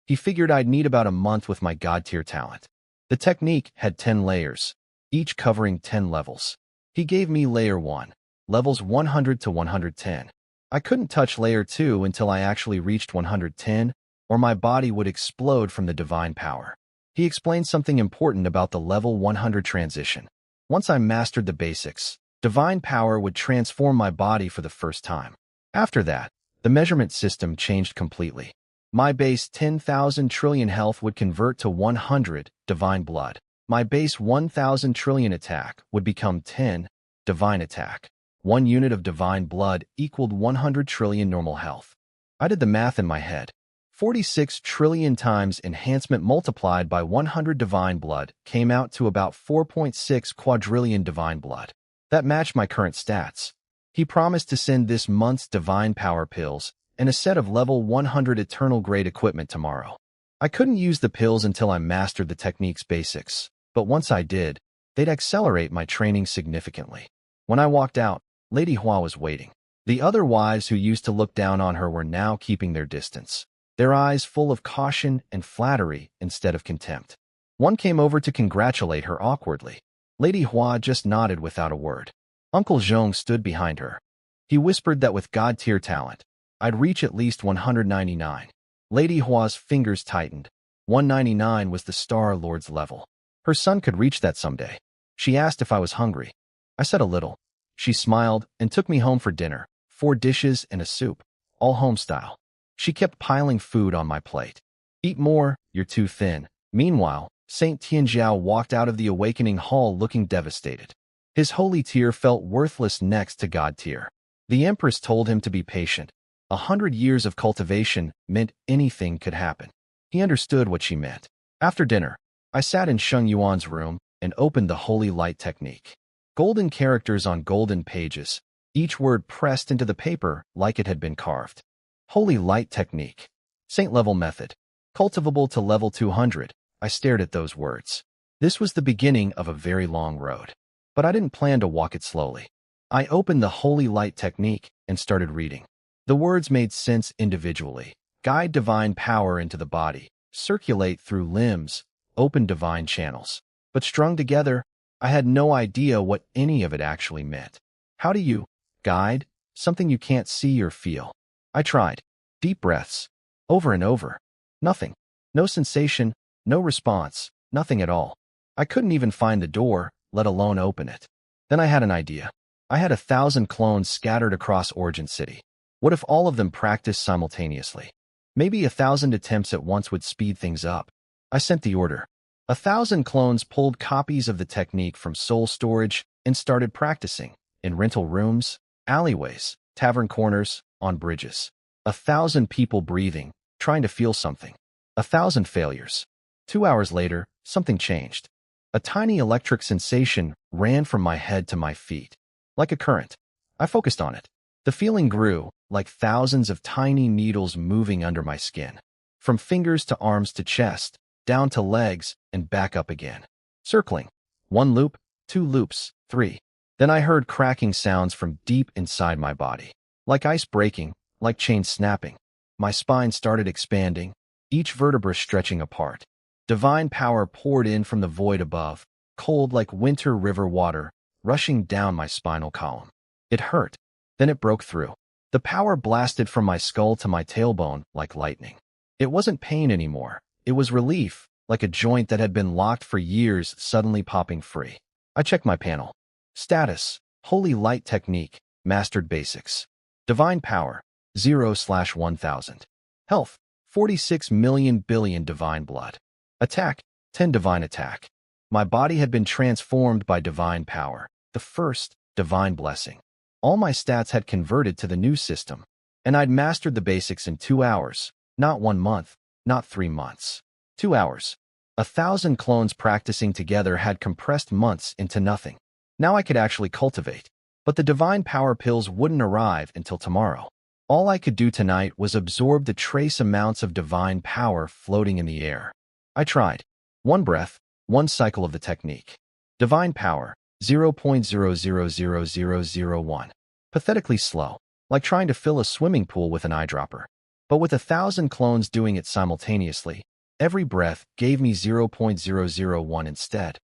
He figured I'd need about a month with my god-tier talent. The technique had 10 layers, each covering 10 levels. He gave me Layer 1, levels 100 to 110. I couldn't touch Layer 2 until I actually reached 110, or my body would explode from the divine power. He explained something important about the level 100 transition. Once I mastered the basics, divine power would transform my body for the first time. After that, the measurement system changed completely. My base 10,000 trillion health would convert to 100 divine blood. My base 1,000 trillion attack would become 10 divine attack. 1 unit of divine blood equaled 100 trillion normal health. I did the math in my head. 46 trillion times enhancement multiplied by 100 divine blood came out to about 4.6 quadrillion divine blood. That matched my current stats. He promised to send this month's divine power pills and a set of level 100 eternal grade equipment tomorrow. I couldn't use the pills until I mastered the technique's basics, but once I did, they'd accelerate my training significantly. When I walked out, Lady Hua was waiting. The other wives who used to look down on her were now keeping their distance, their eyes full of caution and flattery instead of contempt. One came over to congratulate her awkwardly. Lady Hua just nodded without a word. Uncle Zhong stood behind her. He whispered that with god-tier talent, I'd reach at least 199. Lady Hua's fingers tightened. 199 was the Star Lord's level. Her son could reach that someday. She asked if I was hungry. I said a little. She smiled and took me home for dinner, 4 dishes and a soup, all home style. She kept piling food on my plate. Eat more, you're too thin. Meanwhile, Saint Tianjiao walked out of the awakening hall looking devastated. His holy tier felt worthless next to god tier. The Empress told him to be patient. 100 years of cultivation meant anything could happen. He understood what she meant. After dinner, I sat in Sheng Yuan's room and opened the Holy Light technique. Golden characters on golden pages, each word pressed into the paper like it had been carved. Holy Light technique. Saint level method. Cultivable to level 200. I stared at those words. This was the beginning of a very long road. But I didn't plan to walk it slowly. I opened the Holy Light technique and started reading. The words made sense individually. Guide divine power into the body. Circulate through limbs. Open divine channels. But strung together, I had no idea what any of it actually meant. How do you guide something you can't see or feel? I tried. Deep breaths. Over and over. Nothing. No sensation, no response, nothing at all. I couldn't even find the door, let alone open it. Then I had an idea. I had 1,000 clones scattered across Origin City. What if all of them practiced simultaneously? Maybe 1,000 attempts at once would speed things up. I sent the order. 1,000 clones pulled copies of the technique from soul storage and started practicing in rental rooms, alleyways, tavern corners, on bridges. 1,000 people breathing, trying to feel something. 1,000 failures. 2 hours later, something changed. A tiny electric sensation ran from my head to my feet. Like a current. I focused on it. The feeling grew, like thousands of tiny needles moving under my skin. From fingers to arms to chest, down to legs, and back up again. Circling. 1 loop, 2 loops, 3. Then I heard cracking sounds from deep inside my body. Like ice breaking, like chains snapping. My spine started expanding, each vertebra stretching apart. Divine power poured in from the void above, cold like winter river water, rushing down my spinal column. It hurt. Then it broke through. The power blasted from my skull to my tailbone like lightning. It wasn't pain anymore. It was relief, like a joint that had been locked for years suddenly popping free. I checked my panel. Status, Holy Light technique, mastered basics. Divine power, 0/1000. Health, 46 million billion divine blood. Attack, 10 divine attack. My body had been transformed by divine power, the first divine blessing. All my stats had converted to the new system, and I'd mastered the basics in 2 hours, not 1 month, not 3 months. 2 hours. 1,000 clones practicing together had compressed months into nothing. Now I could actually cultivate. But the divine power pills wouldn't arrive until tomorrow. All I could do tonight was absorb the trace amounts of divine power floating in the air. I tried. 1 breath, 1 cycle of the technique. Divine power, 0.000001. Pathetically slow, like trying to fill a swimming pool with an eyedropper. But with 1,000 clones doing it simultaneously, every breath gave me 0.001 instead.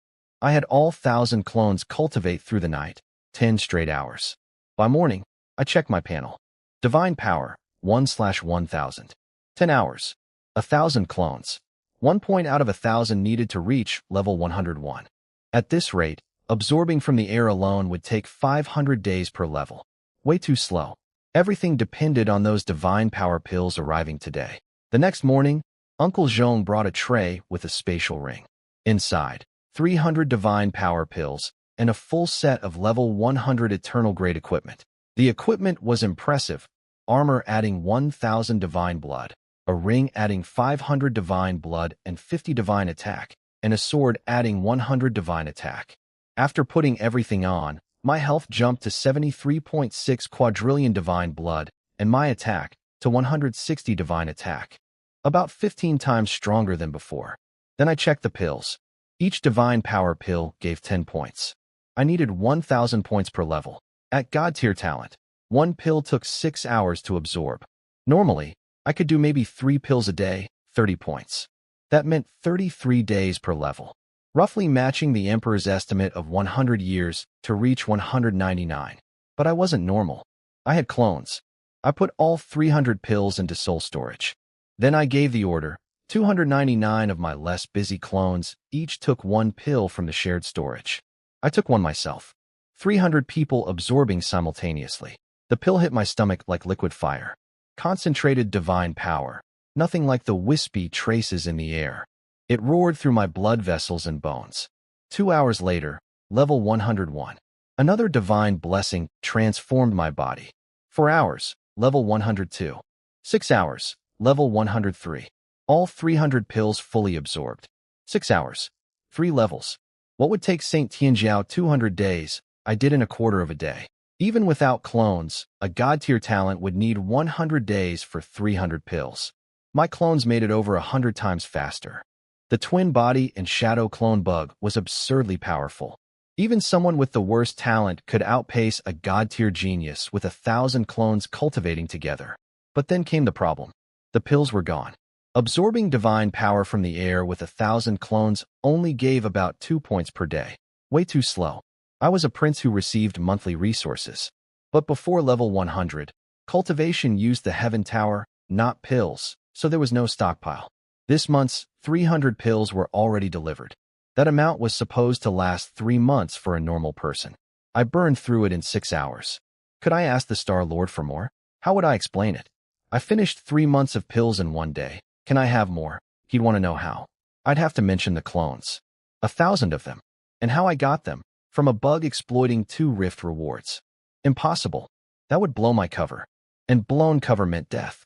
I had all 1,000 clones cultivate through the night, 10 straight hours. By morning, I checked my panel. Divine Power, 1/1000. 10 hours. 1,000 clones. 1 point out of 1,000 needed to reach level 101. At this rate, absorbing from the air alone would take 500 days per level. Way too slow. Everything depended on those divine power pills arriving today. The next morning, Uncle Zhong brought a tray with a spatial ring. Inside, 300 divine power pills and a full set of level 100 eternal grade equipment. The equipment was impressive. Armor adding 1,000 divine blood, a ring adding 500 divine blood and 50 divine attack, and a sword adding 100 divine attack. After putting everything on, my health jumped to 73.6 quadrillion divine blood, and my attack to 160 divine attack. About 15 times stronger than before. Then I checked the pills. Each divine power pill gave 10 points. I needed 1,000 points per level. At God tier talent, one pill took 6 hours to absorb. Normally, I could do maybe 3 pills a day, 30 points. That meant 33 days per level. Roughly matching the Emperor's estimate of 100 years to reach 199. But I wasn't normal. I had clones. I put all 300 pills into soul storage. Then I gave the order. 299 of my less busy clones each took 1 pill from the shared storage. I took one myself. 300 people absorbing simultaneously. The pill hit my stomach like liquid fire. Concentrated divine power. Nothing like the wispy traces in the air. It roared through my blood vessels and bones. 2 hours later, level 101. Another divine blessing transformed my body. 4 hours, level 102. 6 hours, level 103. All 300 pills fully absorbed. 6 hours. 3 levels. What would take St. Tianjiao 200 days, I did in a quarter of a day. Even without clones, a god-tier talent would need 100 days for 300 pills. My clones made it over 100 times faster. The twin body and shadow clone bug was absurdly powerful. Even someone with the worst talent could outpace a god-tier genius with 1,000 clones cultivating together. But then came the problem. The pills were gone. Absorbing divine power from the air with 1,000 clones only gave about 2 points per day. Way too slow. I was a prince who received monthly resources. But before level 100, cultivation used the Heaven Tower, not pills, so there was no stockpile. This month's 300 pills were already delivered. That amount was supposed to last 3 months for a normal person. I burned through it in 6 hours. Could I ask the Star Lord for more? How would I explain it? I finished 3 months of pills in 1 day. Can I have more? He'd want to know how. I'd have to mention the clones. 1,000 of them. And how I got them. From a bug exploiting 2 rift rewards. Impossible. That would blow my cover. And blown cover meant death.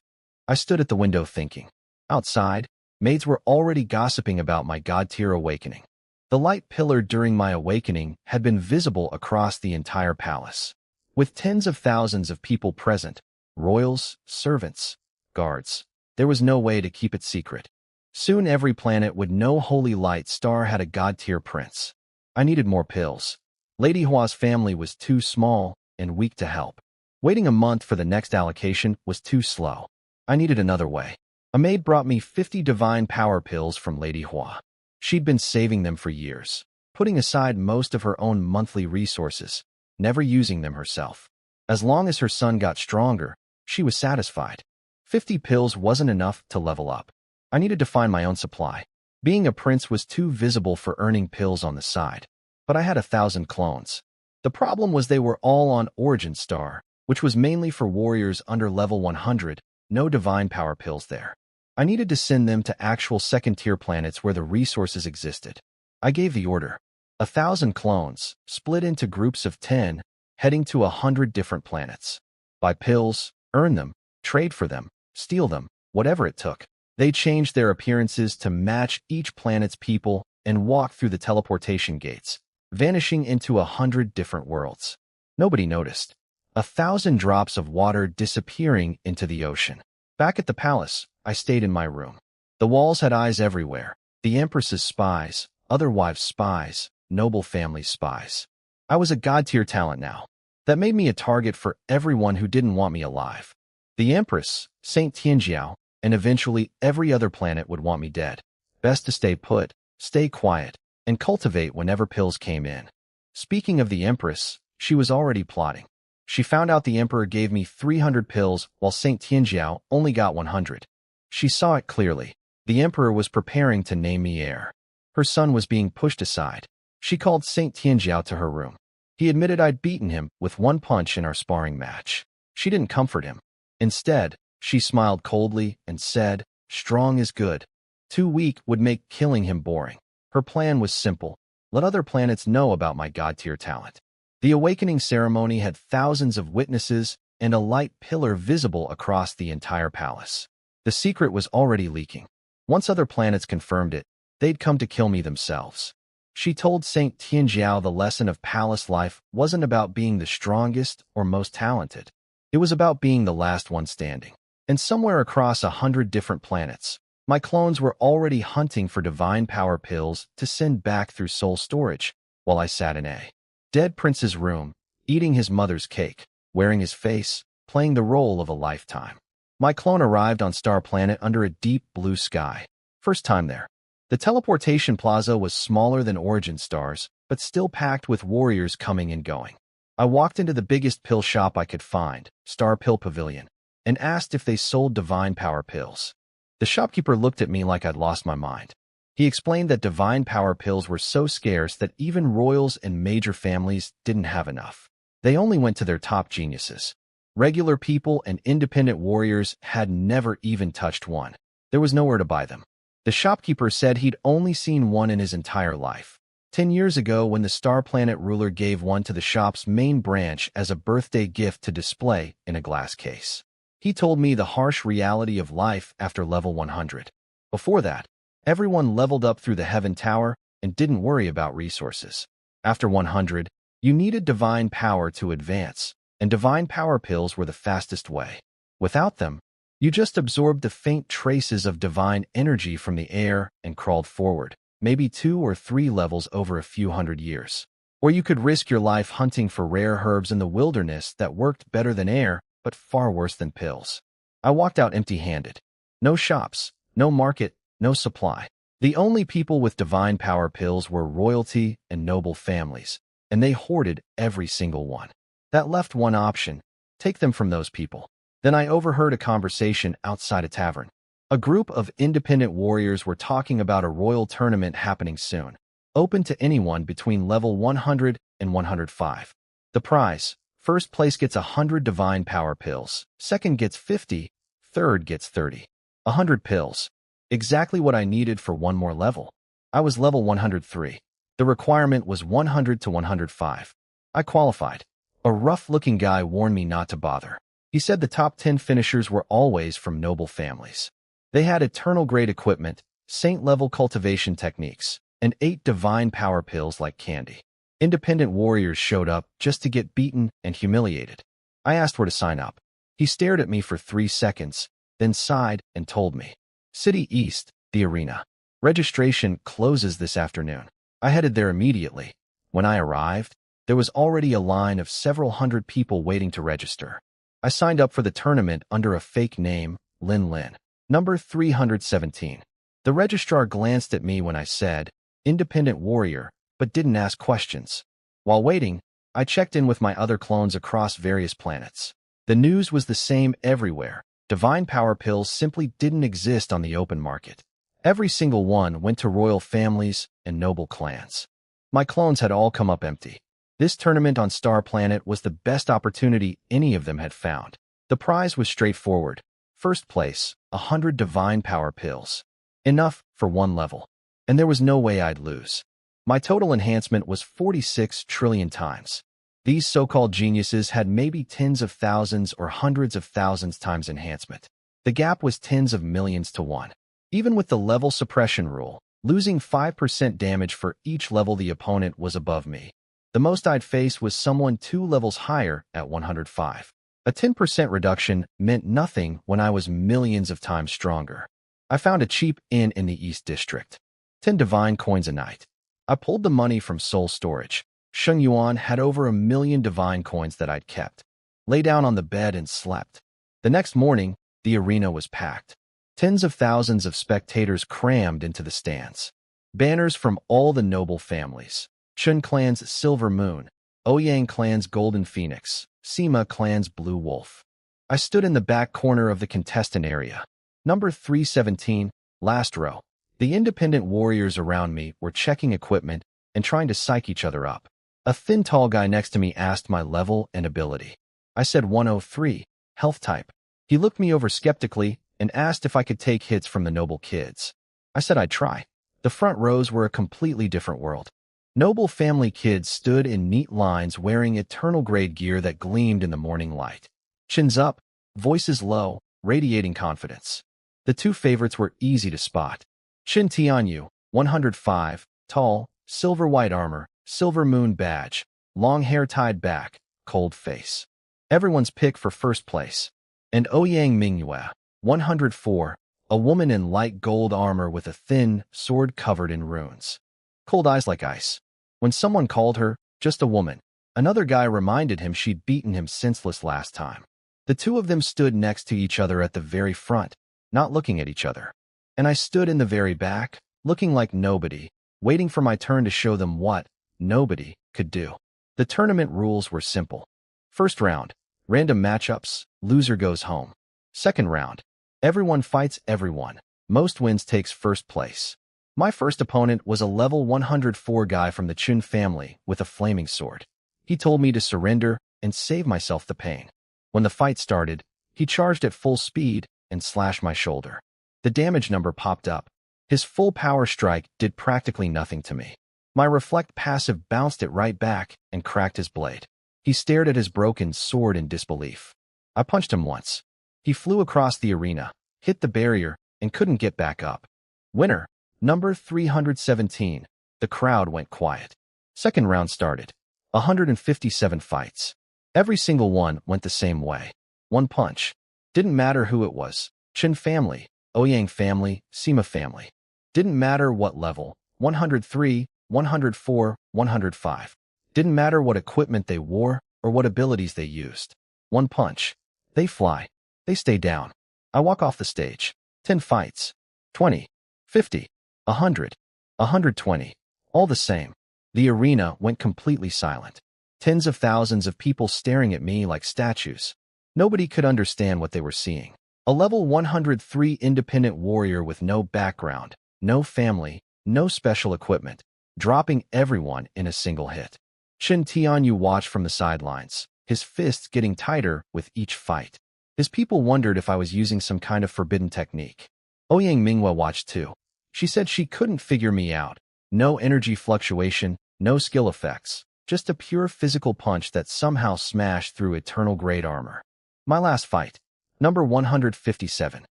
I stood at the window thinking. Outside, maids were already gossiping about my god-tier awakening. The light pillar during my awakening had been visible across the entire palace. With tens of thousands of people present, royals, servants, guards, there was no way to keep it secret. Soon every planet with no holy light star had a god-tier prince. I needed more pills. Lady Hua's family was too small and weak to help. Waiting a month for the next allocation was too slow. I needed another way. A maid brought me 50 divine power pills from Lady Hua. She'd been saving them for years, putting aside most of her own monthly resources, never using them herself. As long as her son got stronger, she was satisfied. 50 pills wasn't enough to level up. I needed to find my own supply. Being a prince was too visible for earning pills on the side. But I had 1,000 clones. The problem was they were all on Origin Star, which was mainly for warriors under level 100, no divine power pills there. I needed to send them to actual second-tier planets where the resources existed. I gave the order. 1,000 clones, split into groups of 10, heading to 100 different planets. Buy pills, earn them, trade for them, steal them, whatever it took. They changed their appearances to match each planet's people and walked through the teleportation gates, vanishing into 100 different worlds. Nobody noticed. 1,000 drops of water disappearing into the ocean. Back at the palace, I stayed in my room. The walls had eyes everywhere. The Empress's spies, other wives' spies, noble family's spies. I was a god-tier talent now. That made me a target for everyone who didn't want me alive. The Empress, Saint Tianjiao, and eventually every other planet would want me dead. Best to stay put, stay quiet, and cultivate whenever pills came in. Speaking of the Empress, she was already plotting. She found out the Emperor gave me 300 pills while Saint Tianjiao only got 100. She saw it clearly. The Emperor was preparing to name me heir. Her son was being pushed aside. She called Saint Tianjiao to her room. He admitted I'd beaten him with one punch in our sparring match. She didn't comfort him. Instead, she smiled coldly and said, "Strong is good. Too weak would make killing him boring." Her plan was simple. Let other planets know about my god-tier talent. The awakening ceremony had thousands of witnesses and a light pillar visible across the entire palace. The secret was already leaking. Once other planets confirmed it, they'd come to kill me themselves. She told Saint Tianjiao the lesson of palace life wasn't about being the strongest or most talented. It was about being the last one standing. And somewhere across 100 different planets, my clones were already hunting for divine power pills to send back through soul storage, while I sat in a dead prince's room, eating his mother's cake, wearing his face, playing the role of a lifetime. My clone arrived on Star Planet under a deep blue sky. First time there. The teleportation plaza was smaller than Origin Stars, but still packed with warriors coming and going. I walked into the biggest pill shop I could find, Star Pill Pavilion, and asked if they sold divine power pills. The shopkeeper looked at me like I'd lost my mind. He explained that divine power pills were so scarce that even royals and major families didn't have enough. They only went to their top geniuses. Regular people and independent warriors had never even touched one. There was nowhere to buy them. The shopkeeper said he'd only seen one in his entire life. 10 years ago, when the Star Planet ruler gave one to the shop's main branch as a birthday gift to display in a glass case. He told me the harsh reality of life after level 100. Before that, everyone leveled up through the Heaven Tower and didn't worry about resources. After 100, you needed divine power to advance, and divine power pills were the fastest way. Without them, you just absorbed the faint traces of divine energy from the air and crawled forward, maybe 2 or 3 levels over a few hundred years. Or you could risk your life hunting for rare herbs in the wilderness that worked better than air, but far worse than pills. I walked out empty-handed. No shops, no market, no supply. The only people with divine power pills were royalty and noble families, and they hoarded every single one. That left one option: take them from those people. Then I overheard a conversation outside a tavern. A group of independent warriors were talking about a royal tournament happening soon, open to anyone between level 100 and 105. The prize: first place gets 100 divine power pills, second gets 50, third gets 30. 100 pills. Exactly what I needed for one more level. I was level 103. The requirement was 100 to 105. I qualified. A rough-looking guy warned me not to bother. He said the top 10 finishers were always from noble families. They had eternal-grade equipment, saint-level cultivation techniques, and 8 divine power pills like candy. Independent warriors showed up just to get beaten and humiliated. I asked where to sign up. He stared at me for 3 seconds, then sighed and told me, "City East, the arena. Registration closes this afternoon." I headed there immediately. When I arrived, there was already a line of several hundred people waiting to register. I signed up for the tournament under a fake name, Lin Lin, number 317. The registrar glanced at me when I said, "Independent warrior," but didn't ask questions. While waiting, I checked in with my other clones across various planets. The news was the same everywhere. Divine power pills simply didn't exist on the open market. Every single one went to royal families and noble clans. My clones had all come up empty. This tournament on Star Planet was the best opportunity any of them had found. The prize was straightforward. First place, 100 divine power pills. Enough for one level. And there was no way I'd lose. My total enhancement was 46 trillion times. These so-called geniuses had maybe tens of thousands or hundreds of thousands times enhancement. The gap was tens of millions to 1. Even with the level suppression rule, losing 5% damage for each level the opponent was above me. The most I'd face was someone 2 levels higher at 105. A 10% reduction meant nothing when I was millions of times stronger. I found a cheap inn in the East District. 10 divine coins a night. I pulled the money from soul storage. Sheng Yuan had over 1 million divine coins that I'd kept. Lay down on the bed and slept. The next morning, the arena was packed. Tens of thousands of spectators crammed into the stands. Banners from all the noble families. Chun clan's Silver Moon, Ouyang clan's Golden Phoenix, Sima clan's Blue Wolf. I stood in the back corner of the contestant area. Number 317, last row. The independent warriors around me were checking equipment and trying to psych each other up. A thin, tall guy next to me asked my level and ability. I said 103, health type. He looked me over skeptically and asked if I could take hits from the noble kids. I said I'd try. The front rows were a completely different world. Noble family kids stood in neat lines wearing eternal-grade gear that gleamed in the morning light. Chins up, voices low, radiating confidence. The two favorites were easy to spot. Chin Tianyu, 105, tall, silver-white armor, silver moon badge, long hair tied back, cold face. Everyone's pick for first place. And Ouyang Manhwa, 104, a woman in light gold armor with a thin sword covered in runes. Cold eyes like ice. When someone called her just a woman, another guy reminded him she'd beaten him senseless last time. The two of them stood next to each other at the very front, not looking at each other. And I stood in the very back, looking like nobody, waiting for my turn to show them what nobody could do. The tournament rules were simple. First round, random matchups, loser goes home. Second round, everyone fights everyone. Most wins takes first place. My first opponent was a level 104 guy from the Chun family with a flaming sword. He told me to surrender and save myself the pain. When the fight started, he charged at full speed and slashed my shoulder. The damage number popped up. His full power strike did practically nothing to me. My reflect passive bounced it right back and cracked his blade. He stared at his broken sword in disbelief. I punched him once. He flew across the arena, hit the barrier, and couldn't get back up. Winner, number 317. The crowd went quiet. Second round started. 157 fights. Every single one went the same way. One punch. Didn't matter who it was. Chin family, Ouyang family, Sima family. Didn't matter what level. 103, 104, 105. Didn't matter what equipment they wore or what abilities they used. One punch. They fly. They stay down. I walk off the stage. 10 fights. 20. 50. 100. 120. All the same. The arena went completely silent. Tens of thousands of people staring at me like statues. Nobody could understand what they were seeing. A level 103 independent warrior with no background, no family, no special equipment, dropping everyone in a single hit. Shin Tianyu watched from the sidelines, his fists getting tighter with each fight. His people wondered if I was using some kind of forbidden technique. Ouyang Manhwa watched too. She said she couldn't figure me out. No energy fluctuation, no skill effects, just a pure physical punch that somehow smashed through eternal grade armor. My last fight, number 157,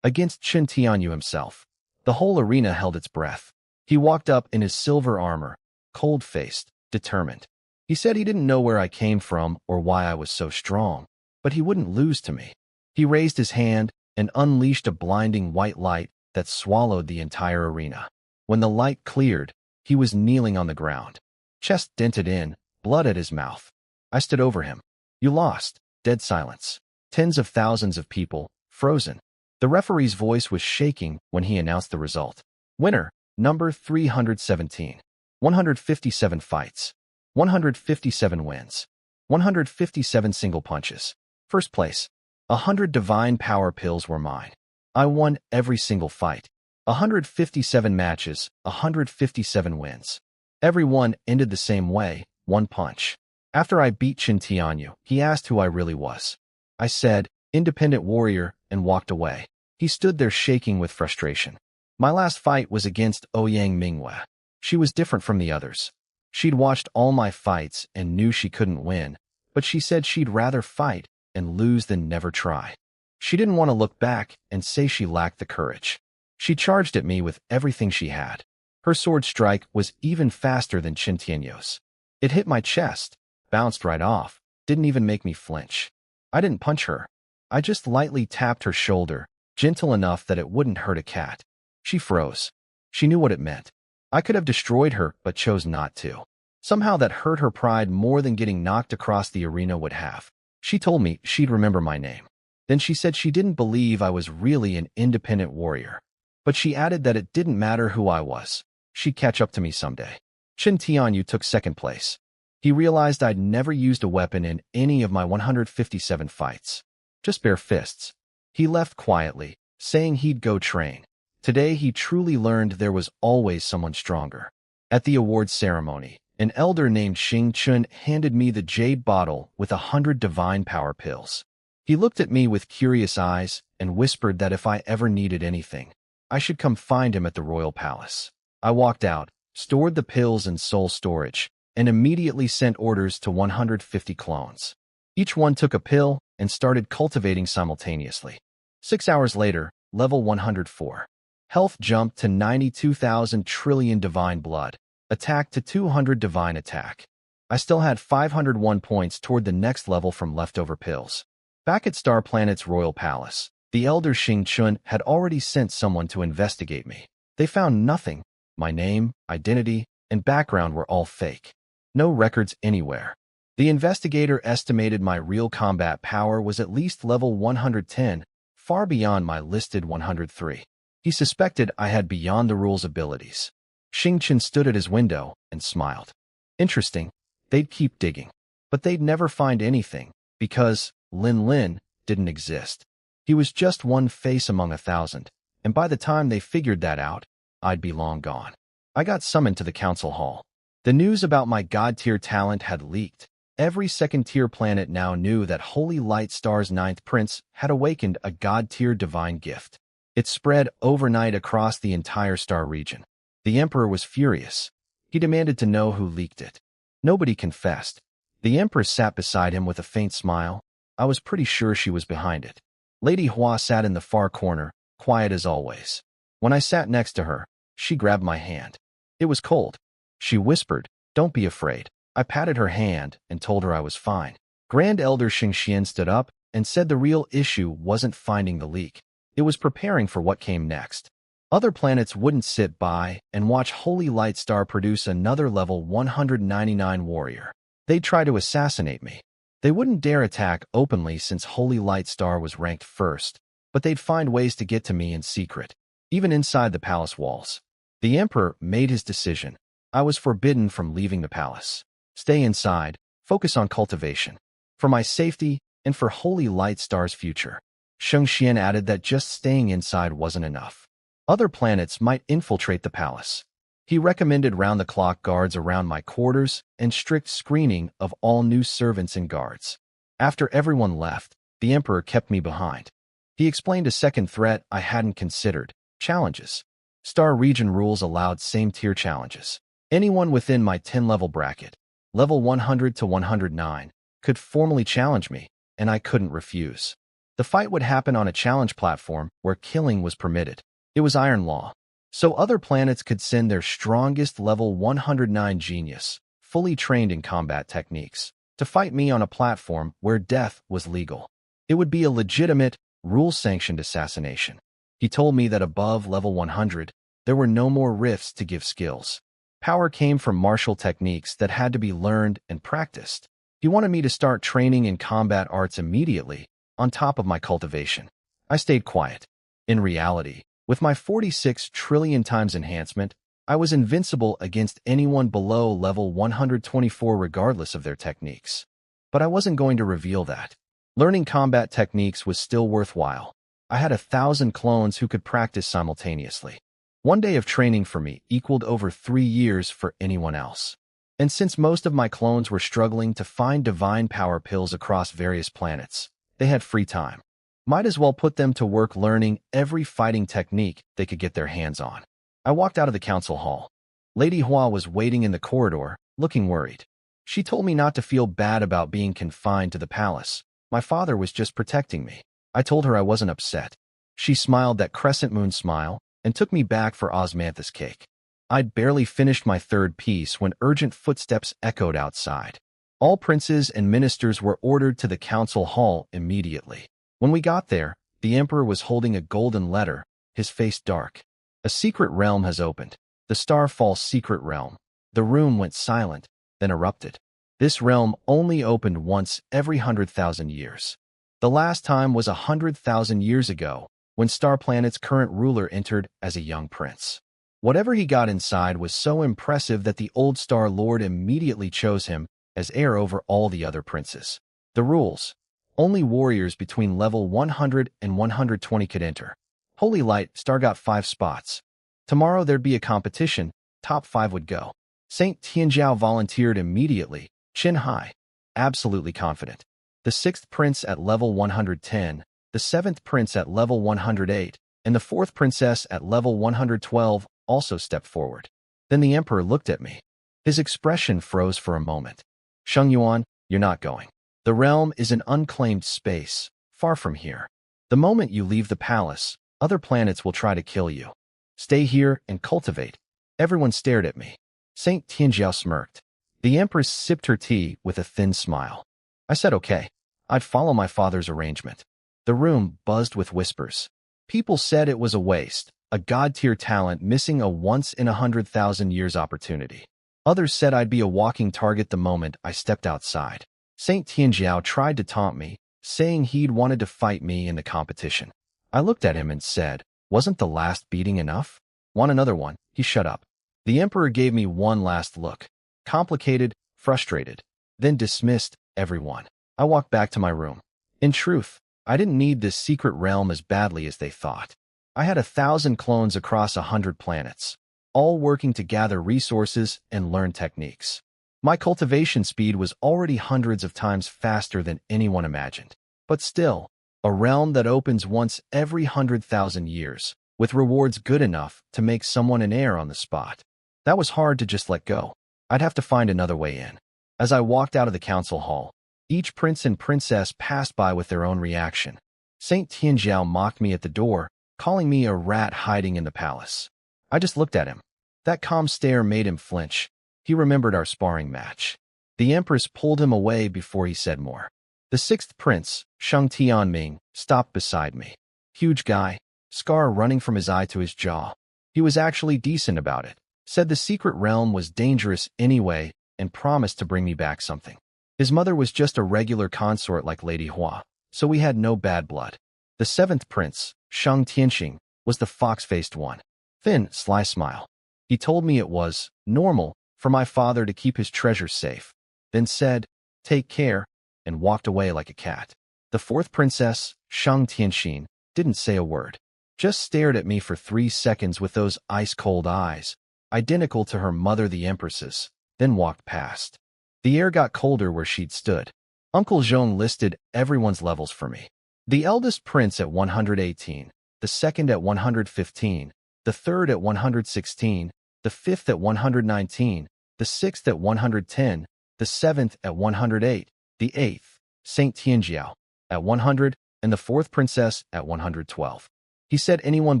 against Chin Tianyu himself. The whole arena held its breath. He walked up in his silver armor, cold-faced, determined. He said he didn't know where I came from or why I was so strong, but he wouldn't lose to me. He raised his hand and unleashed a blinding white light that swallowed the entire arena. When the light cleared, he was kneeling on the ground, chest dented in, blood at his mouth. I stood over him. You lost. Dead silence. Tens of thousands of people, frozen. The referee's voice was shaking when he announced the result. Winner, number 317. 157 fights. 157 wins. 157 single punches. First place. 100 divine power pills were mine. I won every single fight. 157 matches, 157 wins. Every one ended the same way, one punch. After I beat Chin Tianyu, he asked who I really was. I said, independent warrior, and walked away. He stood there shaking with frustration. My last fight was against Ouyang Manhwa. She was different from the others. She'd watched all my fights and knew she couldn't win, but she said she'd rather fight and lose than never try. She didn't want to look back and say she lacked the courage. She charged at me with everything she had. Her sword strike was even faster than Chin Tianyu's. It hit my chest, bounced right off, didn't even make me flinch. I didn't punch her. I just lightly tapped her shoulder, gentle enough that it wouldn't hurt a cat. She froze. She knew what it meant. I could have destroyed her, but chose not to. Somehow that hurt her pride more than getting knocked across the arena would have. She told me she'd remember my name. Then she said she didn't believe I was really an independent warrior. But she added that it didn't matter who I was. She'd catch up to me someday. Shin Tianyu took second place. He realized I'd never used a weapon in any of my 157 fights. Just bare fists. He left quietly, saying he'd go train. Today he truly learned there was always someone stronger. At the awards ceremony, an elder named Xing Chun handed me the jade bottle with 100 divine power pills. He looked at me with curious eyes and whispered that if I ever needed anything, I should come find him at the royal palace. I walked out, stored the pills in soul storage, and immediately sent orders to 150 clones. Each one took a pill and started cultivating simultaneously. 6 hours later, level 104. Health jumped to 92,000 trillion divine blood. Attack to 200 divine attack. I still had 501 points toward the next level from leftover pills. Back at Star Planet's royal palace, the elder Xing Chun had already sent someone to investigate me. They found nothing. My name, identity, and background were all fake. No records anywhere. The investigator estimated my real combat power was at least level 110, far beyond my listed 103. He suspected I had beyond-the-rules abilities. Xing Chun stood at his window and smiled. Interesting. They'd keep digging. But they'd never find anything, because Lin Lin didn't exist. He was just one face among 1,000, and by the time they figured that out, I'd be long gone. I got summoned to the council hall. The news about my god-tier talent had leaked. Every second-tier planet now knew that Holy Light Star's 9th prince had awakened a god-tier divine gift. It spread overnight across the entire star region. The emperor was furious. He demanded to know who leaked it. Nobody confessed. The empress sat beside him with a faint smile. I was pretty sure she was behind it. Lady Hua sat in the far corner, quiet as always. When I sat next to her, she grabbed my hand. It was cold. She whispered, "Don't be afraid." I patted her hand and told her I was fine. Grand Elder Xing Xian stood up and said the real issue wasn't finding the leak. It was preparing for what came next. Other planets wouldn't sit by and watch Holy Light Star produce another level 199 warrior. They'd try to assassinate me. They wouldn't dare attack openly since Holy Light Star was ranked first, but they'd find ways to get to me in secret, even inside the palace walls. The emperor made his decision. I was forbidden from leaving the palace. Stay inside, focus on cultivation. For my safety and for Holy Light Star's future. Xing Xian added that just staying inside wasn't enough. Other planets might infiltrate the palace. He recommended round-the-clock guards around my quarters and strict screening of all new servants and guards. After everyone left, the emperor kept me behind. He explained a second threat I hadn't considered: challenges. Star region rules allowed same-tier challenges. Anyone within my 10-level bracket, level 100 to 109, could formally challenge me, and I couldn't refuse. The fight would happen on a challenge platform where killing was permitted. It was Iron Law. So other planets could send their strongest level 109 genius, fully trained in combat techniques, to fight me on a platform where death was legal. It would be a legitimate, rule-sanctioned assassination. He told me that above level 100, there were no more rifts to give skills. Power came from martial techniques that had to be learned and practiced. He wanted me to start training in combat arts immediately, on top of my cultivation. I stayed quiet. In reality, with my 46 trillion times enhancement, I was invincible against anyone below level 124 regardless of their techniques. But I wasn't going to reveal that. Learning combat techniques was still worthwhile. I had 1,000 clones who could practice simultaneously. One day of training for me equaled over 3 years for anyone else. And since most of my clones were struggling to find divine power pills across various planets, they had free time. Might as well put them to work learning every fighting technique they could get their hands on. I walked out of the council hall. Lady Hua was waiting in the corridor, looking worried. She told me not to feel bad about being confined to the palace. My father was just protecting me. I told her I wasn't upset. She smiled that crescent moon smile and took me back for osmanthus cake. I'd barely finished my third piece when urgent footsteps echoed outside. All princes and ministers were ordered to the council hall immediately. When we got there, the emperor was holding a golden letter, his face dark. A secret realm has opened. The Starfall secret realm. The room went silent, then erupted. This realm only opened once every 100,000 years. The last time was 100,000 years ago, when Star Planet's current ruler entered as a young prince. Whatever he got inside was so impressive that the old Star Lord immediately chose him as heir over all the other princes. The rules: only warriors between level 100 and 120 could enter. Holy Light Star got 5 spots. Tomorrow there'd be a competition, top 5 would go. Saint Tianjiao volunteered immediately, chin high, absolutely confident. The 6th prince at level 110, the 7th prince at level 108, and the 4th princess at level 112 also stepped forward. Then the emperor looked at me. His expression froze for a moment. Sheng Yuan, you're not going. The realm is an unclaimed space, far from here. The moment you leave the palace, other planets will try to kill you. Stay here and cultivate. Everyone stared at me. Saint Tianjiao smirked. The empress sipped her tea with a thin smile. I said okay. I'd follow my father's arrangement. The room buzzed with whispers. People said it was a waste, a god-tier talent missing a once-in-100,000 years opportunity. Others said I'd be a walking target the moment I stepped outside. Saint Tianjiao tried to taunt me, saying he'd wanted to fight me in the competition. I looked at him and said, wasn't the last beating enough? Want another one? He shut up. The emperor gave me one last look. Complicated, frustrated, then dismissed everyone. I walked back to my room. In truth, I didn't need this secret realm as badly as they thought. I had 1,000 clones across 100 planets, all working to gather resources and learn techniques. My cultivation speed was already hundreds of times faster than anyone imagined. But still, a realm that opens once every 100,000 years, with rewards good enough to make someone an heir on the spot. That was hard to just let go. I'd have to find another way in. As I walked out of the council hall, each prince and princess passed by with their own reaction. Saint Tianjiao mocked me at the door, calling me a rat hiding in the palace. I just looked at him. That calm stare made him flinch. He remembered our sparring match. The empress pulled him away before he said more. The 6th prince, Sheng Tianming, stopped beside me. Huge guy, scar running from his eye to his jaw. He was actually decent about it, said the secret realm was dangerous anyway, and promised to bring me back something. His mother was just a regular consort like Lady Hua, so we had no bad blood. The 7th prince, Sheng Tianxing, was the fox-faced one. Thin, sly smile. He told me it was normal for my father to keep his treasures safe, then said, take care, and walked away like a cat. The 4th princess, Sheng Tianxin, didn't say a word, just stared at me for 3 seconds with those ice-cold eyes, identical to her mother the empress's, then walked past. The air got colder where she'd stood. Uncle Zhong listed everyone's levels for me. The eldest prince at 118, the 2nd at 115, the 3rd at 116, the 5th at 119, the 6th at 110, the 7th at 108, the 8th, Saint Tianjiao, at 100, and the 4th princess at 112. He said anyone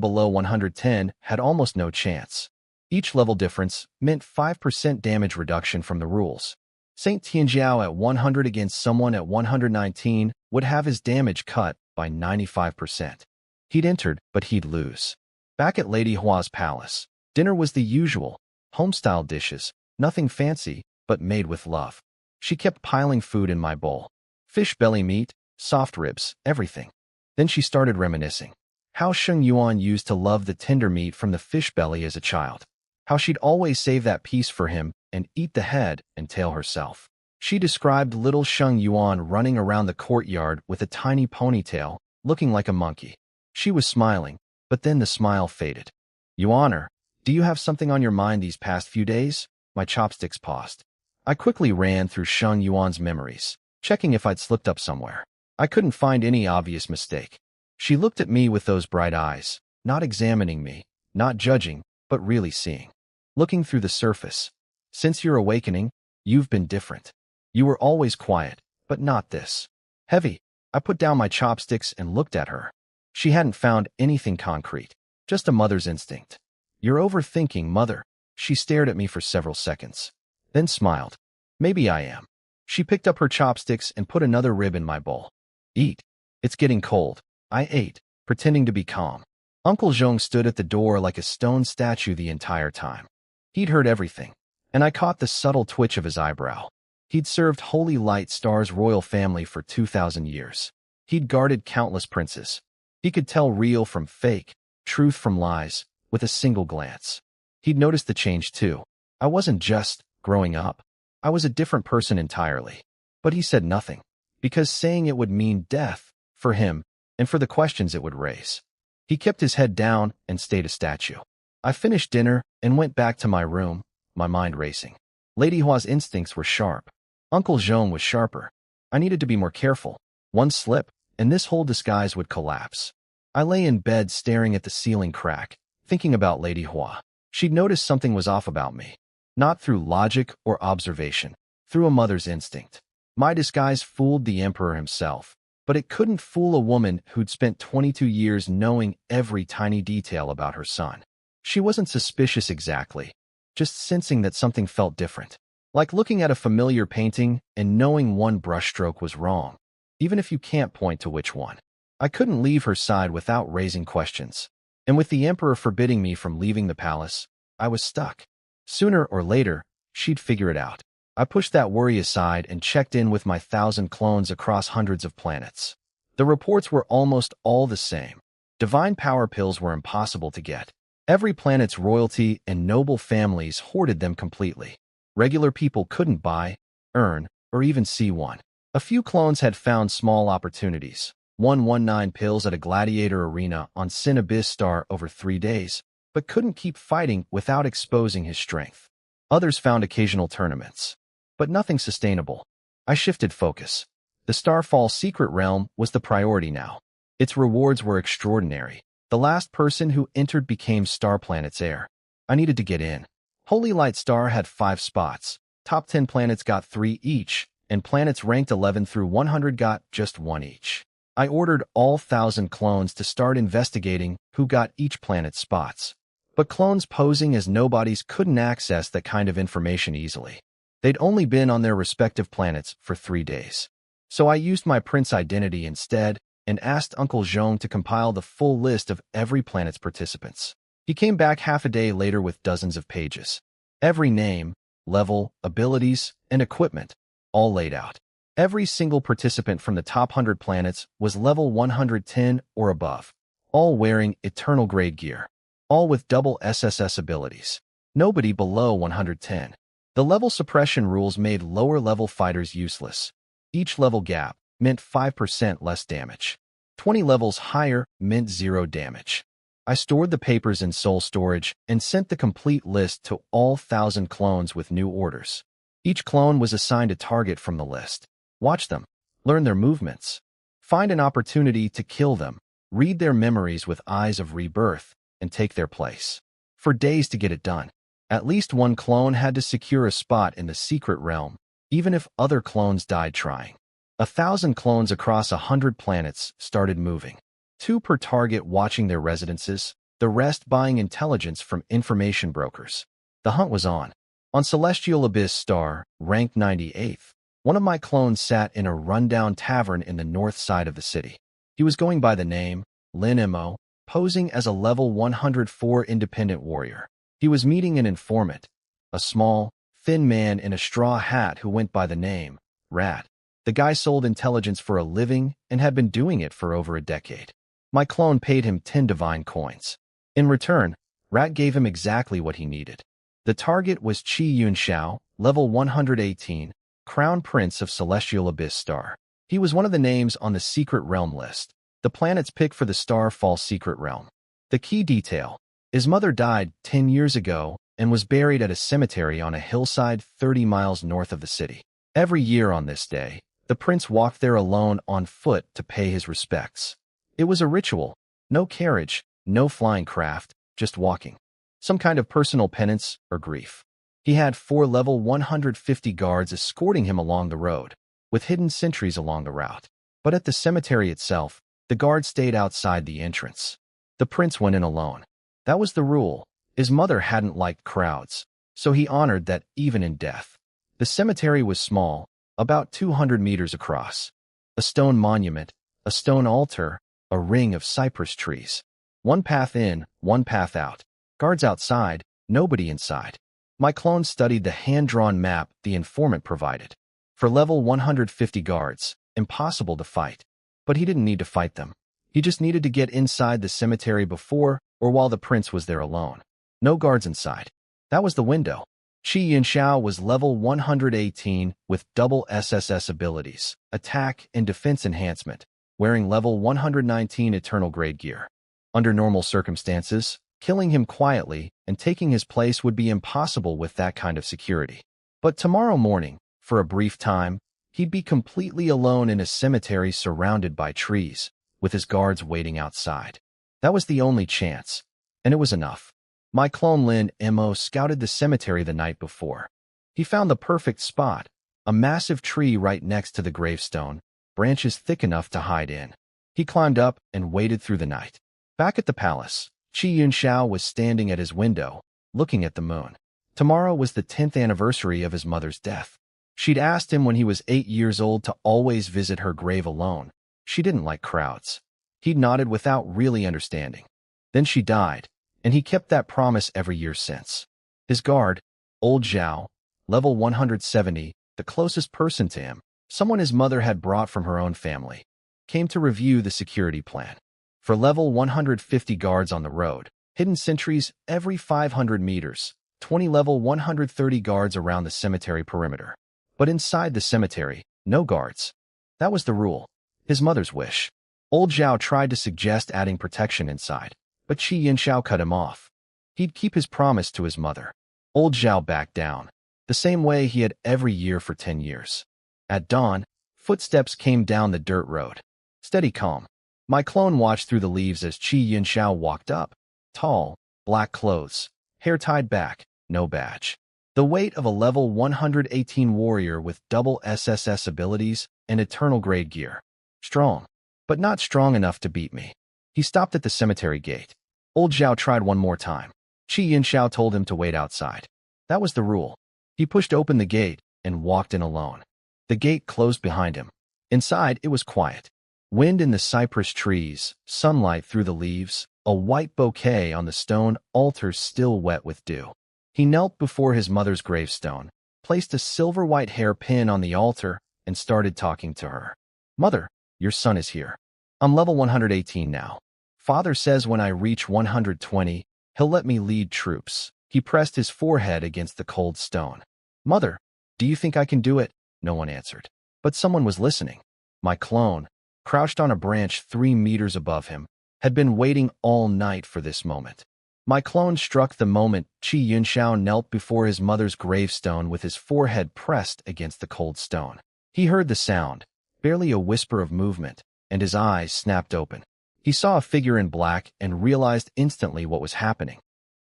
below 110 had almost no chance. Each level difference meant 5% damage reduction from the rules. Saint Tianjiao at 100 against someone at 119 would have his damage cut by 95%. He'd entered, but he'd lose. Back at Lady Hua's palace, dinner was the usual, home-style dishes, nothing fancy, but made with love. She kept piling food in my bowl. Fish belly meat, soft ribs, everything. Then she started reminiscing. How Sheng Yuan used to love the tender meat from the fish belly as a child. How she'd always save that piece for him and eat the head and tail herself. She described little Sheng Yuan running around the courtyard with a tiny ponytail, looking like a monkey. She was smiling, but then the smile faded. Yuaner, do you have something on your mind these past few days? My chopsticks paused. I quickly ran through Sheng Yuan's memories, checking if I'd slipped up somewhere. I couldn't find any obvious mistake. She looked at me with those bright eyes, not examining me, not judging, but really seeing. Looking through the surface. Since your awakening, you've been different. You were always quiet, but not this. Heavy. I put down my chopsticks and looked at her. She hadn't found anything concrete, just a mother's instinct. You're overthinking, mother. She stared at me for several seconds, then smiled. Maybe I am. She picked up her chopsticks and put another rib in my bowl. Eat. It's getting cold. I ate, pretending to be calm. Uncle Zhong stood at the door like a stone statue the entire time. He'd heard everything, and I caught the subtle twitch of his eyebrow. He'd served Holy Light Star's royal family for 2,000 years. He'd guarded countless princes. He could tell real from fake, truth from lies, with a single glance. He'd noticed the change too. I wasn't just growing up. I was a different person entirely. But he said nothing, because saying it would mean death for him and for the questions it would raise. He kept his head down and stayed a statue. I finished dinner and went back to my room, my mind racing. Lady Hua's instincts were sharp. Uncle Zhong was sharper. I needed to be more careful. One slip, and this whole disguise would collapse. I lay in bed staring at the ceiling crack, thinking about Lady Hua. She'd noticed something was off about me. Not through logic or observation, through a mother's instinct. My disguise fooled the emperor himself, but it couldn't fool a woman who'd spent 22 years knowing every tiny detail about her son. She wasn't suspicious exactly, just sensing that something felt different. Like looking at a familiar painting and knowing one brushstroke was wrong, even if you can't point to which one. I couldn't leave her side without raising questions, and with the emperor forbidding me from leaving the palace, I was stuck. Sooner or later, she'd figure it out. I pushed that worry aside and checked in with my 1,000 clones across hundreds of planets. The reports were almost all the same. Divine power pills were impossible to get. Every planet's royalty and noble families hoarded them completely. Regular people couldn't buy, earn, or even see one. A few clones had found small opportunities. 119 pills at a gladiator arena on Sin Abyss Star over 3 days, but couldn't keep fighting without exposing his strength. Others found occasional tournaments, but nothing sustainable. I shifted focus. The Starfall Secret Realm was the priority now. Its rewards were extraordinary. The last person who entered became Star Planet's heir. I needed to get in. Holy Light Star had 5 spots. Top 10 planets got 3 each, and planets ranked 11 through 100 got just 1 each. I ordered all 1,000 clones to start investigating who got each planet's spots. But clones posing as nobodies couldn't access that kind of information easily. They'd only been on their respective planets for 3 days. So I used my prince identity instead and asked Uncle Zhong to compile the full list of every planet's participants. He came back half a day later with dozens of pages. Every name, level, abilities, and equipment, all laid out. Every single participant from the top 100 planets was level 110 or above, all wearing eternal grade gear, all with double SSS abilities. Nobody below 110. The level suppression rules made lower-level fighters useless. Each level gap meant 5% less damage. 20 levels higher meant 0 damage. I stored the papers in soul storage and sent the complete list to all 1,000 clones with new orders. Each clone was assigned a target from the list. Watch them, learn their movements, find an opportunity to kill them, read their memories with eyes of rebirth, and take their place. For days to get it done. At least one clone had to secure a spot in the secret realm, even if other clones died trying. 1,000 clones across 100 planets started moving. 2 per target watching their residences, the rest buying intelligence from information brokers. The hunt was on. On Celestial Abyss Star, ranked 98th, one of my clones sat in a rundown tavern in the north side of the city. He was going by the name Lin Mo, posing as a level 104 independent warrior. He was meeting an informant, a small, thin man in a straw hat who went by the name Rat. The guy sold intelligence for a living and had been doing it for over a decade. My clone paid him 10 divine coins. In return, Rat gave him exactly what he needed. The target was Qi Yunxiao, level 118, Crown Prince of Celestial Abyss Star. He was one of the names on the Secret Realm list, the planet's pick for the Starfall Secret Realm. The key detail: his mother died 10 years ago and was buried at a cemetery on a hillside 30 miles north of the city. Every year on this day, the prince walked there alone on foot to pay his respects. It was a ritual. No carriage, no flying craft, just walking. Some kind of personal penance or grief. He had 4 level 150 guards escorting him along the road, with hidden sentries along the route. But at the cemetery itself, the guards stayed outside the entrance. The prince went in alone. That was the rule. His mother hadn't liked crowds, so he honored that even in death. The cemetery was small, about 200 meters across. A stone monument, a stone altar, a ring of cypress trees. One path in, one path out. Guards outside, nobody inside. My clone studied the hand-drawn map the informant provided. For level 150 guards, impossible to fight. But he didn't need to fight them. He just needed to get inside the cemetery before or while the prince was there alone. No guards inside. That was the window. Qi Yunxiao was level 118 with double SSS abilities, attack and defense enhancement, wearing level 119 eternal grade gear. Under normal circumstances, killing him quietly and taking his place would be impossible with that kind of security. But tomorrow morning, for a brief time, he'd be completely alone in a cemetery surrounded by trees, with his guards waiting outside. That was the only chance, and it was enough. My clone Lin Mo scouted the cemetery the night before. He found the perfect spot, a massive tree right next to the gravestone, branches thick enough to hide in. He climbed up and waited through the night. Back at the palace, Qi Yunxiao was standing at his window, looking at the moon. Tomorrow was the 10th anniversary of his mother's death. She'd asked him when he was 8 years old to always visit her grave alone. She didn't like crowds. He nodded without really understanding. Then she died, and he kept that promise every year since. His guard, Old Zhao, level 170, the closest person to him, someone his mother had brought from her own family, came to review the security plan. For level 150 guards on the road, hidden sentries every 500 meters, 20 level 130 guards around the cemetery perimeter. But inside the cemetery, no guards. That was the rule. His mother's wish. Old Zhao tried to suggest adding protection inside, but Qi Yunxiao cut him off. He'd keep his promise to his mother. Old Zhao backed down, the same way he had every year for 10 years. At dawn, footsteps came down the dirt road. Steady calm. My clone watched through the leaves as Qi Yunxiao walked up. Tall, black clothes, hair tied back, no badge. The weight of a level 118 warrior with double SSS abilities and eternal grade gear. Strong, but not strong enough to beat me. He stopped at the cemetery gate. Old Zhao tried one more time. Qi Yunxiao told him to wait outside. That was the rule. He pushed open the gate and walked in alone. The gate closed behind him. Inside, it was quiet. Wind in the cypress trees, sunlight through the leaves, a white bouquet on the stone altar still wet with dew. He knelt before his mother's gravestone, placed a silver-white hairpin on the altar, and started talking to her. Mother, your son is here. I'm level 118 now. Father says when I reach 120, he'll let me lead troops. He pressed his forehead against the cold stone. Mother, do you think I can do it? No one answered. But someone was listening. My clone, crouched on a branch 3 meters above him, had been waiting all night for this moment. My clone struck the moment Qi Yunxiao knelt before his mother's gravestone with his forehead pressed against the cold stone. He heard the sound, barely a whisper of movement, and his eyes snapped open. He saw a figure in black and realized instantly what was happening.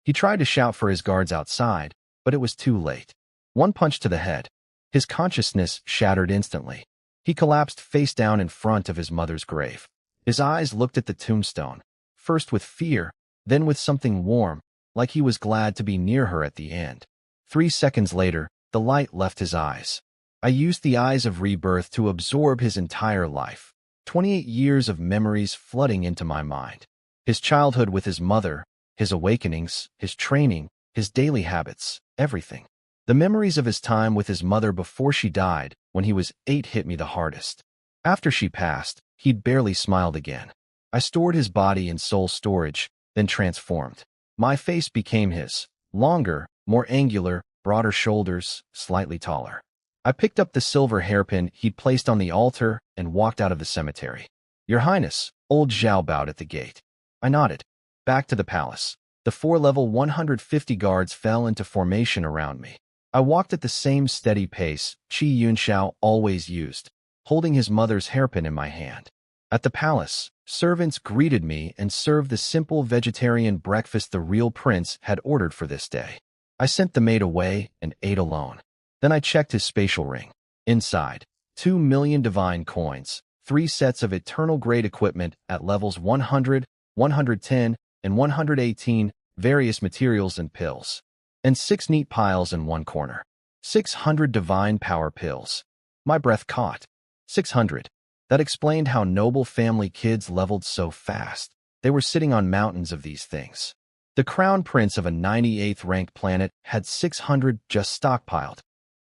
He tried to shout for his guards outside, but it was too late. One punch to the head. His consciousness shattered instantly. He collapsed face down in front of his mother's grave. His eyes looked at the tombstone, first with fear, then with something warm, like he was glad to be near her at the end. 3 seconds later, the light left his eyes. I used the eyes of rebirth to absorb his entire life. 28 years of memories flooding into my mind. His childhood with his mother, his awakenings, his training, his daily habits, everything. The memories of his time with his mother before she died, when he was 8, hit me the hardest. After she passed, he'd barely smiled again. I stored his body in soul storage, then transformed. My face became his, longer, more angular, broader shoulders, slightly taller. I picked up the silver hairpin he'd placed on the altar and walked out of the cemetery. Your Highness, Old Zhao bowed at the gate. I nodded. Back to the palace. The 4 level 150 guards fell into formation around me. I walked at the same steady pace Qi Yunxiao always used, holding his mother's hairpin in my hand. At the palace, servants greeted me and served the simple vegetarian breakfast the real prince had ordered for this day. I sent the maid away and ate alone. Then I checked his spatial ring. Inside, 2 million divine coins, 3 sets of eternal grade equipment at levels 100, 110, and 118, various materials and pills, and 6 neat piles in one corner. 600 divine power pills. My breath caught. 600. That explained how noble family kids leveled so fast. They were sitting on mountains of these things. The crown prince of a 98th ranked planet had 600 just stockpiled.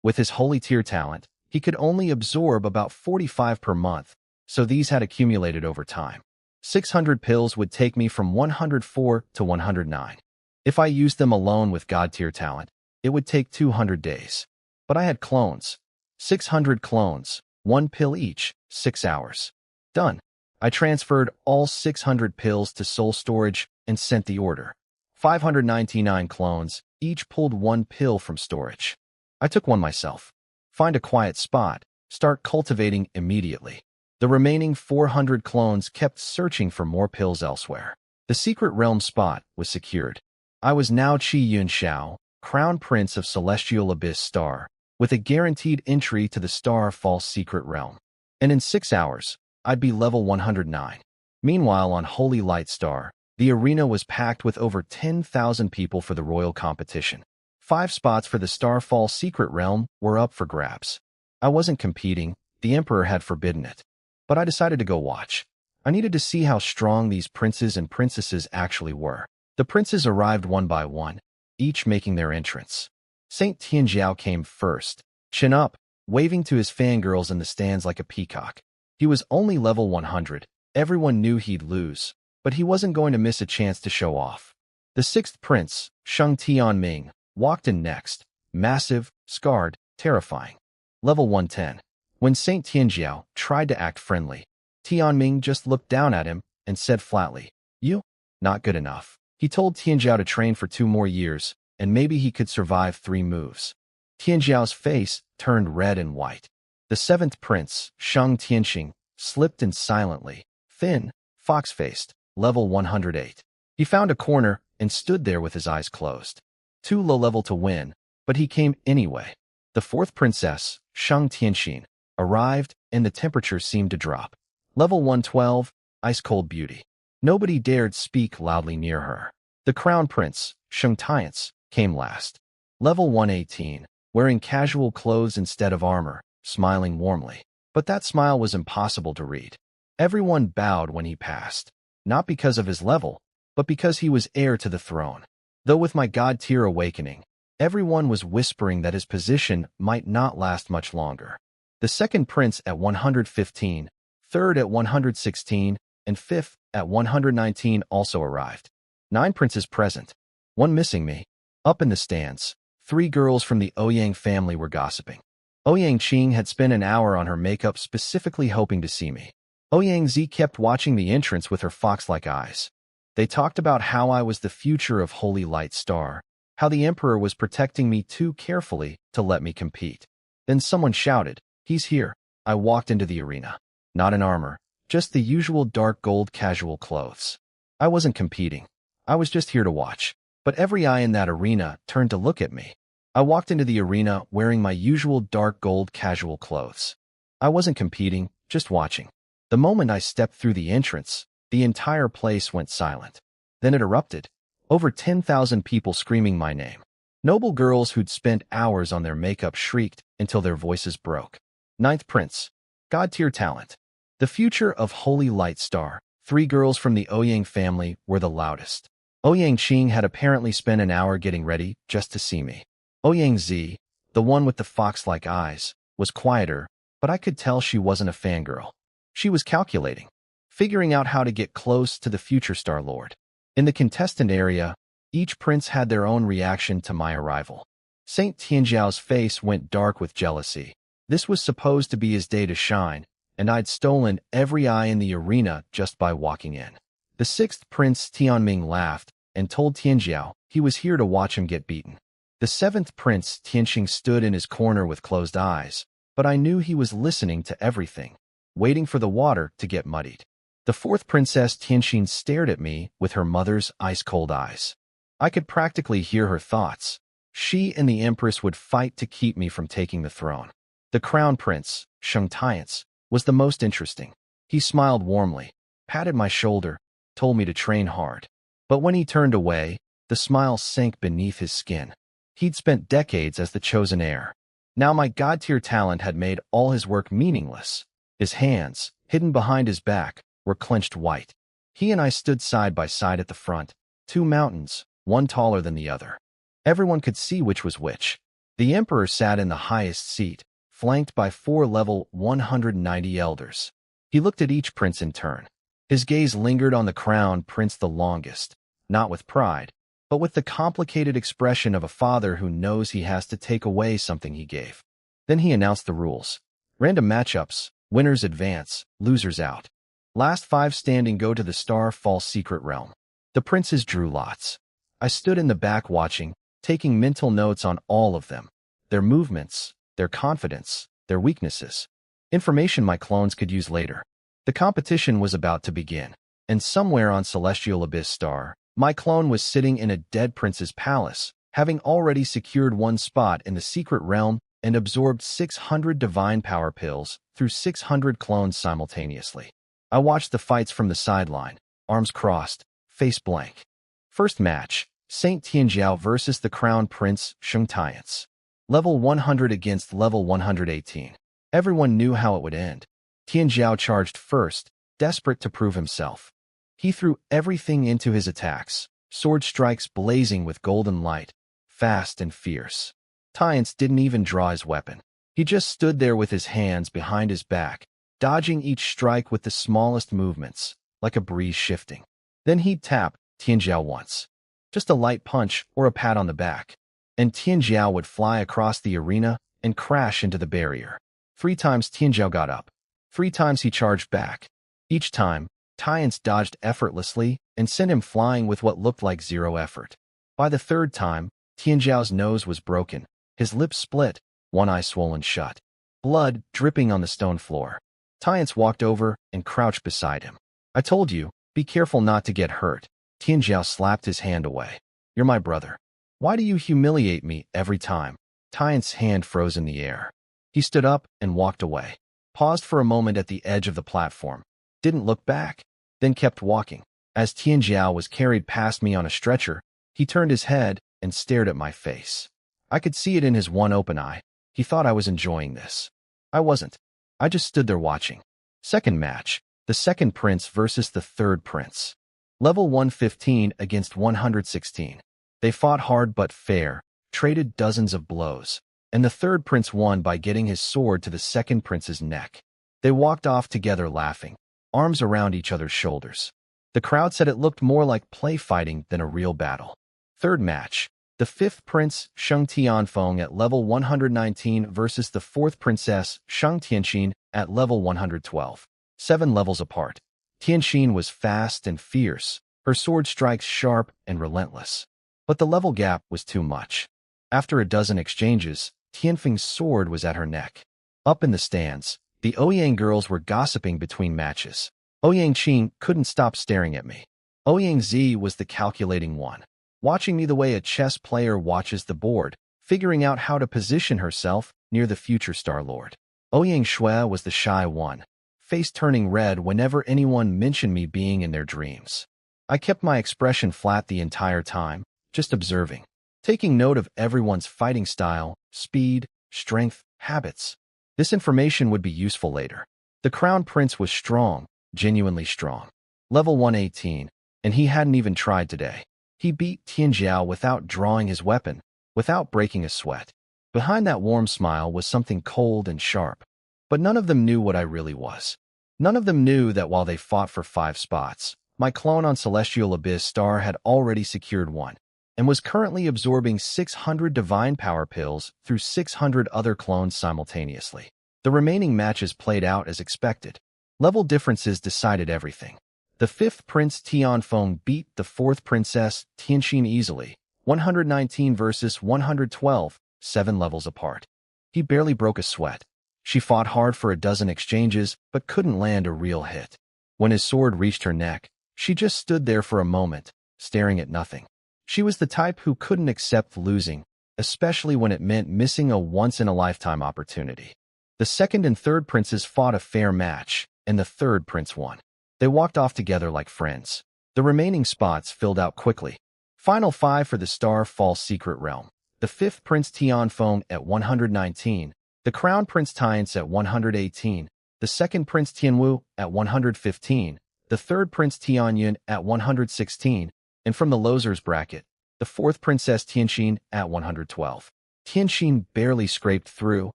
With his holy tier talent, he could only absorb about 45 per month, so these had accumulated over time. 600 pills would take me from 104 to 109. If I used them alone with God-tier talent, it would take 200 days. But I had clones. 600 clones, 1 pill each, 6 hours. Done. I transferred all 600 pills to soul storage and sent the order. 599 clones, each pulled 1 pill from storage. I took one myself. Find a quiet spot, start cultivating immediately. The remaining 400 clones kept searching for more pills elsewhere. The secret realm spot was secured. I was now Qi Yun Xiao, Crown Prince of Celestial Abyss Star, with a guaranteed entry to the Starfall secret realm. And in 6 hours, I'd be level 109. Meanwhile, on Holy Light Star, the arena was packed with over 10,000 people for the royal competition. 5 spots for the Starfall secret realm were up for grabs. I wasn't competing, the Emperor had forbidden it. But I decided to go watch. I needed to see how strong these princes and princesses actually were. The princes arrived one by one, each making their entrance. Saint Tianjiao came first, chin up, waving to his fangirls in the stands like a peacock. He was only level 100. Everyone knew he'd lose, but he wasn't going to miss a chance to show off. The 6th prince, Sheng Tianming, walked in next, massive, scarred, terrifying. Level 110. When Saint Tianjiao tried to act friendly, Tianming just looked down at him and said flatly, "You? Not good enough." He told Tianjiao to train for 2 more years, and maybe he could survive 3 moves. Tianjiao's face turned red and white. The 7th prince, Sheng Tianxing, slipped in silently, thin, fox-faced, level 108. He found a corner and stood there with his eyes closed. Too low level to win, but he came anyway. The 4th princess, Sheng Tianxin, arrived, and the temperature seemed to drop. Level 112, ice-cold beauty. Nobody dared speak loudly near her. The crown prince, Sheng Tiance, came last. Level 118, wearing casual clothes instead of armor, smiling warmly. But that smile was impossible to read. Everyone bowed when he passed, not because of his level, but because he was heir to the throne. Though with my god-tier awakening, everyone was whispering that his position might not last much longer. The 2nd prince at 115, 3rd at 116, and 5th at 119 also arrived. 9 princes present, 1 missing me. Up in the stands, 3 girls from the Ouyang family were gossiping. Ouyang Qing had spent an hour on her makeup specifically hoping to see me. Ouyang Zi kept watching the entrance with her fox-like eyes. They talked about how I was the future of Holy Light Star, how the Emperor was protecting me too carefully to let me compete. Then someone shouted, "He's here." I walked into the arena. Not in armor, just the usual dark gold casual clothes. I wasn't competing. I was just here to watch. But every eye in that arena turned to look at me. I walked into the arena wearing my usual dark gold casual clothes. I wasn't competing, just watching. The moment I stepped through the entrance, the entire place went silent. Then it erupted. Over 10,000 people screaming my name. Noble girls who'd spent hours on their makeup shrieked until their voices broke. 9th prince, god-tier talent. The future of Holy Light Star. 3 girls from the Ouyang family were the loudest. Ouyang Qing had apparently spent an hour getting ready just to see me. Ouyang Zi, the one with the fox-like eyes, was quieter, but I could tell she wasn't a fangirl. She was calculating, figuring out how to get close to the future Star Lord. In the contestant area, each prince had their own reaction to my arrival. Saint Tianjiao's face went dark with jealousy. This was supposed to be his day to shine, and I'd stolen every eye in the arena just by walking in. The 6th prince Tianming laughed and told Tianjiao he was here to watch him get beaten. The 7th prince Tianxing stood in his corner with closed eyes, but I knew he was listening to everything, waiting for the water to get muddied. The 4th princess Tianxin stared at me with her mother's ice-cold eyes. I could practically hear her thoughts. She and the empress would fight to keep me from taking the throne. The crown prince, Sheng Tiance, was the most interesting. He smiled warmly, patted my shoulder, told me to train hard. But when he turned away, the smile sank beneath his skin. He'd spent decades as the chosen heir. Now my god-tier talent had made all his work meaningless. His hands, hidden behind his back, were clenched white. He and I stood side by side at the front, 2 mountains, one taller than the other. Everyone could see which was which. The emperor sat in the highest seat, flanked by 4 level 190 elders. He looked at each prince in turn. His gaze lingered on the crown prince the longest, not with pride, but with the complicated expression of a father who knows he has to take away something he gave. Then he announced the rules. Random matchups, winners advance, losers out. Last 5 standing go to the Starfall secret realm. The princes drew lots. I stood in the back watching, taking mental notes on all of them. Their movements, their confidence, their weaknesses. Information my clones could use later. The competition was about to begin, and somewhere on Celestial Abyss Star, my clone was sitting in a dead prince's palace, having already secured 1 spot in the secret realm and absorbed 600 divine power pills through 600 clones simultaneously. I watched the fights from the sideline, arms crossed, face blank. First match, Saint Tianjiao versus the Crown Prince Sheng Tiance. Level 100 against level 118. Everyone knew how it would end. Tianjiao charged first, desperate to prove himself. He threw everything into his attacks, sword strikes blazing with golden light, fast and fierce. Tiance didn't even draw his weapon. He just stood there with his hands behind his back, dodging each strike with the smallest movements, like a breeze shifting. Then he'd tap Tianjiao once. Just a light punch or a pat on the back, and Tianjiao would fly across the arena and crash into the barrier. 3 times Tianjiao got up. 3 times he charged back. Each time, Tiance dodged effortlessly and sent him flying with what looked like 0 effort. By the 3rd time, Tianjiao's nose was broken, his lips split, one eye swollen shut. Blood dripping on the stone floor. Tiance walked over and crouched beside him. I told you, be careful not to get hurt. Tianjiao slapped his hand away. You're my brother. Why do you humiliate me every time? Tiance's hand froze in the air. He stood up and walked away. Paused for a moment at the edge of the platform. Didn't look back. Then kept walking. As Tianjiao was carried past me on a stretcher, he turned his head and stared at my face. I could see it in his one open eye. He thought I was enjoying this. I wasn't. I just stood there watching. Second match, the second prince versus the third prince. Level 115 against 116. They fought hard but fair, traded dozens of blows, and the third prince won by getting his sword to the second prince's neck. They walked off together laughing, arms around each other's shoulders. The crowd said it looked more like play fighting than a real battle. Third match, the fifth prince Sheng Tianfeng at level 119 versus the fourth princess Sheng Tianxin at level 112. 7 levels apart. Tianxin was fast and fierce, her sword strikes sharp and relentless. But the level gap was too much. After a dozen exchanges, Tianfeng's sword was at her neck. Up in the stands, the Ouyang girls were gossiping between matches. Ouyang Qing couldn't stop staring at me. Ouyang Z was the calculating one, watching me the way a chess player watches the board, figuring out how to position herself near the future Star Lord. Ouyang Shui was the shy one, face turning red whenever anyone mentioned me being in their dreams. I kept my expression flat the entire time, just observing, taking note of everyone's fighting style, speed, strength, habits. This information would be useful later. The Crown Prince was strong, genuinely strong. Level 118, and he hadn't even tried today. He beat Tianjiao without drawing his weapon, without breaking a sweat. Behind that warm smile was something cold and sharp. But none of them knew what I really was. None of them knew that while they fought for 5 spots, my clone on Celestial Abyss Star had already secured 1, and was currently absorbing 600 divine power pills through 600 other clones simultaneously. The remaining matches played out as expected. Level differences decided everything. The 5th Prince Tianfeng beat the 4th Princess Tianxin easily, 119 versus 112, 7 levels apart. He barely broke a sweat. She fought hard for a dozen exchanges, but couldn't land a real hit. When his sword reached her neck, she just stood there for a moment, staring at nothing. She was the type who couldn't accept losing, especially when it meant missing a once-in-a-lifetime opportunity. The second and third princes fought a fair match, and the third prince won. They walked off together like friends. The remaining spots filled out quickly. Final 5 for the Starfall Secret Realm. The 5th Prince Tianfeng at 119, the Crown Prince Tiance at 118, the 2nd Prince Tianwu at 115, the 3rd Prince Tianyun at 116, and from the losers bracket, the 4th Princess Tianxin at 112. Tianxin barely scraped through,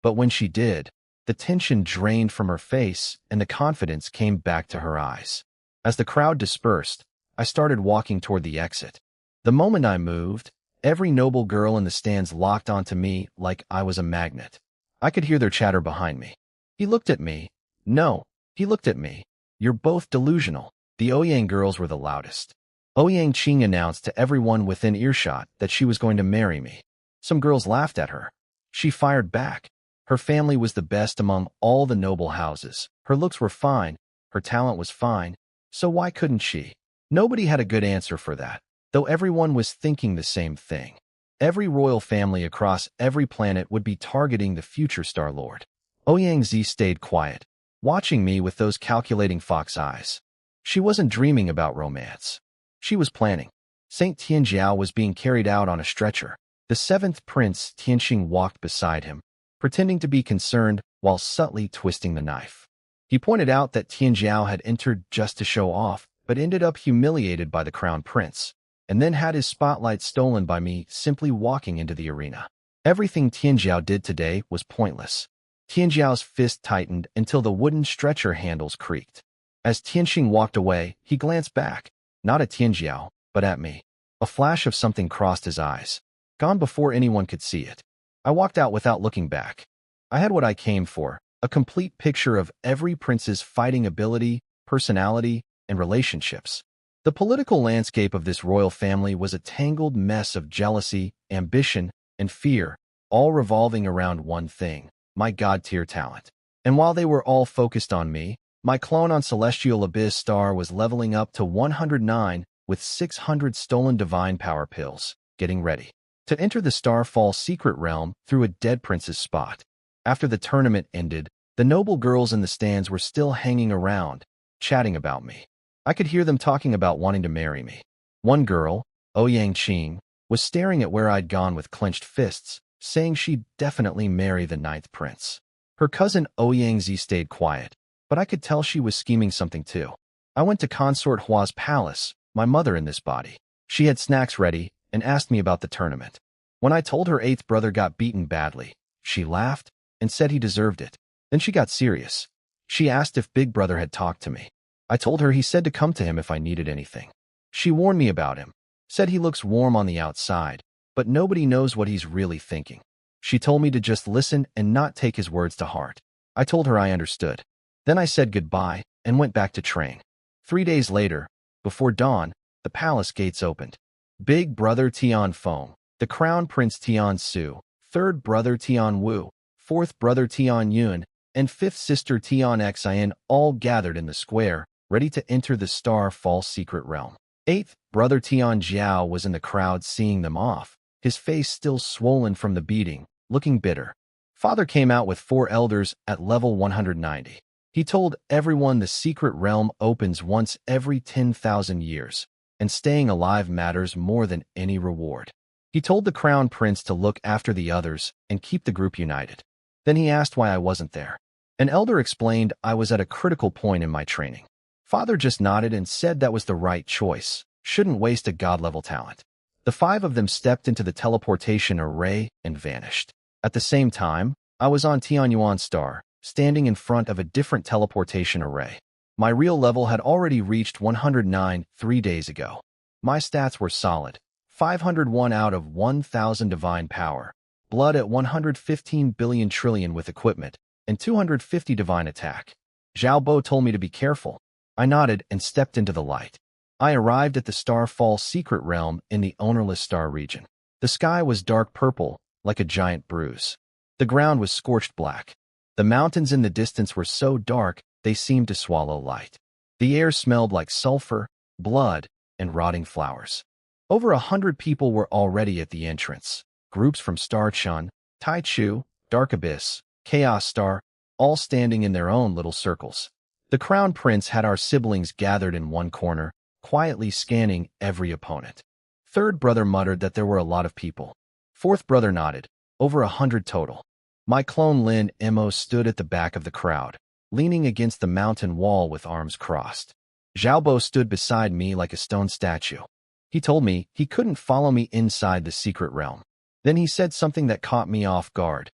but when she did, The tension drained from her face, and the confidence came back to her eyes. As the crowd dispersed, I started walking toward the exit. The moment I moved, every noble girl in the stands locked onto me like I was a magnet. I could hear their chatter behind me. He looked at me. No, he looked at me. You're both delusional. The Ouyang girls were the loudest. Ouyang Qing announced to everyone within earshot that she was going to marry me. Some girls laughed at her. She fired back. Her family was the best among all the noble houses. Her looks were fine. Her talent was fine. So why couldn't she? Nobody had a good answer for that, though everyone was thinking the same thing. Every royal family across every planet would be targeting the future Star-Lord. Ouyang Zi stayed quiet, watching me with those calculating fox eyes. She wasn't dreaming about romance. She was planning. Saint Tianjiao was being carried out on a stretcher. The seventh prince, Tianxing, walked beside him, pretending to be concerned while subtly twisting the knife. He pointed out that Tianjiao had entered just to show off, but ended up humiliated by the crown prince, and then had his spotlight stolen by me simply walking into the arena. Everything Tianjiao did today was pointless. Tianjiao's fist tightened until the wooden stretcher handles creaked. As Tianxing walked away, he glanced back, not at Tianjiao, but at me. A flash of something crossed his eyes, gone before anyone could see it. I walked out without looking back. I had what I came for, a complete picture of every prince's fighting ability, personality, and relationships. The political landscape of this royal family was a tangled mess of jealousy, ambition, and fear, all revolving around one thing, my god-tier talent. And while they were all focused on me, my clone on Celestial Abyss Star was leveling up to 109 with 600 stolen divine power pills, getting ready to enter the Starfall secret realm through a dead prince's spot. After the tournament ended, the noble girls in the stands were still hanging around, chatting about me. I could hear them talking about wanting to marry me. One girl, Ouyang Qing, was staring at where I'd gone with clenched fists, saying she'd definitely marry the ninth prince. Her cousin Ouyang Zi stayed quiet, but I could tell she was scheming something too. I went to Consort Hua's palace, my mother in this body. She had snacks ready and asked me about the tournament. When I told her eighth brother got beaten badly, she laughed and said he deserved it. Then she got serious. She asked if big brother had talked to me. I told her he said to come to him if I needed anything. She warned me about him, said he looks warm on the outside, but nobody knows what he's really thinking. She told me to just listen and not take his words to heart. I told her I understood. Then I said goodbye and went back to train. 3 days later, before dawn, the palace gates opened. Big brother Tian Feng, the crown prince Tian Su, third brother Tian Wu, fourth brother Tian Yun, and fifth sister Tian Xin all gathered in the square, ready to enter the Starfall secret realm. Eighth brother Tian Jiao was in the crowd seeing them off, his face still swollen from the beating, looking bitter. Father came out with 4 elders at level 190. He told everyone the secret realm opens once every 10,000 years, and staying alive matters more than any reward. He told the crown prince to look after the others and keep the group united. Then he asked why I wasn't there. An elder explained I was at a critical point in my training. Father just nodded and said that was the right choice, shouldn't waste a god-level talent. The 5 of them stepped into the teleportation array and vanished. At the same time, I was on Tianyuan Star, standing in front of a different teleportation array. My real level had already reached 109 3 days ago. My stats were solid. 501 out of 1,000 divine power, blood at 115 billion trillion with equipment, and 250 divine attack. Zhao Bo told me to be careful. I nodded and stepped into the light. I arrived at the Starfall secret realm in the ownerless star region. The sky was dark purple, like a giant bruise. The ground was scorched black. The mountains in the distance were so dark they seemed to swallow light. The air smelled like sulfur, blood, and rotting flowers. Over 100 people were already at the entrance. Groups from Star Chun, Tai Chu, Dark Abyss, Chaos Star, all standing in their own little circles. The crown prince had our siblings gathered in one corner, quietly scanning every opponent. Third brother muttered that there were a lot of people. Fourth brother nodded, over 100 total. My clone Lin Mo stood at the back of the crowd, leaning against the mountain wall with arms crossed. Zhaobo stood beside me like a stone statue. He told me he couldn't follow me inside the secret realm. Then he said something that caught me off guard.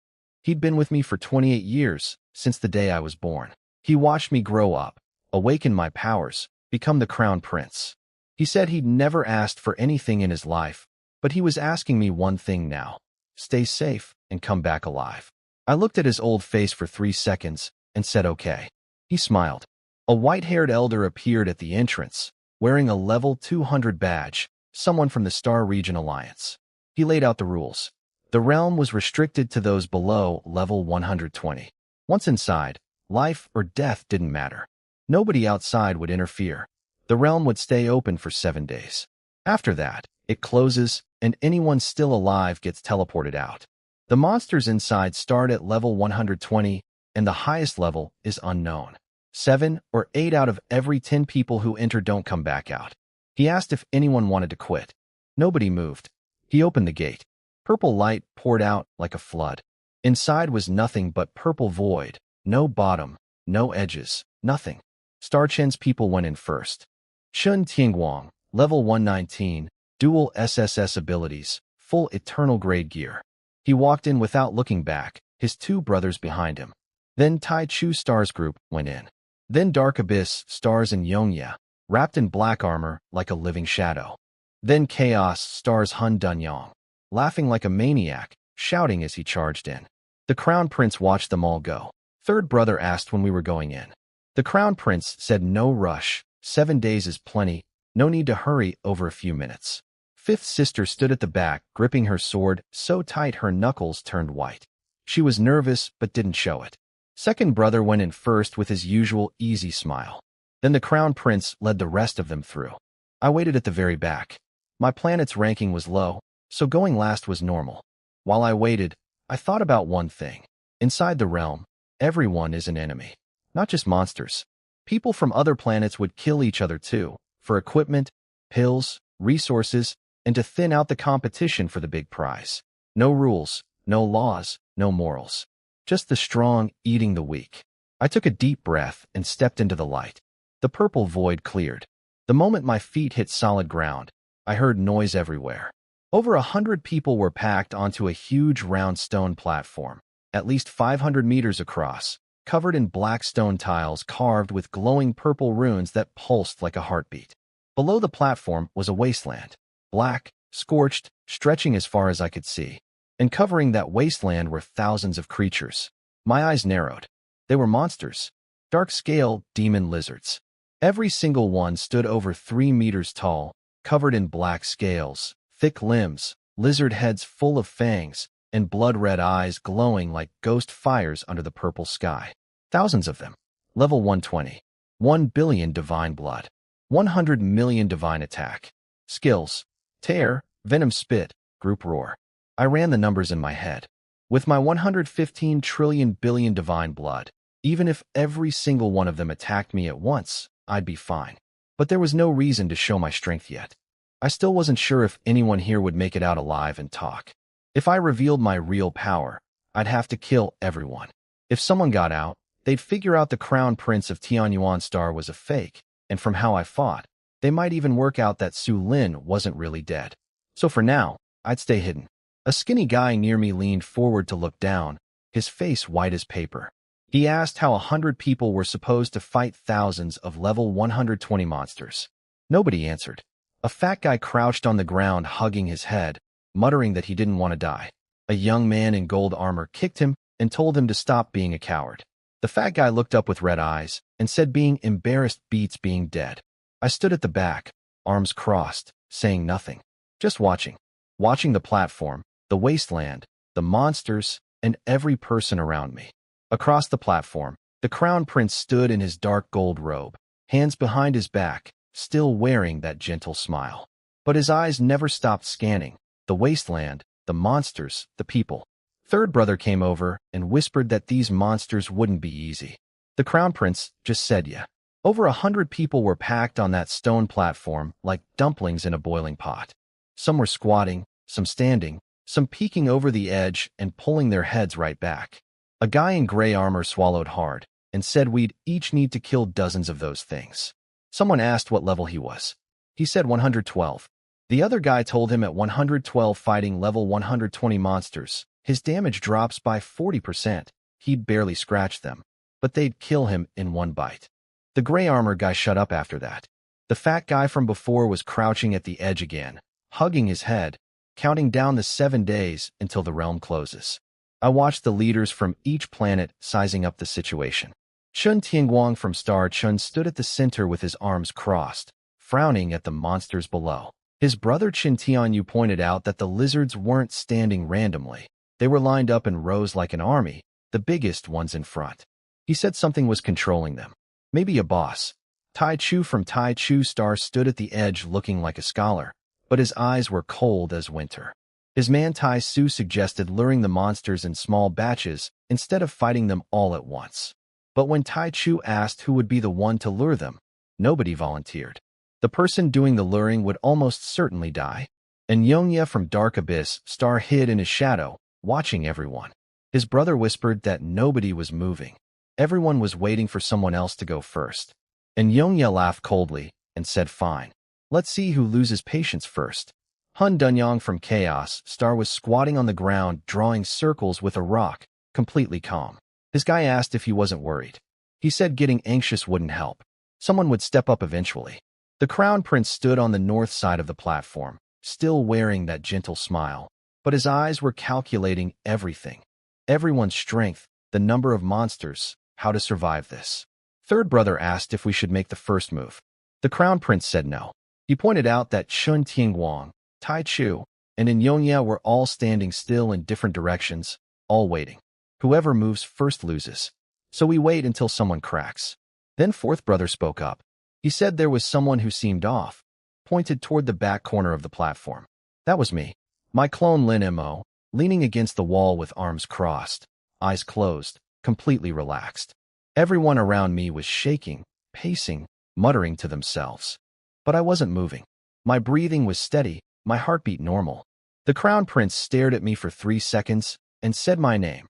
He'd been with me for 28 years, since the day I was born. He watched me grow up, awaken my powers, become the crown prince. He said he'd never asked for anything in his life, but he was asking me one thing now: stay safe and come back alive. I looked at his old face for 3 seconds and said okay. He smiled. A white-haired elder appeared at the entrance, wearing a level 200 badge, someone from the Star Region Alliance. He laid out the rules. The realm was restricted to those below level 120. Once inside, life or death didn't matter. Nobody outside would interfere. The realm would stay open for 7 days. After that, it closes, and anyone still alive gets teleported out. The monsters inside start at level 120, and the highest level is unknown. 7 or 8 out of every 10 people who enter don't come back out. He asked if anyone wanted to quit. Nobody moved. He opened the gate. Purple light poured out like a flood. Inside was nothing but purple void, no bottom, no edges, nothing. Star Chen's people went in first. Chun Tianguang, level 119, dual SSS abilities, full eternal grade gear. He walked in without looking back, his 2 brothers behind him. Then Tai Chu Stars group went in. Then Dark Abyss Stars and Yongya, wrapped in black armor like a living shadow. Then Chaos Stars Hun Dunyang, laughing like a maniac, shouting as he charged in. The Crown Prince watched them all go. Third brother asked when we were going in. The Crown Prince said no rush, 7 days is plenty, no need to hurry over a few minutes. Fifth sister stood at the back, gripping her sword so tight her knuckles turned white. She was nervous but didn't show it. Second brother went in first with his usual easy smile. Then the Crown Prince led the rest of them through. I waited at the very back. My planet's ranking was low, so going last was normal. While I waited, I thought about one thing. Inside the realm, everyone is an enemy. Not just monsters. People from other planets would kill each other too, for equipment, pills, resources, and to thin out the competition for the big prize. No rules, no laws, no morals. Just the strong eating the weak. I took a deep breath and stepped into the light. The purple void cleared. The moment my feet hit solid ground, I heard noise everywhere. Over 100 people were packed onto a huge round stone platform, at least 500 meters across, covered in black stone tiles carved with glowing purple runes that pulsed like a heartbeat. Below the platform was a wasteland, black, scorched, stretching as far as I could see. And covering that wasteland were thousands of creatures. My eyes narrowed. They were monsters. Dark-scale demon lizards. Every single one stood over 3 meters tall, covered in black scales, thick limbs, lizard heads full of fangs, and blood-red eyes glowing like ghost fires under the purple sky. Thousands of them. Level 120. 1 billion divine blood. 100 million divine attack. Skills: Tear, Venom Spit, Group Roar. I ran the numbers in my head. With my 115 trillion billion divine blood, even if every single one of them attacked me at once, I'd be fine. But there was no reason to show my strength yet. I still wasn't sure if anyone here would make it out alive and talk. If I revealed my real power, I'd have to kill everyone. If someone got out, they'd figure out the Crown Prince of Tianyuan Star was a fake, and from how I fought, they might even work out that Su Lin wasn't really dead. So for now, I'd stay hidden. A skinny guy near me leaned forward to look down, his face white as paper. He asked how 100 people were supposed to fight thousands of level 120 monsters. Nobody answered. A fat guy crouched on the ground hugging his head, muttering that he didn't want to die. A young man in gold armor kicked him and told him to stop being a coward. The fat guy looked up with red eyes and said being embarrassed beats being dead. I stood at the back, arms crossed, saying nothing. Just watching. Watching the platform, the wasteland, the monsters, and every person around me. Across the platform, the Crown Prince stood in his dark gold robe, hands behind his back, still wearing that gentle smile. But his eyes never stopped scanning the wasteland, the monsters, the people. Third brother came over and whispered that these monsters wouldn't be easy. The Crown Prince just said yeah. Over 100 people were packed on that stone platform like dumplings in a boiling pot. Some were squatting, some standing, some peeking over the edge and pulling their heads right back. A guy in gray armor swallowed hard and said we'd each need to kill dozens of those things. Someone asked what level he was. He said 112. The other guy told him at 112 fighting level 120 monsters, his damage drops by 40%. he'd barely scratch them, but they'd kill him in one bite. The gray armor guy shut up after that. The fat guy from before was crouching at the edge again, hugging his head, counting down the 7 days until the realm closes. I watched the leaders from each planet sizing up the situation. Chun Tianguang from Star Chun stood at the center with his arms crossed, frowning at the monsters below. His brother Chin Tianyu pointed out that the lizards weren't standing randomly. They were lined up in rows like an army, the biggest ones in front. He said something was controlling them. Maybe a boss. Tai Chu from Tai Chu Star stood at the edge looking like a scholar, but his eyes were cold as winter. His man Tai Su suggested luring the monsters in small batches instead of fighting them all at once. But when Tai Chu asked who would be the one to lure them, nobody volunteered. The person doing the luring would almost certainly die. And Yongye from Dark Abyss Star hid in his shadow, watching everyone. His brother whispered that nobody was moving. Everyone was waiting for someone else to go first. And Yongye laughed coldly and said, "Fine. Let's see who loses patience first." Hun Dunyang from Chaos Star was squatting on the ground, drawing circles with a rock, completely calm. His guy asked if he wasn't worried. He said getting anxious wouldn't help. Someone would step up eventually. The Crown Prince stood on the north side of the platform, still wearing that gentle smile, but his eyes were calculating everything. Everyone's strength, the number of monsters, how to survive this. Third brother asked if we should make the first move. The Crown Prince said no. He pointed out that Chun Tianguang, Tai Chu, and Yongye were all standing still in different directions, all waiting. Whoever moves first loses. So we wait until someone cracks. Then fourth brother spoke up. He said there was someone who seemed off, pointed toward the back corner of the platform. That was me. My clone Lin Mo, leaning against the wall with arms crossed, eyes closed, completely relaxed. Everyone around me was shaking, pacing, muttering to themselves. But I wasn't moving. My breathing was steady, my heartbeat normal. The Crown Prince stared at me for 3 seconds and said my name.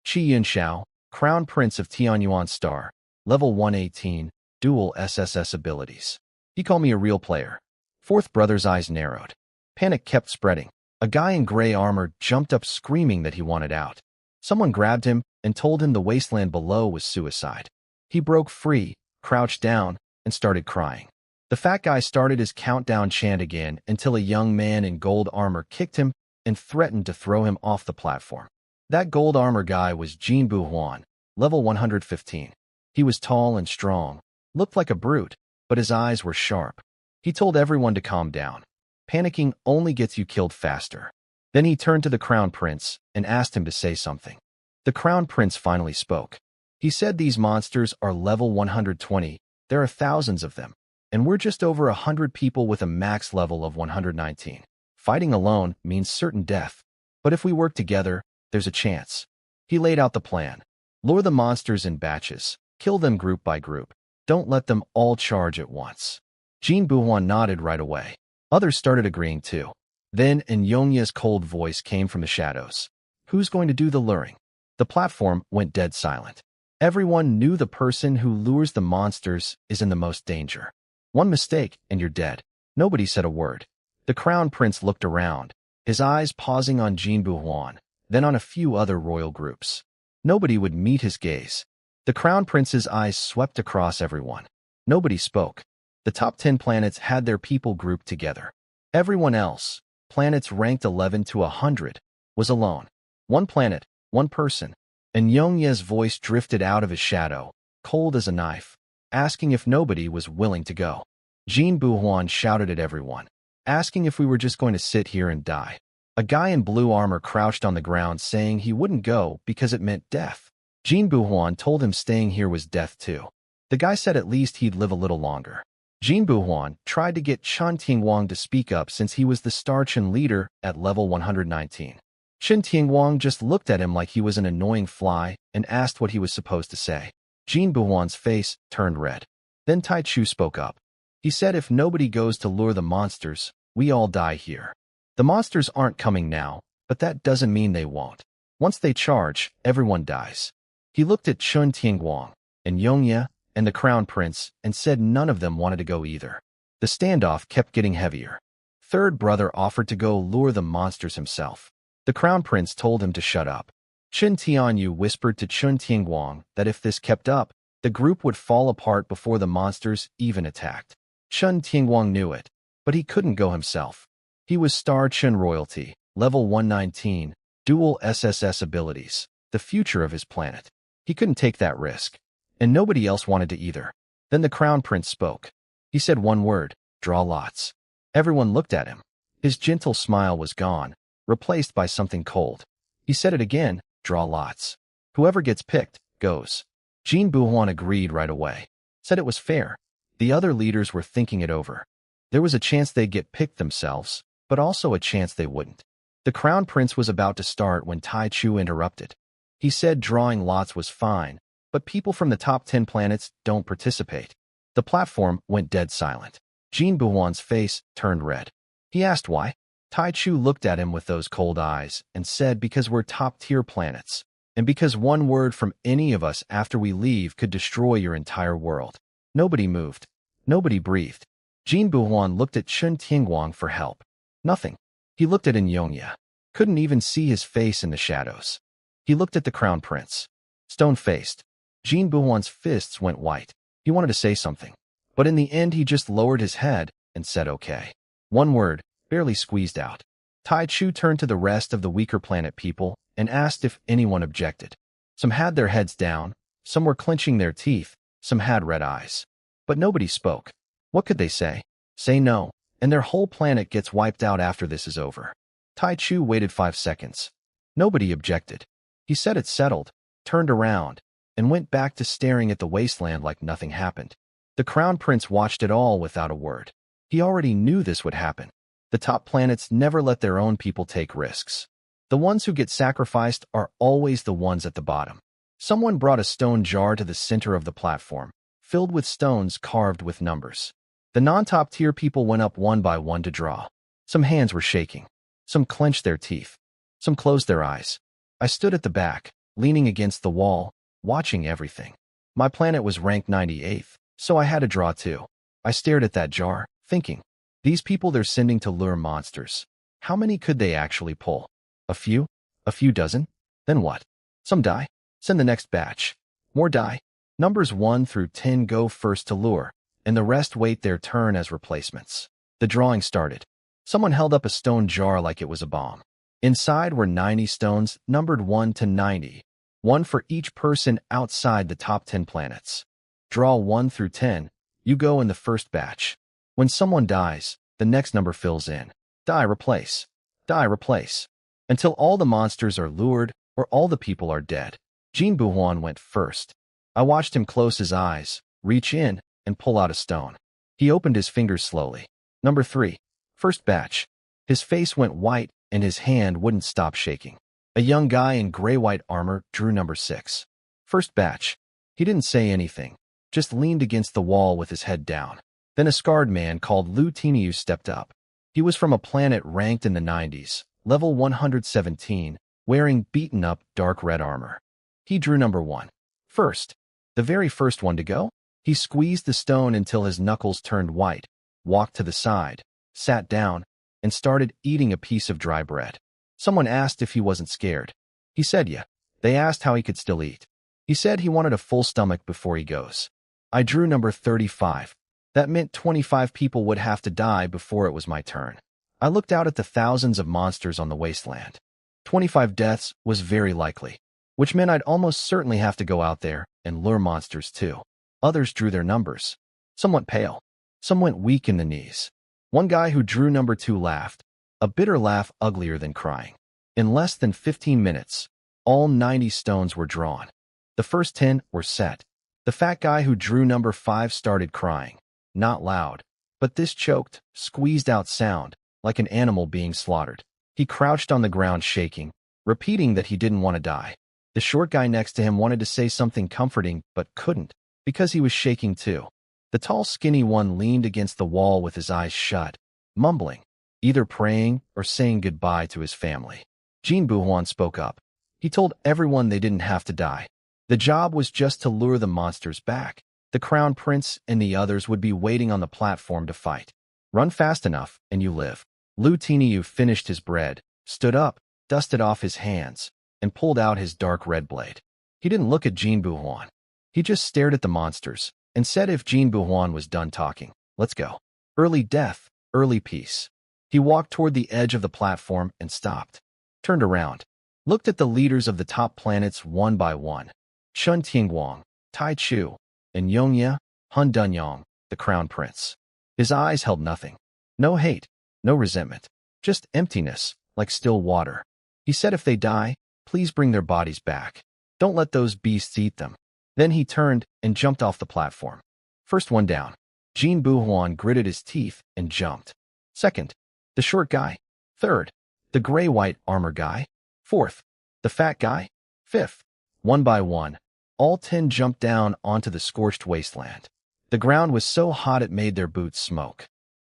Qi Yunxiao, Crown Prince of Tianyuan Star, level 118, dual SSS abilities. He called me a real player. Fourth brother's eyes narrowed. Panic kept spreading. A guy in gray armor jumped up screaming that he wanted out. Someone grabbed him and told him the wasteland below was suicide. He broke free, crouched down, and started crying. The fat guy started his countdown chant again until a young man in gold armor kicked him and threatened to throw him off the platform. That gold armor guy was Jin Buhuan, level 115. He was tall and strong, looked like a brute, but his eyes were sharp. He told everyone to calm down. Panicking only gets you killed faster. Then he turned to the Crown Prince and asked him to say something. The Crown Prince finally spoke. He said these monsters are level 120, there are thousands of them, and we're just over 100 people with a max level of 119. Fighting alone means certain death, but if we work together, there's a chance. He laid out the plan. Lure the monsters in batches, kill them group by group. Don't let them all charge at once. Jin Buhuan nodded right away. Others started agreeing too. Then Yongye's cold voice came from the shadows. Who's going to do the luring? The platform went dead silent. Everyone knew the person who lures the monsters is in the most danger. One mistake and you're dead. Nobody said a word. The Crown Prince looked around, his eyes pausing on Jin Buhuan, then on a few other royal groups. Nobody would meet his gaze. The Crown Prince's eyes swept across everyone. Nobody spoke. The top 10 planets had their people grouped together. Everyone else, planets ranked 11 to 100, was alone. One planet, one person. And Yongye's voice drifted out of his shadow, cold as a knife, asking if nobody was willing to go. Jin Buhuan shouted at everyone, asking if we were just going to sit here and die. A guy in blue armor crouched on the ground saying he wouldn't go because it meant death. Jin Buhuan told him staying here was death too. The guy said at least he'd live a little longer. Jin Buhuan tried to get Chun Tianguang to speak up since he was the Star Chun leader at level 119. Chun Tianguang just looked at him like he was an annoying fly and asked what he was supposed to say. Jin Buhuan's face turned red. Then Tai Chu spoke up. He said if nobody goes to lure the monsters, we all die here. The monsters aren't coming now, but that doesn't mean they won't. Once they charge, everyone dies. He looked at Chun Tianguang and Yongye and the Crown Prince and said none of them wanted to go either. The standoff kept getting heavier. Third brother offered to go lure the monsters himself. The Crown Prince told him to shut up. Chen Tianyu whispered to Chen Tianguang that if this kept up, the group would fall apart before the monsters even attacked. Chen Tianguang knew it, but he couldn't go himself. He was Star Chen royalty, level 119, dual SSS abilities, the future of his planet. He couldn't take that risk, and nobody else wanted to either. Then the Crown Prince spoke. He said one word, draw lots. Everyone looked at him. His gentle smile was gone, replaced by something cold. He said it again, draw lots. Whoever gets picked, goes. Jin Buhuan agreed right away, said it was fair. The other leaders were thinking it over. There was a chance they'd get picked themselves, but also a chance they wouldn't. The Crown Prince was about to start when Tai Chu interrupted. He said drawing lots was fine, but people from the top 10 planets don't participate. The platform went dead silent. Jin Buhuan's face turned red. He asked why. Tai Chu looked at him with those cold eyes and said because we're top-tier planets, and because one word from any of us after we leave could destroy your entire world. Nobody moved. Nobody breathed. Jin Buhuan looked at Chen Tianguang for help. Nothing. He looked at Nyongya. Couldn't even see his face in the shadows. He looked at the Crown Prince. Stone-faced. Jin Buhuan's fists went white. He wanted to say something, but in the end he just lowered his head and said okay. One word, barely squeezed out. Tai Chu turned to the rest of the weaker planet people and asked if anyone objected. Some had their heads down, some were clenching their teeth, some had red eyes. But nobody spoke. What could they say? Say no, and their whole planet gets wiped out after this is over. Tai Chu waited 5 seconds. Nobody objected. He said it settled, turned around, and went back to staring at the wasteland like nothing happened. The Crown Prince watched it all without a word. He already knew this would happen. The top planets never let their own people take risks. The ones who get sacrificed are always the ones at the bottom. Someone brought a stone jar to the center of the platform, filled with stones carved with numbers. The non-top tier people went up one by one to draw. Some hands were shaking. Some clenched their teeth. Some closed their eyes. I stood at the back, leaning against the wall, watching everything. My planet was ranked 98th, so I had to draw too. I stared at that jar, thinking, these people they're sending to lure monsters. How many could they actually pull? A few? A few dozen? Then what? Some die. Send the next batch. More die. Numbers 1 through 10 go first to lure, and the rest wait their turn as replacements. The drawing started. Someone held up a stone jar like it was a bomb. Inside were 90 stones, numbered 1 to 90, one for each person outside the top 10 planets. Draw 1 through 10, you go in the first batch. When someone dies, the next number fills in. Die, replace. Die, replace. Until all the monsters are lured or all the people are dead. Jin Buhuan went first. I watched him close his eyes, reach in, and pull out a stone. He opened his fingers slowly. Number 3. First batch. His face went white and his hand wouldn't stop shaking. A young guy in gray-white armor drew number 6. First batch. He didn't say anything, just leaned against the wall with his head down. Then a scarred man called Lu Tiniu stepped up. He was from a planet ranked in the 90s, level 117, wearing beaten-up dark red armor. He drew number 1. First. The very first one to go? He squeezed the stone until his knuckles turned white, walked to the side, sat down, and started eating a piece of dry bread. Someone asked if he wasn't scared. He said yeah. They asked how he could still eat. He said he wanted a full stomach before he goes. I drew number 35. That meant 25 people would have to die before it was my turn. I looked out at the thousands of monsters on the wasteland. 25 deaths was very likely, which meant I'd almost certainly have to go out there and lure monsters too. Others drew their numbers. Some went pale. Some went weak in the knees. One guy who drew number 2 laughed, a bitter laugh uglier than crying. In less than 15 minutes, all 90 stones were drawn. The first 10 were set. The fat guy who drew number 5 started crying. Not loud, but this choked, squeezed out sound, like an animal being slaughtered. He crouched on the ground shaking, repeating that he didn't want to die. The short guy next to him wanted to say something comforting, but couldn't, because he was shaking too. The tall, skinny one leaned against the wall with his eyes shut, mumbling, either praying or saying goodbye to his family. Jin Buhuan spoke up. He told everyone they didn't have to die. The job was just to lure the monsters back. The Crown Prince and the others would be waiting on the platform to fight. Run fast enough, and you live. Lu Tiniu finished his bread, stood up, dusted off his hands, and pulled out his dark red blade. He didn't look at Jin Buhuan. He just stared at the monsters and said if Jin Buhuan was done talking, let's go. Early death, early peace. He walked toward the edge of the platform and stopped. Turned around. Looked at the leaders of the top planets one by one. Chun Tingguang, Tai Chu, and Yongye, Hun Dunyong, the crown prince. His eyes held nothing. No hate, no resentment. Just emptiness, like still water. He said if they die, please bring their bodies back. Don't let those beasts eat them. Then he turned and jumped off the platform. First one down. Jin Buhuan gritted his teeth and jumped. Second, the short guy. Third, the gray-white armor guy. Fourth, the fat guy. Fifth, one by one, all 10 jumped down onto the scorched wasteland. The ground was so hot it made their boots smoke.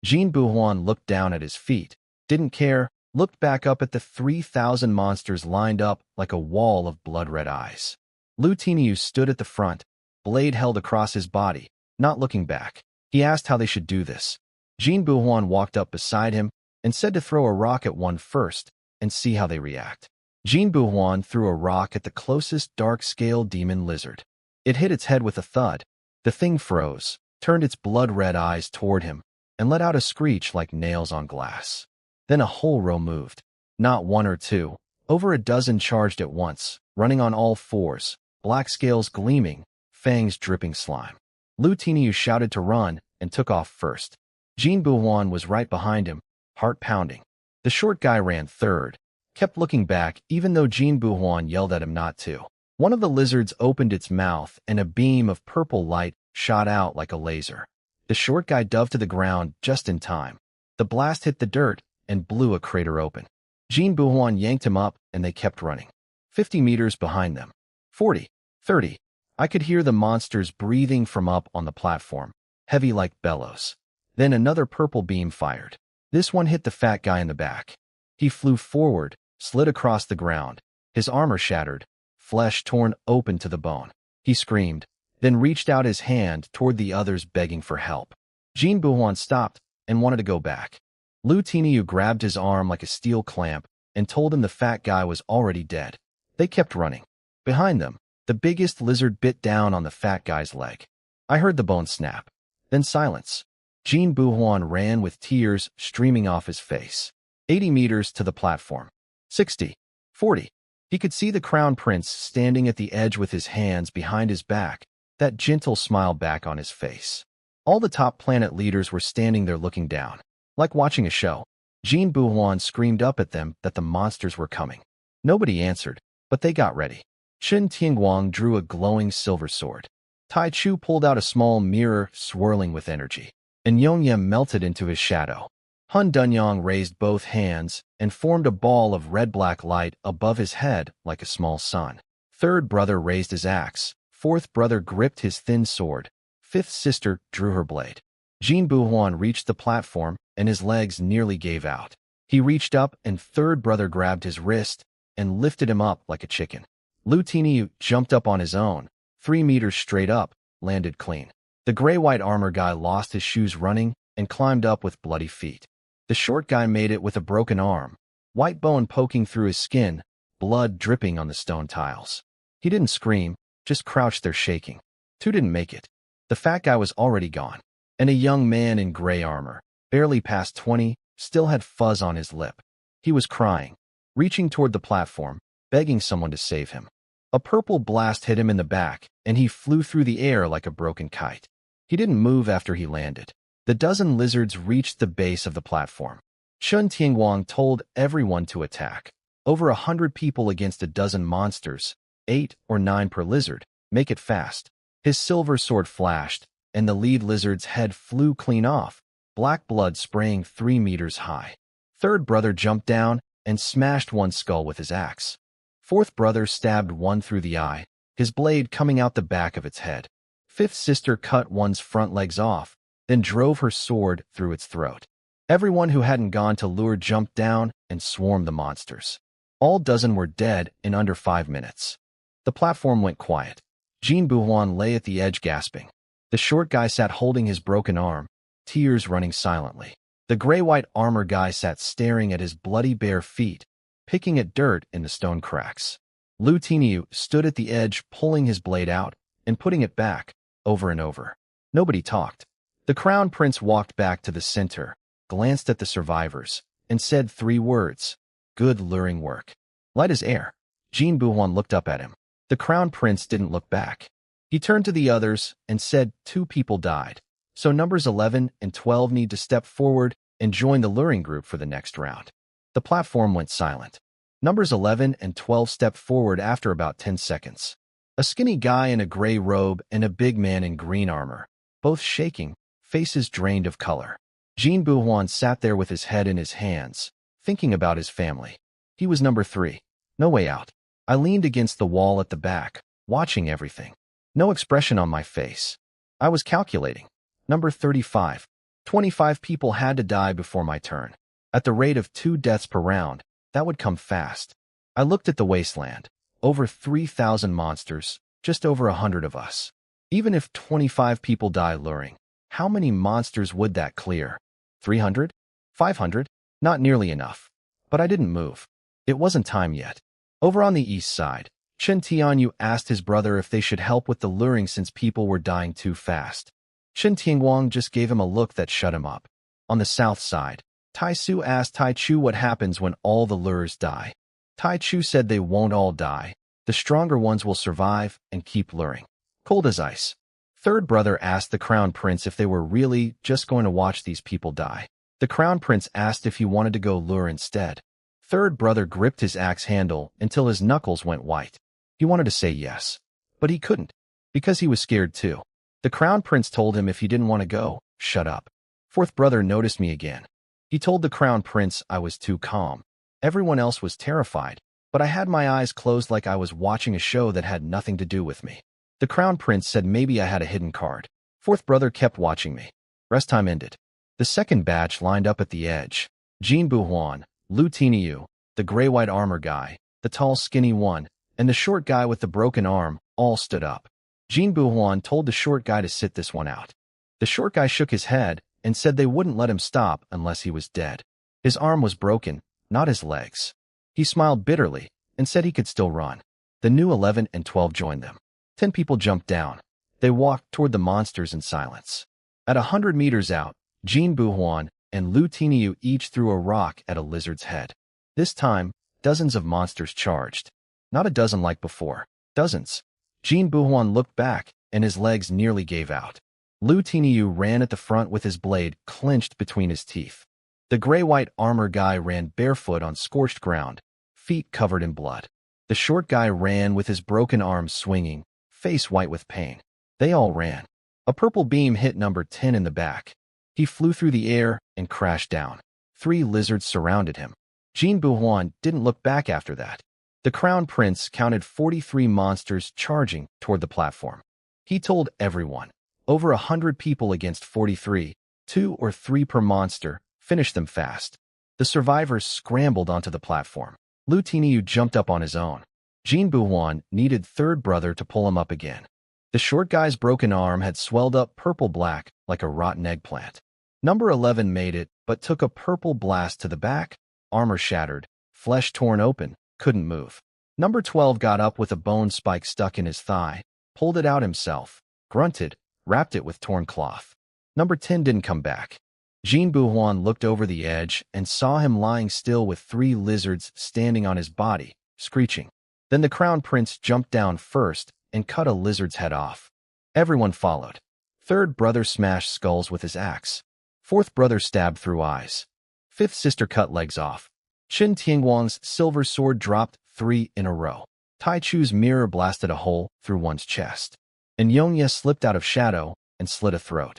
Jin Buhuan looked down at his feet, didn't care, looked back up at the 3,000 monsters lined up like a wall of blood-red eyes. Lu Tiniu stood at the front, blade held across his body, not looking back. He asked how they should do this. Jin Buhuan walked up beside him and said to throw a rock at one first and see how they react. Jin Buhuan threw a rock at the closest dark-scale demon lizard. It hit its head with a thud. The thing froze, turned its blood-red eyes toward him, and let out a screech like nails on glass. Then a whole row moved. Not one or two. Over a dozen charged at once, running on all fours, black scales gleaming, fangs dripping slime. Lu Tiniu shouted to run and took off first. Jin Buhuan was right behind him, heart pounding. The short guy ran third, kept looking back even though Jin Buhuan yelled at him not to. One of the lizards opened its mouth and a beam of purple light shot out like a laser. The short guy dove to the ground just in time. The blast hit the dirt and blew a crater open. Jin Buhuan yanked him up and they kept running. 50 meters behind them. 40, 30. I could hear the monsters breathing from up on the platform, heavy like bellows. Then another purple beam fired. This one hit the fat guy in the back. He flew forward, slid across the ground, his armor shattered, flesh torn open to the bone. He screamed, then reached out his hand toward the others begging for help. Jin Buhuan stopped and wanted to go back. Lu Tiniu grabbed his arm like a steel clamp and told him the fat guy was already dead. They kept running. Behind them, the biggest lizard bit down on the fat guy's leg. I heard the bone snap. Then silence. Jin Buhuan ran with tears streaming off his face. 80 meters to the platform. 60. 40. He could see the crown prince standing at the edge with his hands behind his back, that gentle smile back on his face. All the top planet leaders were standing there looking down. Like watching a show. Jin Buhuan screamed up at them that the monsters were coming. Nobody answered, but they got ready. Chun Tingguang drew a glowing silver sword. Tai Chu pulled out a small mirror swirling with energy, and Yongye melted into his shadow. Hun Dunyong raised both hands and formed a ball of red-black light above his head like a small sun. Third brother raised his axe. Fourth brother gripped his thin sword. Fifth sister drew her blade. Jin Buhuan reached the platform and his legs nearly gave out. He reached up and third brother grabbed his wrist and lifted him up like a chicken. Lu Tiniu jumped up on his own, 3 meters straight up, landed clean. The gray-white armor guy lost his shoes running and climbed up with bloody feet. The short guy made it with a broken arm, white bone poking through his skin, blood dripping on the stone tiles. He didn't scream, just crouched there shaking. 2 didn't make it. The fat guy was already gone, and a young man in gray armor, barely past 20, still had fuzz on his lip. He was crying, reaching toward the platform, begging someone to save him. A purple blast hit him in the back, and he flew through the air like a broken kite. He didn't move after he landed. The dozen lizards reached the base of the platform. Chun Tingguang told everyone to attack. Over 100 people against a dozen monsters, 8 or 9 per lizard. Make it fast. His silver sword flashed, and the lead lizard's head flew clean off, black blood spraying 3 meters high. Third brother jumped down and smashed one skull with his axe. Fourth brother stabbed one through the eye, his blade coming out the back of its head. Fifth sister cut one's front legs off, then drove her sword through its throat. Everyone who hadn't gone to lure jumped down and swarmed the monsters. All dozen were dead in under 5 minutes. The platform went quiet. Jin Buhuan lay at the edge gasping. The short guy sat holding his broken arm, tears running silently. The gray-white armor guy sat staring at his bloody bare feet, picking at dirt in the stone cracks. Lu Tiniu stood at the edge, pulling his blade out and putting it back, over and over. Nobody talked. The Crown Prince walked back to the center, glanced at the survivors, and said 3 words. Good luring work. Light as air. Jin Buhuan looked up at him. The Crown Prince didn't look back. He turned to the others and said 2 people died. So numbers 11 and 12 need to step forward and join the luring group for the next round. The platform went silent. Numbers 11 and 12 stepped forward after about 10 seconds. A skinny guy in a gray robe and a big man in green armor, both shaking, faces drained of color. Jin Buhuan sat there with his head in his hands, thinking about his family. He was number 3. No way out. I leaned against the wall at the back, watching everything. No expression on my face. I was calculating. Number 35. 25 people had to die before my turn. At the rate of 2 deaths per round, that would come fast. I looked at the wasteland. Over 3,000 monsters, just over 100 of us. Even if 25 people die luring, how many monsters would that clear? 300? 500? Not nearly enough. But I didn't move. It wasn't time yet. Over on the east side, Chen Tianyu asked his brother if they should help with the luring since people were dying too fast. Chen Tianguang just gave him a look that shut him up. On the south side, Tai Su asked Tai Chu what happens when all the lures die. Tai Chu said they won't all die. The stronger ones will survive and keep luring. Cold as ice. Third brother asked the Crown Prince if they were really just going to watch these people die. The Crown Prince asked if he wanted to go lure instead. Third brother gripped his axe handle until his knuckles went white. He wanted to say yes, but he couldn't, because he was scared too. The Crown Prince told him if he didn't want to go, shut up. Fourth brother noticed me again. He told the Crown Prince I was too calm. Everyone else was terrified, but I had my eyes closed like I was watching a show that had nothing to do with me. The Crown Prince said maybe I had a hidden card. Fourth brother kept watching me. Rest time ended. The second batch lined up at the edge. Jin Buhuan, Lu Tiniu, the gray-white armor guy, the tall skinny one, and the short guy with the broken arm all stood up. Jin Buhuan told the short guy to sit this one out. The short guy shook his head and said they wouldn't let him stop unless he was dead. His arm was broken, not his legs. He smiled bitterly and said he could still run. The new 11 and 12 joined them. 10 people jumped down. They walked toward the monsters in silence. At 100 meters out, Jin Buhuan and Lu Tiniu each threw a rock at a lizard's head. This time, dozens of monsters charged. Not a dozen like before. Dozens. Jin Buhuan looked back, and his legs nearly gave out. Lu Tiniu ran at the front with his blade clenched between his teeth. The gray-white armor guy ran barefoot on scorched ground, feet covered in blood. The short guy ran with his broken arms swinging, face white with pain. They all ran. A purple beam hit number 10 in the back. He flew through the air and crashed down. 3 lizards surrounded him. Jin Buhuan didn't look back after that. The Crown Prince counted 43 monsters charging toward the platform. He told everyone, over 100 people against 43, 2 or 3 per monster, finish them fast. The survivors scrambled onto the platform. Lu Tiniu jumped up on his own. Jin Buhuan needed third brother to pull him up again. The short guy's broken arm had swelled up purple-black like a rotten eggplant. Number 11 made it, but took a purple blast to the back, armor shattered, flesh torn open, couldn't move. Number 12 got up with a bone spike stuck in his thigh, pulled it out himself, grunted, wrapped it with torn cloth. Number 10 didn't come back. Jin Buhuan looked over the edge and saw him lying still with 3 lizards standing on his body, screeching. Then the Crown Prince jumped down first and cut a lizard's head off. Everyone followed. Third brother smashed skulls with his axe. Fourth brother stabbed through eyes. Fifth sister cut legs off. Chen Tianguang's silver sword dropped 3 in a row. Tai Chu's mirror blasted a hole through one's chest. And Yongye slipped out of shadow and slit a throat.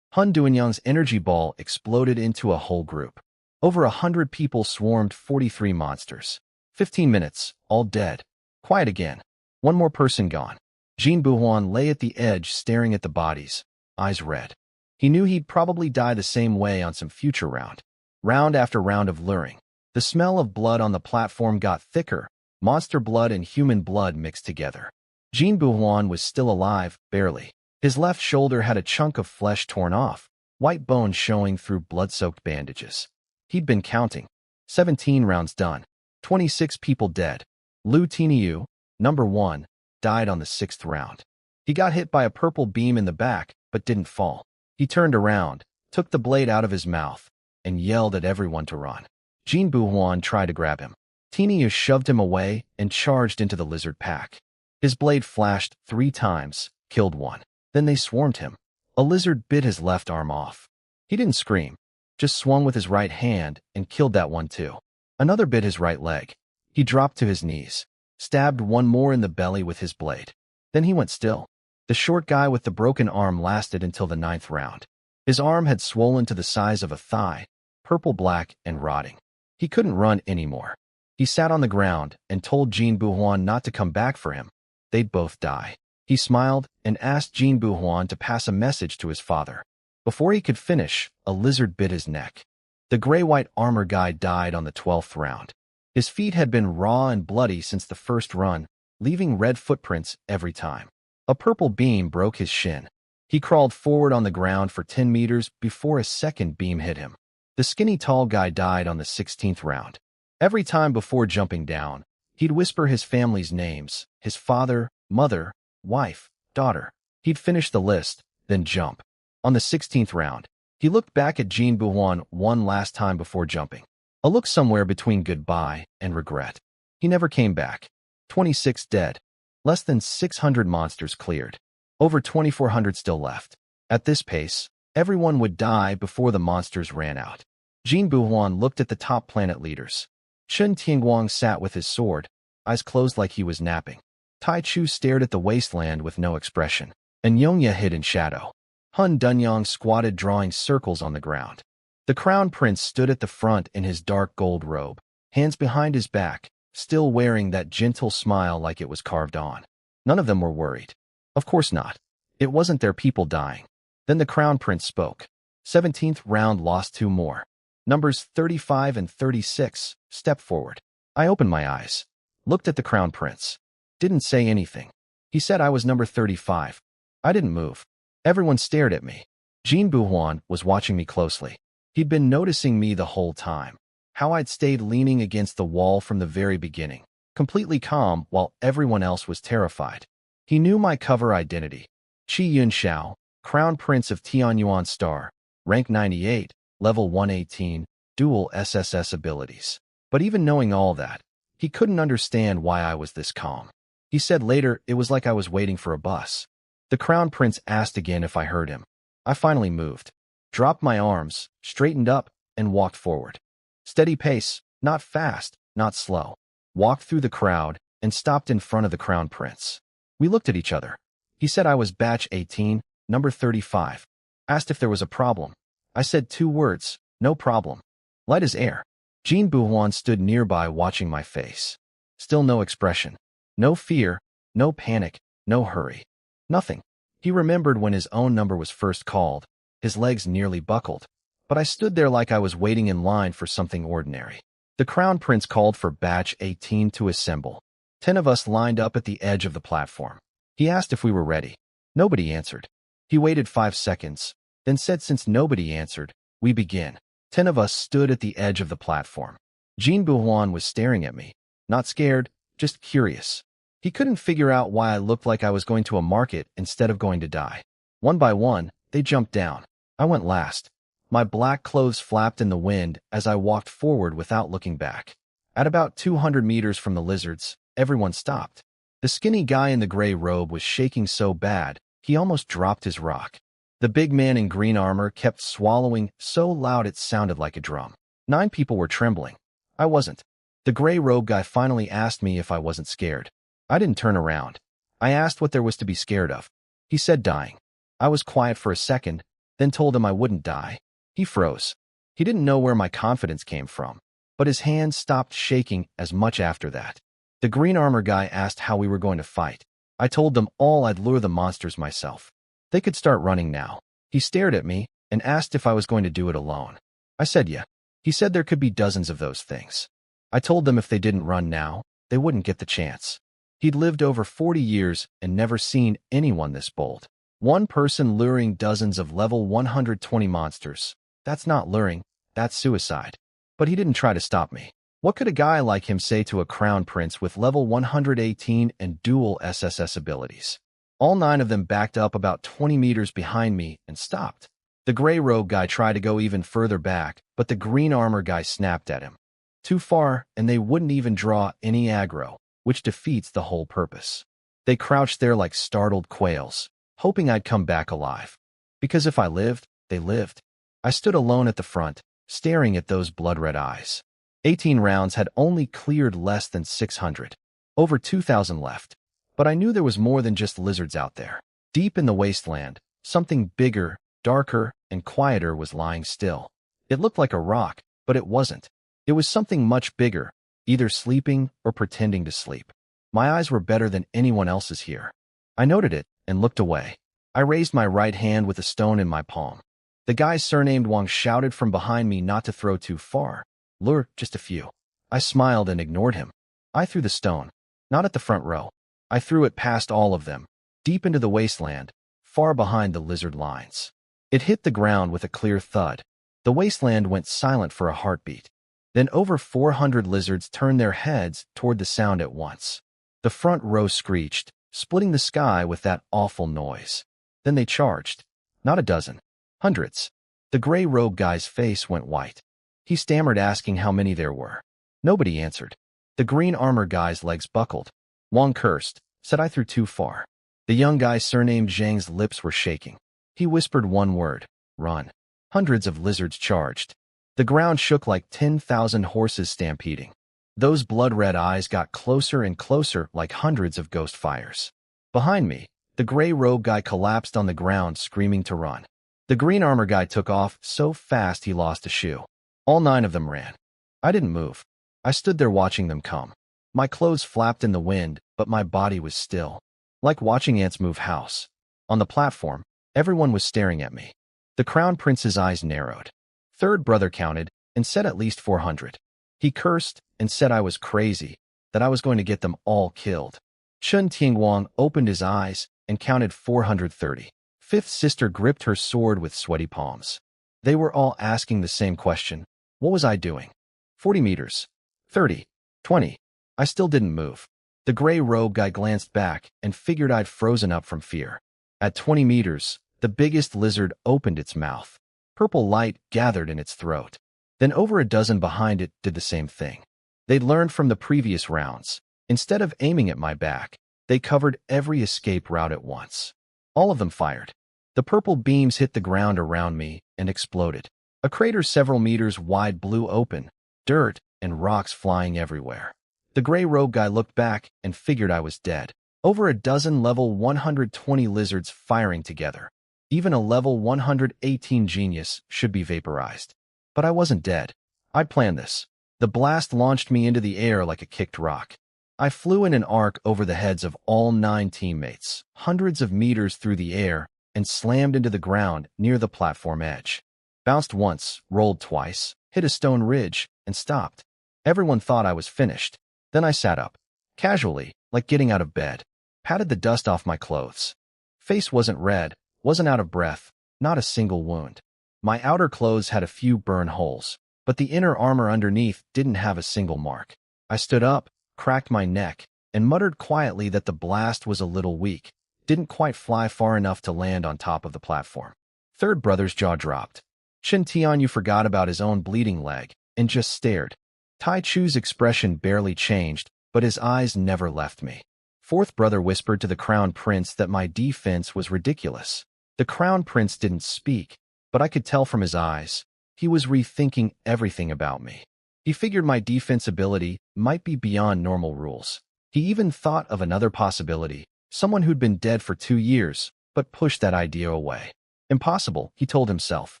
Hun Duanyang's energy ball exploded into a whole group. Over 100 people swarmed 43 monsters. 15 minutes, all dead. Quiet again. One more person gone. Jin Buhuan lay at the edge staring at the bodies, eyes red. He knew he'd probably die the same way on some future round. Round after round of luring. The smell of blood on the platform got thicker, monster blood and human blood mixed together. Jin Buhuan was still alive, barely. His left shoulder had a chunk of flesh torn off, white bone showing through blood-soaked bandages. He'd been counting. 17 rounds done. 26 people dead. Lu Tiniu, Number 1 died on the 6th round. He got hit by a purple beam in the back, but didn't fall. He turned around, took the blade out of his mouth, and yelled at everyone to run. Jin Buhuan tried to grab him. Tina shoved him away and charged into the lizard pack. His blade flashed 3 times, killed one. Then they swarmed him. A lizard bit his left arm off. He didn't scream, just swung with his right hand and killed that one too. Another bit his right leg. He dropped to his knees, stabbed one more in the belly with his blade. Then he went still. The short guy with the broken arm lasted until the 9th round. His arm had swollen to the size of a thigh, purple-black and rotting. He couldn't run anymore. He sat on the ground and told Jin Buhuan not to come back for him. They'd both die. He smiled and asked Jin Buhuan to pass a message to his father. Before he could finish, a lizard bit his neck. The gray-white armor guy died on the 12th round. His feet had been raw and bloody since the first run, leaving red footprints every time. A purple beam broke his shin. He crawled forward on the ground for 10 meters before a second beam hit him. The skinny tall guy died on the 16th round. Every time before jumping down, he'd whisper his family's names, his father, mother, wife, daughter. He'd finish the list, then jump. On the 16th round, he looked back at Jin Buhuan one last time before jumping. A look somewhere between goodbye and regret. He never came back. 26 dead. Less than 600 monsters cleared. Over 2,400 still left. At this pace, everyone would die before the monsters ran out. Jin Buhuan looked at the top planet leaders. Chen Tianguang sat with his sword, eyes closed like he was napping. Tai Chu stared at the wasteland with no expression, and Yongya hid in shadow. Hun Dunyang squatted drawing circles on the ground. The crown prince stood at the front in his dark gold robe, hands behind his back, still wearing that gentle smile like it was carved on. None of them were worried. Of course not. It wasn't their people dying. Then the crown prince spoke. 17th round lost 2 more. Numbers 35 and 36, step forward. I opened my eyes, looked at the crown prince. Didn't say anything. He said I was number 35. I didn't move. Everyone stared at me. Jin Buhuan was watching me closely. He'd been noticing me the whole time. How I'd stayed leaning against the wall from the very beginning, completely calm while everyone else was terrified. He knew my cover identity. Qi Yunxiao, Crown Prince of Tianyuan Star, rank 98, level 118, dual SSS abilities. But even knowing all that, he couldn't understand why I was this calm. He said later it was like I was waiting for a bus. The Crown Prince asked again if I heard him. I finally moved, dropped my arms, straightened up, and walked forward. Steady pace, not fast, not slow. Walked through the crowd and stopped in front of the Crown Prince. We looked at each other. He said I was batch 18, number 35. Asked if there was a problem. I said 2 words, no problem. Light as air. Jin Buhuan stood nearby watching my face. Still no expression. No fear, no panic, no hurry. Nothing. He remembered when his own number was first called. His legs nearly buckled. But I stood there like I was waiting in line for something ordinary. The Crown Prince called for batch 18 to assemble. 10 of us lined up at the edge of the platform. He asked if we were ready. Nobody answered. He waited 5 seconds, then said since nobody answered, we begin. 10 of us stood at the edge of the platform. Jin Buhuan was staring at me. Not scared, just curious. He couldn't figure out why I looked like I was going to a market instead of going to die. One by one, they jumped down. I went last. My black clothes flapped in the wind as I walked forward without looking back. At about 200 meters from the lizards, everyone stopped. The skinny guy in the gray robe was shaking so bad, he almost dropped his rock. The big man in green armor kept swallowing so loud it sounded like a drum. 9 people were trembling. I wasn't. The gray robe guy finally asked me if I wasn't scared. I didn't turn around. I asked what there was to be scared of. He said dying. I was quiet for a second, then told him I wouldn't die. He froze. He didn't know where my confidence came from, but his hands stopped shaking as much after that. The green armor guy asked how we were going to fight. I told them all I'd lure the monsters myself. They could start running now. He stared at me and asked if I was going to do it alone. I said yeah. He said there could be dozens of those things. I told them if they didn't run now, they wouldn't get the chance. He'd lived over 40 years and never seen anyone this bold. One person luring dozens of level 120 monsters. That's not luring, that's suicide. But he didn't try to stop me. What could a guy like him say to a crown prince with level 118 and dual SSS abilities? All 9 of them backed up about 20 meters behind me and stopped. The gray robe guy tried to go even further back, but the green armor guy snapped at him. Too far, and they wouldn't even draw any aggro, which defeats the whole purpose. They crouched there like startled quails, hoping I'd come back alive. Because if I lived, they lived. I stood alone at the front, staring at those blood-red eyes. 18 rounds had only cleared less than 600. Over 2,000 left. But I knew there was more than just lizards out there. Deep in the wasteland, something bigger, darker, and quieter was lying still. It looked like a rock, but it wasn't. It was something much bigger, either sleeping or pretending to sleep. My eyes were better than anyone else's here. I noted it and looked away. I raised my right hand with a stone in my palm. The guy surnamed Wang shouted from behind me not to throw too far. Lure, just a few. I smiled and ignored him. I threw the stone. Not at the front row. I threw it past all of them, deep into the wasteland, far behind the lizard lines. It hit the ground with a clear thud. The wasteland went silent for a heartbeat. Then over 400 lizards turned their heads toward the sound at once. The front row screeched, splitting the sky with that awful noise. Then they charged. Not a dozen. Hundreds. The gray robe guy's face went white. He stammered asking how many there were. Nobody answered. The green armor guy's legs buckled. Wang cursed, said I threw too far. The young guy surnamed Zhang's lips were shaking. He whispered one word, run. Hundreds of lizards charged. The ground shook like 10,000 horses stampeding. Those blood-red eyes got closer and closer like hundreds of ghost fires. Behind me, the gray robe guy collapsed on the ground screaming to run. The green armor guy took off so fast he lost a shoe. All 9 of them ran. I didn't move. I stood there watching them come. My clothes flapped in the wind, but my body was still. Like watching ants move house. On the platform, everyone was staring at me. The crown prince's eyes narrowed. Third brother counted and said at least 400. He cursed and said I was crazy, that I was going to get them all killed. Chun Tingwang opened his eyes and counted 430. Fifth sister gripped her sword with sweaty palms. They were all asking the same question. What was I doing? 40 meters. 30. 20. I still didn't move. The gray robe guy glanced back and figured I'd frozen up from fear. At 20 meters, the biggest lizard opened its mouth. Purple light gathered in its throat. Then over a dozen behind it did the same thing. They'd learned from the previous rounds. Instead of aiming at my back, they covered every escape route at once. All of them fired. The purple beams hit the ground around me and exploded. A crater several meters wide blew open, dirt and rocks flying everywhere. The gray robe guy looked back and figured I was dead. Over a dozen level 120 lizards firing together. Even a level 118 genius should be vaporized. But I wasn't dead. I'd planned this. The blast launched me into the air like a kicked rock. I flew in an arc over the heads of all 9 teammates, hundreds of meters through the air, and slammed into the ground near the platform edge. Bounced once, rolled twice, hit a stone ridge, and stopped. Everyone thought I was finished. Then I sat up, casually, like getting out of bed, patted the dust off my clothes. Face wasn't red, wasn't out of breath, not a single wound. My outer clothes had a few burn holes, but the inner armor underneath didn't have a single mark. I stood up, cracked my neck, and muttered quietly that the blast was a little weak, didn't quite fly far enough to land on top of the platform. Third brother's jaw dropped. Chen Tianyu forgot about his own bleeding leg and just stared. Tai Chu's expression barely changed, but his eyes never left me. Fourth brother whispered to the crown prince that my defense was ridiculous. The crown prince didn't speak, but I could tell from his eyes. He was rethinking everything about me. He figured my defense ability might be beyond normal rules. He even thought of another possibility, someone who'd been dead for 2 years, but pushed that idea away. Impossible, he told himself.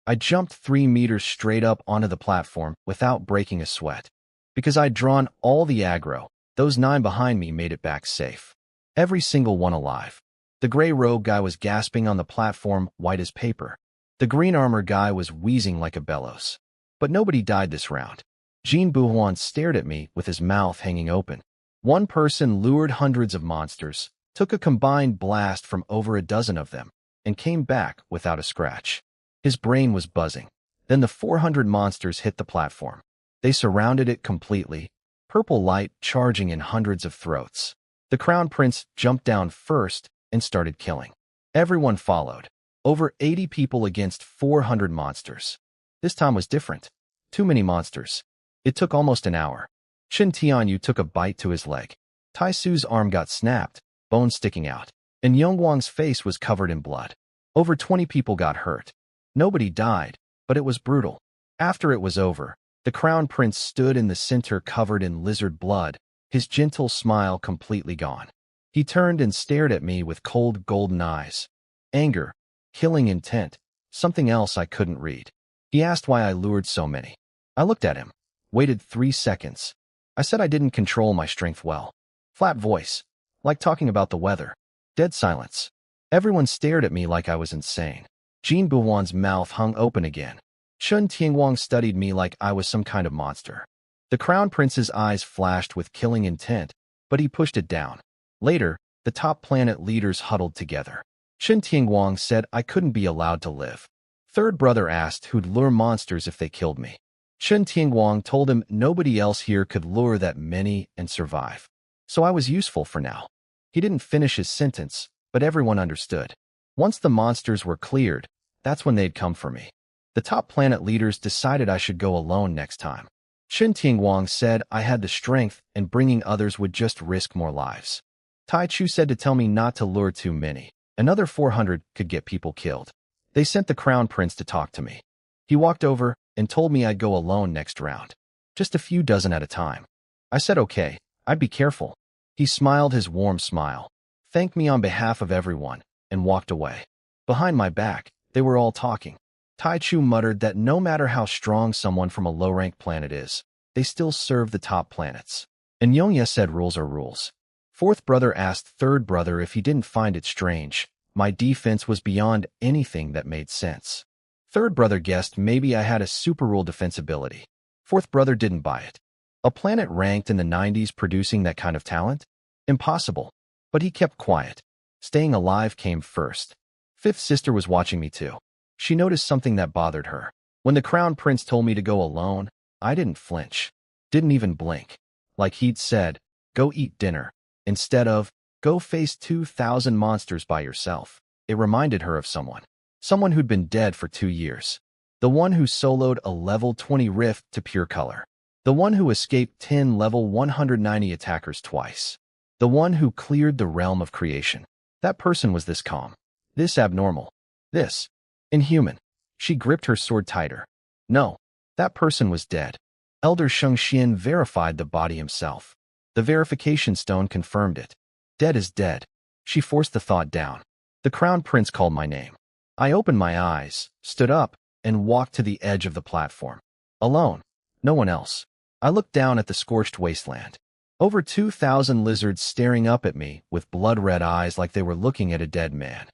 I jumped 3 meters straight up onto the platform without breaking a sweat. Because I'd drawn all the aggro, those 9 behind me made it back safe. Every single one alive. The gray robe guy was gasping on the platform, white as paper. The green armor guy was wheezing like a bellows. But nobody died this round. Jean Buhuan stared at me with his mouth hanging open. One person lured hundreds of monsters, took a combined blast from over a dozen of them, and came back without a scratch. His brain was buzzing. Then the 400 monsters hit the platform. They surrounded it completely, purple light charging in hundreds of throats. The Crown Prince jumped down first and started killing. Everyone followed. Over 80 people against 400 monsters. This time was different. Too many monsters. It took almost an hour. Shin Tianyu took a bite to his leg. Tai Su's arm got snapped, bones sticking out, and Yongguang's face was covered in blood. Over 20 people got hurt. Nobody died, but it was brutal. After it was over, the Crown Prince stood in the center covered in lizard blood, his gentle smile completely gone. He turned and stared at me with cold golden eyes. Anger, killing intent, something else I couldn't read. He asked why I lured so many. I looked at him, waited 3 seconds. I said I didn't control my strength well. Flat voice, like talking about the weather. Dead silence. Everyone stared at me like I was insane. Jin Buhuan's mouth hung open again. Shun Tianguang studied me like I was some kind of monster. The Crown Prince's eyes flashed with killing intent, but he pushed it down. Later, the top planet leaders huddled together. Shin Tianguang said I couldn't be allowed to live. Third brother asked who'd lure monsters if they killed me. Shin Tianguang told him nobody else here could lure that many and survive. So I was useful for now. He didn't finish his sentence, but everyone understood. Once the monsters were cleared, that's when they'd come for me. The top planet leaders decided I should go alone next time. Shin Tianguang said I had the strength and bringing others would just risk more lives. Tai Chu said to tell me not to lure too many. Another 400 could get people killed. They sent the Crown Prince to talk to me. He walked over and told me I'd go alone next round. Just a few dozen at a time. I said okay, I'd be careful. He smiled his warm smile, thanked me on behalf of everyone, and walked away. Behind my back, they were all talking. Tai Chu muttered that no matter how strong someone from a low-rank planet is, they still serve the top planets. And Yongye said rules are rules. Fourth brother asked third brother if he didn't find it strange. My defense was beyond anything that made sense. Third brother guessed maybe I had a super rule defense ability. Fourth brother didn't buy it. A planet ranked in the 90s producing that kind of talent? Impossible. But he kept quiet. Staying alive came first. Fifth sister was watching me too. She noticed something that bothered her. When the Crown Prince told me to go alone, I didn't flinch. Didn't even blink. Like he'd said, go eat dinner. Instead of, go face 2,000 monsters by yourself. It reminded her of someone. Someone who'd been dead for 2 years. The one who soloed a level 20 rift to pure color. The one who escaped 10 level 190 attackers twice. The one who cleared the realm of creation. That person was this calm. This abnormal. This inhuman. She gripped her sword tighter. No, that person was dead. Elder Shengxian verified the body himself. The verification stone confirmed it. Dead is dead. She forced the thought down. The Crown Prince called my name. I opened my eyes, stood up, and walked to the edge of the platform. Alone. No one else. I looked down at the scorched wasteland. Over 2,000 lizards staring up at me with blood-red eyes like they were looking at a dead man.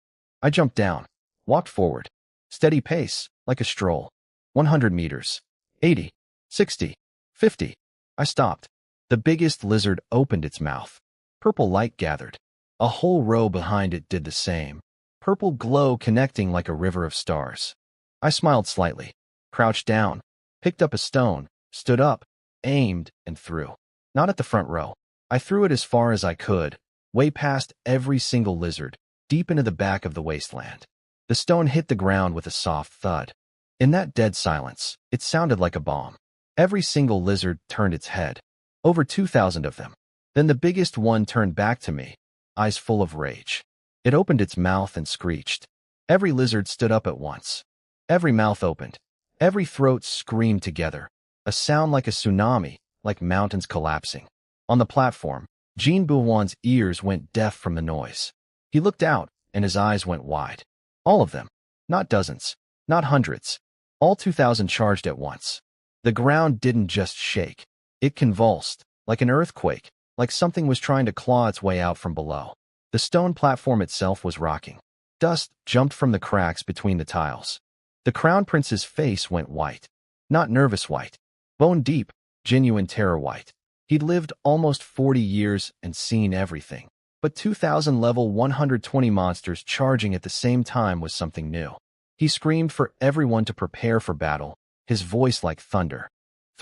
I jumped down, walked forward. Steady pace, like a stroll. 100 meters. 80. 60. 50. I stopped. The biggest lizard opened its mouth. Purple light gathered. A whole row behind it did the same. Purple glow connecting like a river of stars. I smiled slightly, crouched down, picked up a stone, stood up, aimed, and threw. Not at the front row. I threw it as far as I could, way past every single lizard, deep into the back of the wasteland. The stone hit the ground with a soft thud. In that dead silence, it sounded like a bomb. Every single lizard turned its head. Over 2,000 of them. Then the biggest one turned back to me, eyes full of rage. It opened its mouth and screeched. Every lizard stood up at once. Every mouth opened. Every throat screamed together. A sound like a tsunami, like mountains collapsing. On the platform, Jin Buhuan's ears went deaf from the noise. He looked out, and his eyes went wide. All of them. Not dozens. Not hundreds. All 2,000 charged at once. The ground didn't just shake. It convulsed, like an earthquake, like something was trying to claw its way out from below. The stone platform itself was rocking. Dust jumped from the cracks between the tiles. The Crown Prince's face went white. Not nervous white. Bone deep, genuine terror white. He'd lived almost 40 years and seen everything. But 2,000 level 120 monsters charging at the same time was something new. He screamed for everyone to prepare for battle, his voice like thunder.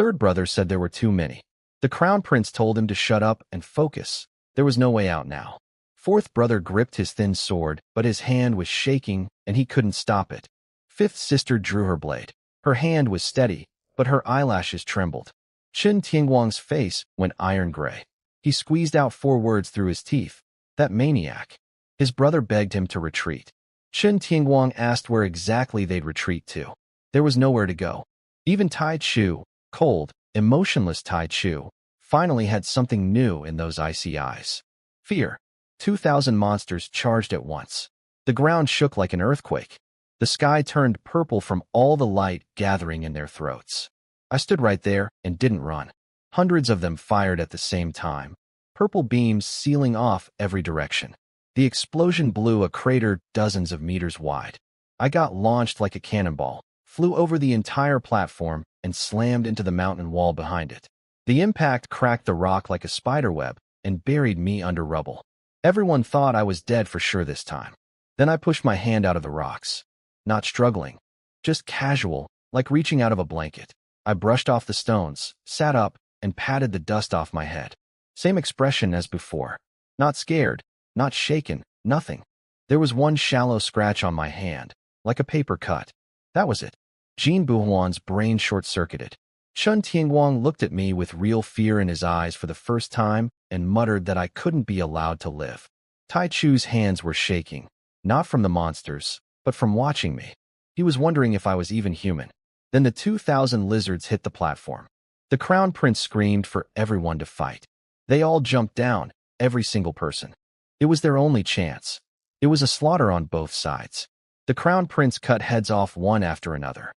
Third brother said there were too many. The crown prince told him to shut up and focus. There was no way out now. Fourth brother gripped his thin sword, but his hand was shaking and he couldn't stop it. Fifth sister drew her blade. Her hand was steady, but her eyelashes trembled. Chen Tianguang's face went iron gray. He squeezed out 4 words through his teeth. That maniac. His brother begged him to retreat. Chen Tianguang asked where exactly they'd retreat to. There was nowhere to go. Even Tai Chu, cold, emotionless Tai Chu, finally had something new in those icy eyes. Fear. 2,000 monsters charged at once. The ground shook like an earthquake. The sky turned purple from all the light gathering in their throats. I stood right there and didn't run. Hundreds of them fired at the same time, purple beams sealing off every direction. The explosion blew a crater dozens of meters wide. I got launched like a cannonball, flew over the entire platform, and slammed into the mountain wall behind it. The impact cracked the rock like a spiderweb and buried me under rubble. Everyone thought I was dead for sure this time. Then I pushed my hand out of the rocks. Not struggling, just casual, like reaching out of a blanket. I brushed off the stones, sat up, and patted the dust off my head. Same expression as before. Not scared, not shaken, nothing. There was one shallow scratch on my hand, like a paper cut. That was it. Jin Buhuan's brain short-circuited. Chen Tianguang looked at me with real fear in his eyes for the first time and muttered that I couldn't be allowed to live. Tai Chu's hands were shaking, not from the monsters, but from watching me. He was wondering if I was even human. Then the 2,000 lizards hit the platform. The crown prince screamed for everyone to fight. They all jumped down, every single person. It was their only chance. It was a slaughter on both sides. The crown prince cut heads off one after another.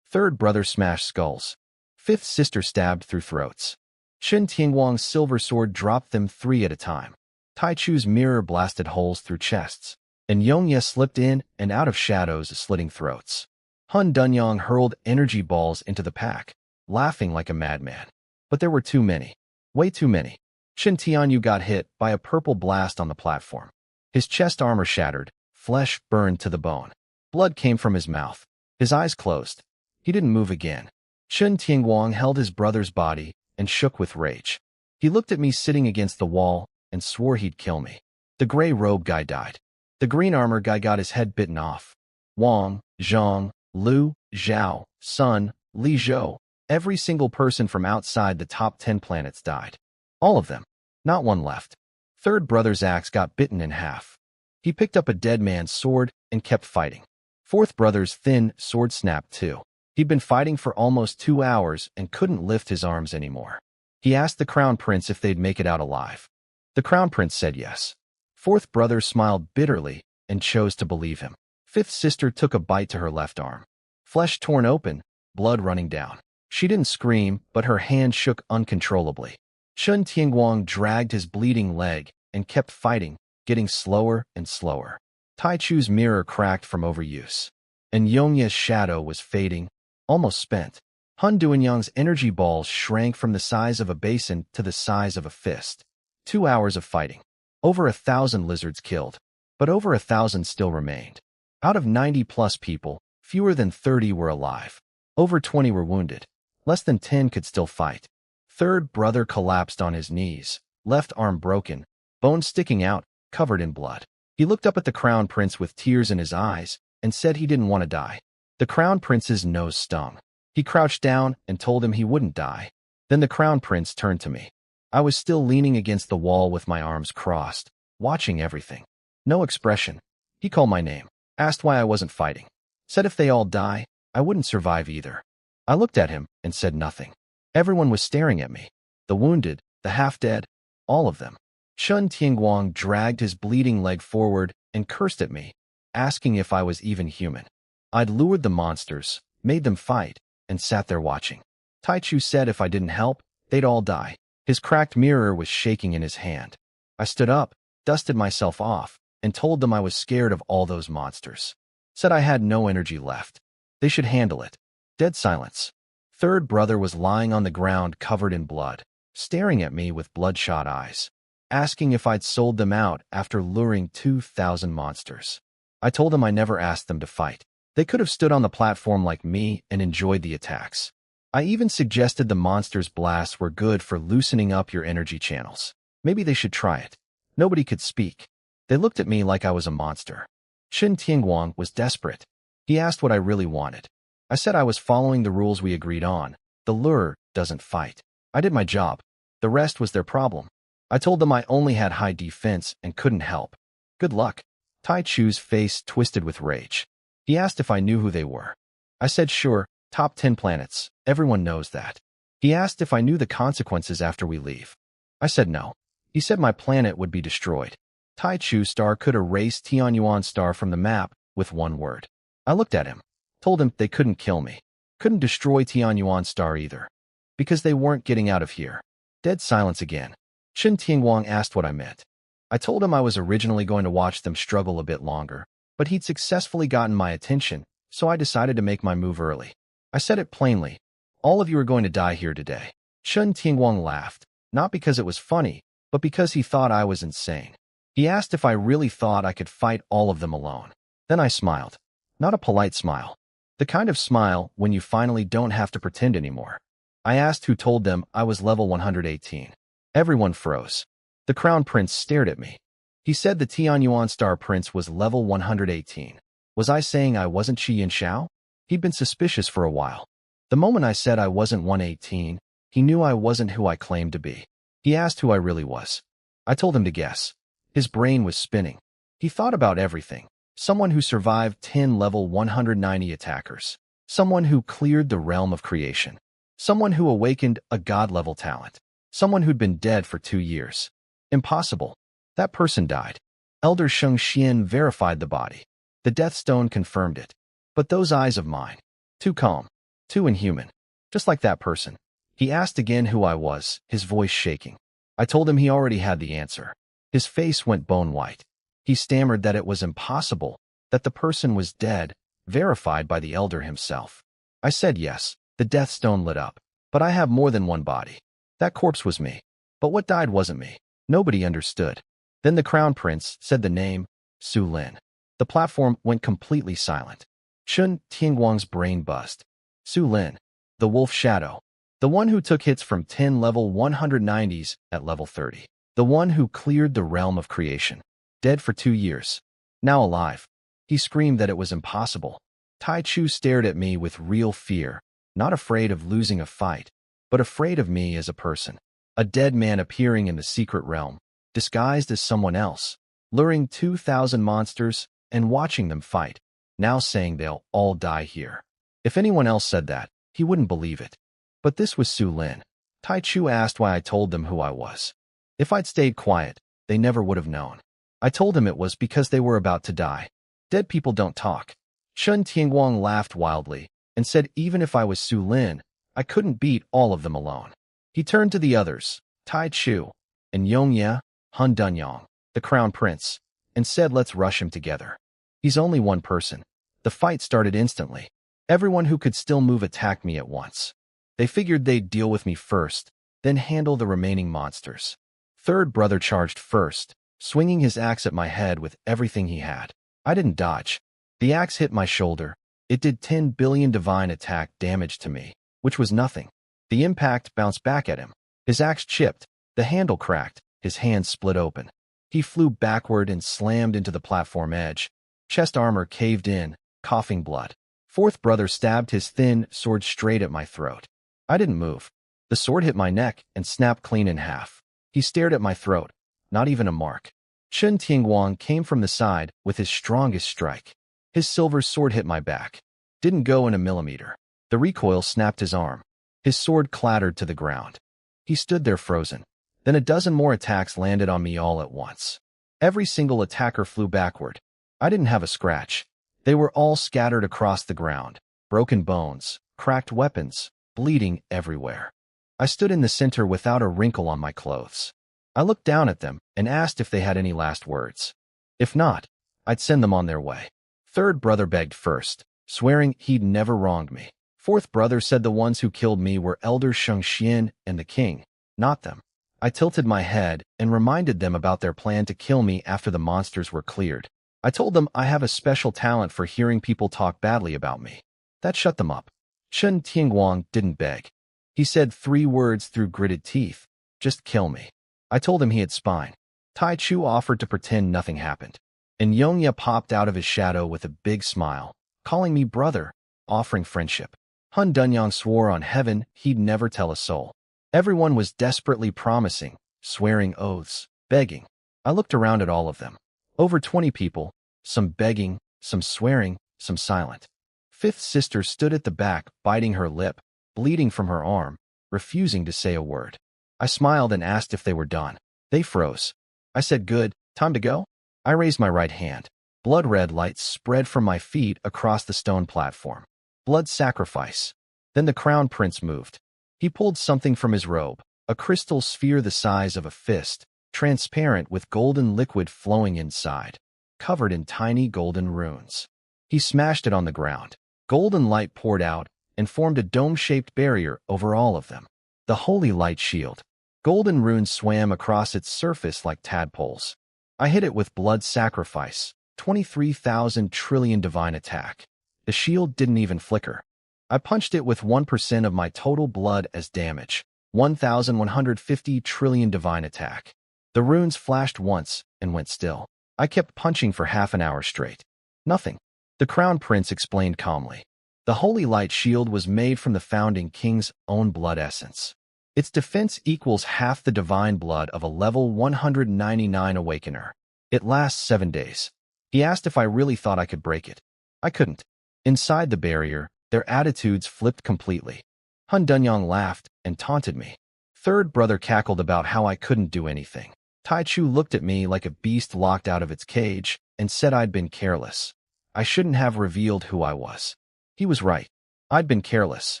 Third brother smashed skulls. Fifth sister stabbed through throats. Chen Tianguang's silver sword dropped them 3 at a time. Tai Chu's mirror blasted holes through chests, and Yongye slipped in and out of shadows, slitting throats. Hun Dunyang hurled energy balls into the pack, laughing like a madman. But there were too many. Way too many. Shin Tianyu got hit by a purple blast on the platform. His chest armor shattered, flesh burned to the bone. Blood came from his mouth. His eyes closed. He didn't move again. Chen Tianguang held his brother's body and shook with rage. He looked at me sitting against the wall and swore he'd kill me. The gray robe guy died. The green armor guy got his head bitten off. Wang, Zhang, Lu, Zhao, Sun, Li Zhou, every single person from outside the top 10 planets died. All of them. Not one left. Third brother's axe got bitten in half. He picked up a dead man's sword and kept fighting. Fourth brother's thin sword snapped too. He'd been fighting for almost 2 hours and couldn't lift his arms anymore. He asked the crown prince if they'd make it out alive. The crown prince said yes. Fourth brother smiled bitterly and chose to believe him. Fifth sister took a bite to her left arm. Flesh torn open, blood running down. She didn't scream, but her hand shook uncontrollably. Chen Tianguang dragged his bleeding leg and kept fighting, getting slower and slower. Tai Chu's mirror cracked from overuse, and Yongye's shadow was fading, almost spent. Hun Duanyang's energy balls shrank from the size of a basin to the size of a fist. 2 hours of fighting. Over 1,000 lizards killed, but over 1,000 still remained. Out of 90-plus people, fewer than 30 were alive. Over 20 were wounded. Less than 10 could still fight. Third brother collapsed on his knees, left arm broken, bones sticking out, covered in blood. He looked up at the crown prince with tears in his eyes and said he didn't want to die. The crown prince's nose stung. He crouched down and told him he wouldn't die. Then the crown prince turned to me. I was still leaning against the wall with my arms crossed, watching everything. No expression. He called my name, asked why I wasn't fighting. Said if they all die, I wouldn't survive either. I looked at him and said nothing. Everyone was staring at me. The wounded, the half-dead, all of them. Chen Tianguang dragged his bleeding leg forward and cursed at me, asking if I was even human. I'd lured the monsters, made them fight, and sat there watching. Tai Chu said if I didn't help, they'd all die. His cracked mirror was shaking in his hand. I stood up, dusted myself off, and told them I was scared of all those monsters. Said I had no energy left. They should handle it. Dead silence. Third brother was lying on the ground covered in blood, staring at me with bloodshot eyes, asking if I'd sold them out after luring 2,000 monsters. I told him I never asked them to fight. They could have stood on the platform like me and enjoyed the attacks. I even suggested the monster's blasts were good for loosening up your energy channels. Maybe they should try it. Nobody could speak. They looked at me like I was a monster. Shen Tianguang was desperate. He asked what I really wanted. I said I was following the rules we agreed on. The lure doesn't fight. I did my job. The rest was their problem. I told them I only had high defense and couldn't help. Good luck. Tai Chu's face twisted with rage. He asked if I knew who they were. I said sure, top 10 planets. Everyone knows that. He asked if I knew the consequences after we leave. I said no. He said my planet would be destroyed. Tai Chu star could erase Tianyuan star from the map with one word. I looked at him. Told him they couldn't kill me. Couldn't destroy Tianyuan star either. Because they weren't getting out of here. Dead silence again. Shen Tianguang asked what I meant. I told him I was originally going to watch them struggle a bit longer, but he'd successfully gotten my attention, so I decided to make my move early. I said it plainly. All of you are going to die here today. Shen Tianguang laughed, not because it was funny, but because he thought I was insane. He asked if I really thought I could fight all of them alone. Then I smiled. Not a polite smile. The kind of smile when you finally don't have to pretend anymore. I asked who told them I was level 118. Everyone froze. The Crown Prince stared at me. He said the Tianyuan Star Prince was level 118. Was I saying I wasn't Shi Yanxiao? He'd been suspicious for a while. The moment I said I wasn't 118, he knew I wasn't who I claimed to be. He asked who I really was. I told him to guess. His brain was spinning. He thought about everything. Someone who survived 10 level 190 attackers. Someone who cleared the realm of creation. Someone who awakened a god-level talent. Someone who'd been dead for 2 years. Impossible. That person died. Elder Sheng Xian verified the body. The death stone confirmed it. But those eyes of mine. Too calm. Too inhuman. Just like that person. He asked again who I was, his voice shaking. I told him he already had the answer. His face went bone white. He stammered that it was impossible, that the person was dead, verified by the elder himself. I said yes. The death stone lit up. But I have more than one body. That corpse was me. But what died wasn't me. Nobody understood. Then the Crown Prince said the name, Su Lin. The platform went completely silent. Shen Tianguang's brain buzzed. Su Lin. The wolf shadow. The one who took hits from 10 level 190s at level 30. The one who cleared the realm of creation. Dead for 2 years. Now alive. He screamed that it was impossible. Tai Chu stared at me with real fear, not afraid of losing a fight, but afraid of me as a person. A dead man appearing in the secret realm, disguised as someone else, luring 2,000 monsters and watching them fight, now saying they'll all die here. If anyone else said that, he wouldn't believe it. But this was Su Lin. Tai Chu asked why I told them who I was. If I'd stayed quiet, they never would have known. I told him it was because they were about to die. Dead people don't talk. Shen Tianguang laughed wildly and said even if I was Su Lin, I couldn't beat all of them alone. He turned to the others, Tai Chu, and Yongye, Han Dunyong, the Crown Prince, and said let's rush him together. He's only one person. The fight started instantly. Everyone who could still move attacked me at once. They figured they'd deal with me first, then handle the remaining monsters. Third brother charged first, swinging his axe at my head with everything he had. I didn't dodge. The axe hit my shoulder. It did 10 billion divine attack damage to me, which was nothing. The impact bounced back at him. His axe chipped, the handle cracked, his hand split open. He flew backward and slammed into the platform edge. Chest armor caved in, coughing blood. Fourth brother stabbed his thin sword straight at my throat. I didn't move. The sword hit my neck and snapped clean in half. He stared at my throat, not even a mark. Shen Tianguang came from the side with his strongest strike. His silver sword hit my back. Didn't go in a millimeter. The recoil snapped his arm. His sword clattered to the ground. He stood there frozen. Then a dozen more attacks landed on me all at once. Every single attacker flew backward. I didn't have a scratch. They were all scattered across the ground. Broken bones, cracked weapons, bleeding everywhere. I stood in the center without a wrinkle on my clothes. I looked down at them and asked if they had any last words. If not, I'd send them on their way. Third brother begged first, swearing he'd never wronged me. Fourth brother said the ones who killed me were Elder Sheng Xian and the king, not them. I tilted my head and reminded them about their plan to kill me after the monsters were cleared. I told them I have a special talent for hearing people talk badly about me. That shut them up. Chen Tianguang didn't beg. He said 3 words through gritted teeth. Just kill me. I told him he had spine. Tai Chu offered to pretend nothing happened. And Yongya popped out of his shadow with a big smile, calling me brother, offering friendship. Hun Dunyang swore on heaven he'd never tell a soul. Everyone was desperately promising, swearing oaths, begging. I looked around at all of them. Over 20 people, some begging, some swearing, some silent. Fifth sister stood at the back, biting her lip, bleeding from her arm, refusing to say a word. I smiled and asked if they were done. They froze. I said, good, time to go? I raised my right hand. Blood-red lights spread from my feet across the stone platform. Blood sacrifice. Then the crown prince moved. He pulled something from his robe, a crystal sphere the size of a fist, transparent with golden liquid flowing inside, covered in tiny golden runes. He smashed it on the ground. Golden light poured out and formed a dome-shaped barrier over all of them. The holy light shield. Golden runes swam across its surface like tadpoles. I hit it with blood sacrifice, 23,000 trillion divine attack. The shield didn't even flicker. I punched it with 1% of my total blood as damage, 1,150 trillion divine attack. The runes flashed once and went still. I kept punching for half an hour straight. Nothing. The crown prince explained calmly. The holy light shield was made from the founding king's own blood essence. Its defense equals half the divine blood of a level 199 awakener. It lasts 7 days. He asked if I really thought I could break it. I couldn't. Inside the barrier, their attitudes flipped completely. Hun Dunyang laughed and taunted me. Third brother cackled about how I couldn't do anything. Tai Chu looked at me like a beast locked out of its cage and said I'd been careless. I shouldn't have revealed who I was. He was right. I'd been careless.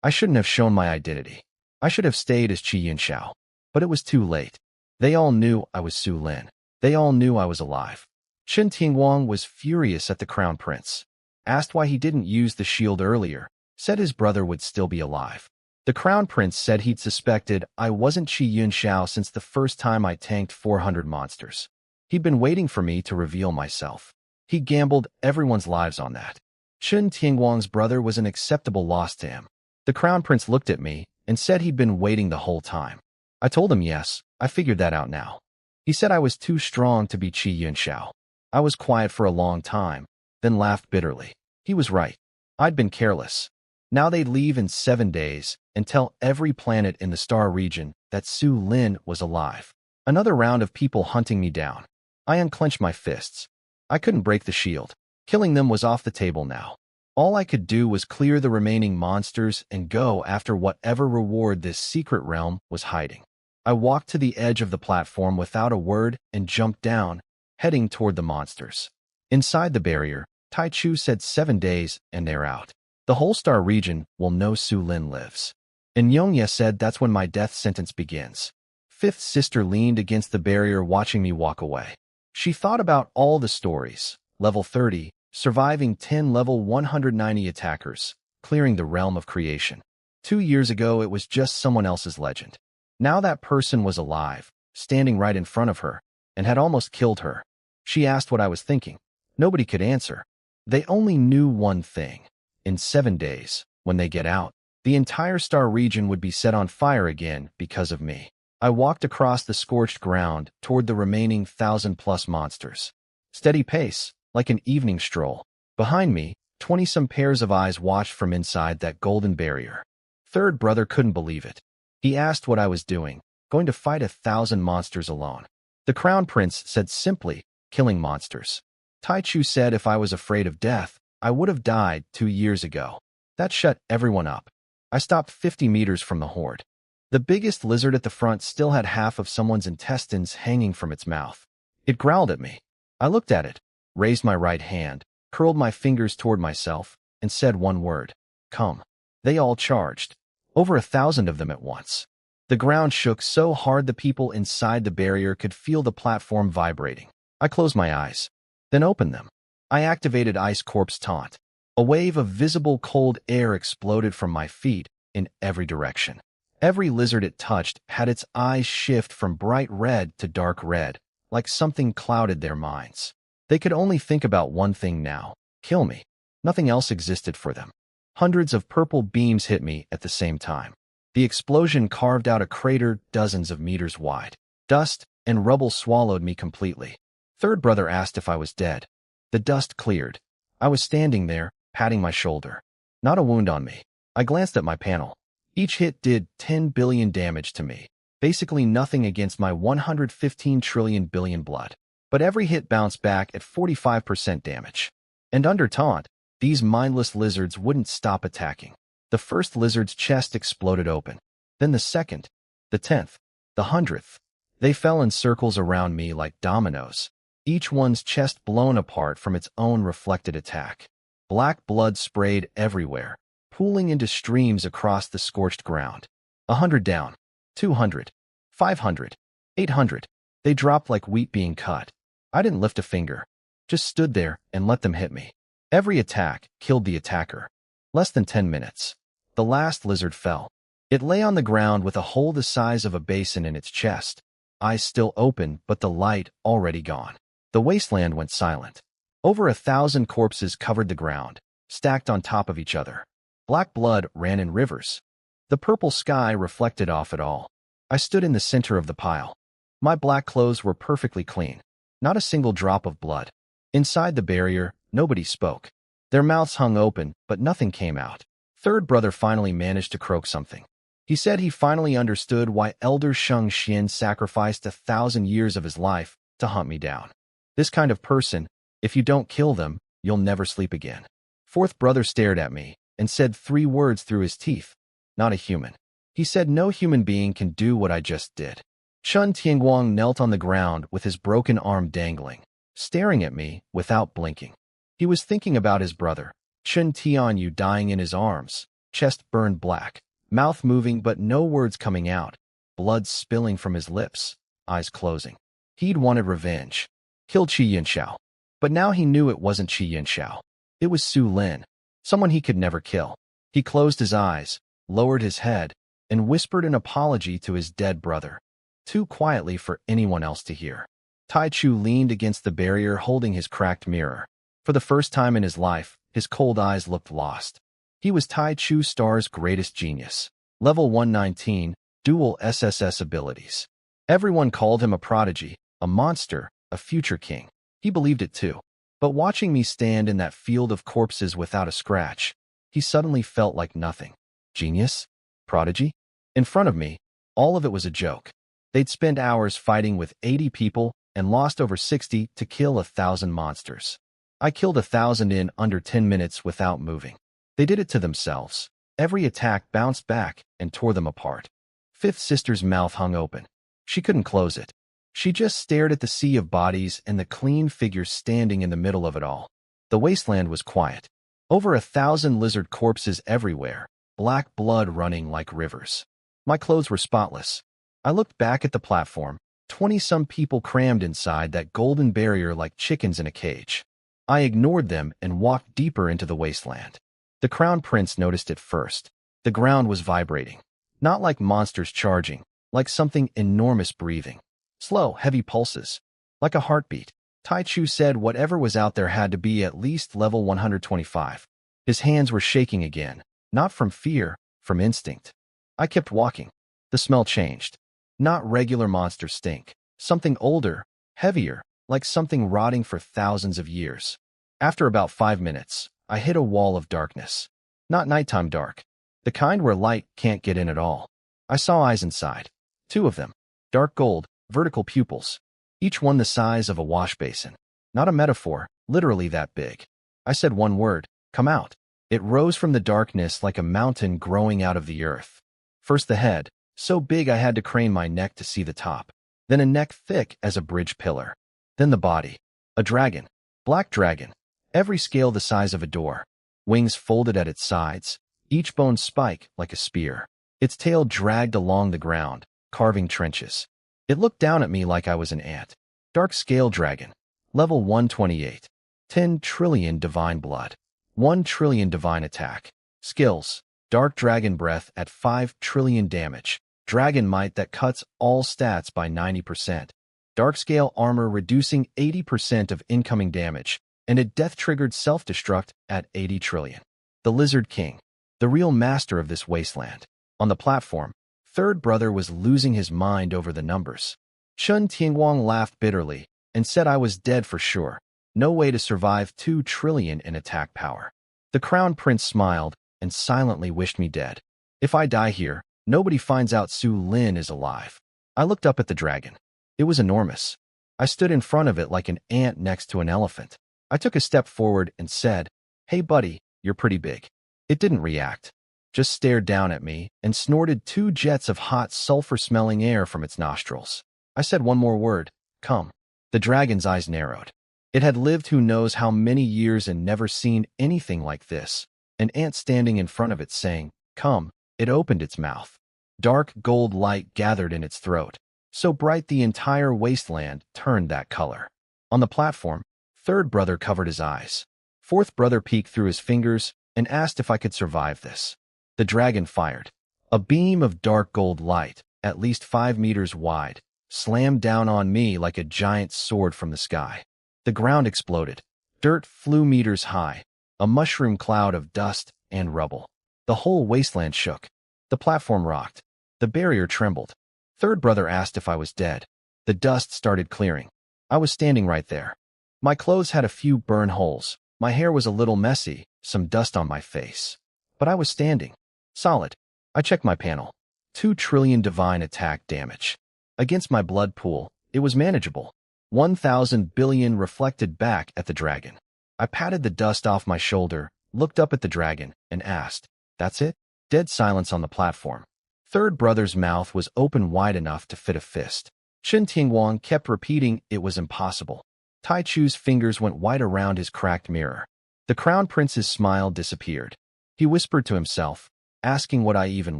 I shouldn't have shown my identity. I should have stayed as Qi Yunxiao. But it was too late. They all knew I was Su Lin. They all knew I was alive. Chen Tingwang was furious at the crown prince. Asked why he didn't use the shield earlier, said his brother would still be alive. The crown prince said he'd suspected I wasn't Qi Yunxiao since the first time I tanked 400 monsters. He'd been waiting for me to reveal myself. He gambled everyone's lives on that. Chen Tingwang's brother was an acceptable loss to him. The crown prince looked at me and said he'd been waiting the whole time. I told him yes, I figured that out now. He said I was too strong to be Qi Yunxiao. I was quiet for a long time, then laughed bitterly. He was right. I'd been careless. Now they'd leave in 7 days and tell every planet in the star region that Su Lin was alive. Another round of people hunting me down. I unclenched my fists. I couldn't break the shield. Killing them was off the table now. All I could do was clear the remaining monsters and go after whatever reward this secret realm was hiding. I walked to the edge of the platform without a word and jumped down, heading toward the monsters. Inside the barrier, Tai Chu said 7 days and they're out. The whole star region will know Su Lin lives. And Yongye said that's when my death sentence begins. Fifth sister leaned against the barrier watching me walk away. She thought about all the stories. Level 30, surviving 10 level 190 attackers, clearing the realm of creation. 2 years ago it was just someone else's legend. Now that person was alive, standing right in front of her, and had almost killed her. She asked what I was thinking. Nobody could answer. They only knew one thing. In 7 days, when they get out, the entire star region would be set on fire again because of me. I walked across the scorched ground toward the remaining 1,000+ monsters. Steady pace, like an evening stroll. Behind me, 20-some pairs of eyes watched from inside that golden barrier. Third brother couldn't believe it. He asked what I was doing, going to fight 1,000 monsters alone. The crown prince said simply, killing monsters. Tai Chu said if I was afraid of death, I would have died 2 years ago. That shut everyone up. I stopped 50 meters from the horde. The biggest lizard at the front still had half of someone's intestines hanging from its mouth. It growled at me. I looked at it, raised my right hand, curled my fingers toward myself, and said one word. Come. They all charged. Over 1,000 of them at once. The ground shook so hard the people inside the barrier could feel the platform vibrating. I closed my eyes, then opened them. I activated Ice Corp's taunt. A wave of visible cold air exploded from my feet in every direction. Every lizard it touched had its eyes shift from bright red to dark red, like something clouded their minds. They could only think about one thing now. Kill me. Nothing else existed for them. Hundreds of purple beams hit me at the same time. The explosion carved out a crater dozens of meters wide. Dust and rubble swallowed me completely. Third brother asked if I was dead. The dust cleared. I was standing there, patting my shoulder. Not a wound on me. I glanced at my panel. Each hit did 10 billion damage to me. Basically nothing against my 115 trillion billion blood. But every hit bounced back at 45% damage. And under taunt, these mindless lizards wouldn't stop attacking. The first lizard's chest exploded open. Then the second, the 10th, the 100th. They fell in circles around me like dominoes, each one's chest blown apart from its own reflected attack. Black blood sprayed everywhere, pooling into streams across the scorched ground. 100 down, 200, 500, 800. They dropped like wheat being cut. I didn't lift a finger, just stood there and let them hit me. Every attack killed the attacker. Less than 10 minutes. The last lizard fell. It lay on the ground with a hole the size of a basin in its chest. Eyes still open, but the light already gone. The wasteland went silent. Over 1,000 corpses covered the ground, stacked on top of each other. Black blood ran in rivers. The purple sky reflected off it all. I stood in the center of the pile. My black clothes were perfectly clean. Not a single drop of blood. Inside the barrier, nobody spoke. Their mouths hung open, but nothing came out. Third brother finally managed to croak something. He said he finally understood why Elder Sheng Xin sacrificed 1,000 years of his life to hunt me down. This kind of person, if you don't kill them, you'll never sleep again. Fourth brother stared at me and said 3 words through his teeth. Not a human. He said no human being can do what I just did. Chun Tianguang knelt on the ground with his broken arm dangling, staring at me without blinking. He was thinking about his brother, Chun Tianyu, dying in his arms, chest burned black, mouth moving but no words coming out, blood spilling from his lips, eyes closing. He'd wanted revenge. Killed Qi Yinxiao. But now he knew it wasn't Qi Yinxiao. It was Su Lin, someone he could never kill. He closed his eyes, lowered his head, and whispered an apology to his dead brother, too quietly for anyone else to hear. Tai Chu leaned against the barrier holding his cracked mirror. For the first time in his life, his cold eyes looked lost. He was Tai Chu Star's greatest genius. Level 119, dual SSS abilities. Everyone called him a prodigy, a monster, a future king. He believed it too. But watching me stand in that field of corpses without a scratch, he suddenly felt like nothing. Genius? Prodigy? In front of me, all of it was a joke. They'd spent hours fighting with 80 people and lost over 60 to kill 1,000 monsters. I killed 1,000 in under 10 minutes without moving. They did it to themselves. Every attack bounced back and tore them apart. Fifth sister's mouth hung open. She couldn't close it. She just stared at the sea of bodies and the clean figure standing in the middle of it all. The wasteland was quiet. Over 1,000 lizard corpses everywhere, black blood running like rivers. My clothes were spotless. I looked back at the platform, 20-some people crammed inside that golden barrier like chickens in a cage. I ignored them and walked deeper into the wasteland. The Crown Prince noticed it first. The ground was vibrating. Not like monsters charging, like something enormous breathing. Slow, heavy pulses. Like a heartbeat. Tai Chu said whatever was out there had to be at least level 125. His hands were shaking again, not from fear, from instinct. I kept walking. The smell changed. Not regular monster stink. Something older, heavier, like something rotting for thousands of years. After about 5 minutes, I hit a wall of darkness. Not nighttime dark. The kind where light can't get in at all. I saw eyes inside. 2 of them. Dark gold, vertical pupils. Each one the size of a wash basin. Not a metaphor, literally that big. I said one word, come out. It rose from the darkness like a mountain growing out of the earth. First the head, so big I had to crane my neck to see the top. Then a neck thick as a bridge pillar. Then the body. A dragon. Black dragon. Every scale the size of a door. Wings folded at its sides. Each bone spike like a spear. Its tail dragged along the ground, carving trenches. It looked down at me like I was an ant. Dark scale dragon. Level 128. 10 trillion divine blood. 1 trillion divine attack. Skills. Dark dragon breath at 5 trillion damage. Dragon might that cuts all stats by 90%. Dark scale armor reducing 80% of incoming damage. And a death-triggered self-destruct at 80 trillion. The Lizard King. the real master of this wasteland. On the platform, third brother was losing his mind over the numbers. Chun Tianguang laughed bitterly and said I was dead for sure. No way to survive 2 trillion in attack power. The crown prince smiled and silently wished me dead. If I die here, nobody finds out Su Lin is alive. I looked up at the dragon. It was enormous. I stood in front of it like an ant next to an elephant. I took a step forward and said, "Hey buddy, you're pretty big." It didn't react, just stared down at me and snorted 2 jets of hot sulfur-smelling air from its nostrils. I said one more word, "Come." The dragon's eyes narrowed. It had lived who knows how many years and never seen anything like this. An ant standing in front of it saying, "Come." It opened its mouth. Dark gold light gathered in its throat, so bright the entire wasteland turned that color. On the platform, third brother covered his eyes. Fourth brother peeked through his fingers and asked if I could survive this. The dragon fired. A beam of dark gold light, at least 5 meters wide, slammed down on me like a giant sword from the sky. The ground exploded. Dirt flew meters high, a mushroom cloud of dust and rubble. The whole wasteland shook. The platform rocked. The barrier trembled. Third brother asked if I was dead. The dust started clearing. I was standing right there. My clothes had a few burn holes. My hair was a little messy, some dust on my face. But I was standing. Solid. I checked my panel. 2 trillion divine attack damage. Against my blood pool, it was manageable. 1,000 billion reflected back at the dragon. I patted the dust off my shoulder, looked up at the dragon, and asked, "That's it?" Dead silence on the platform. Third brother's mouth was open wide enough to fit a fist. Chen Tingwang kept repeating it was impossible. Tai Chu's fingers went white around his cracked mirror. The crown prince's smile disappeared. He whispered to himself, asking what I even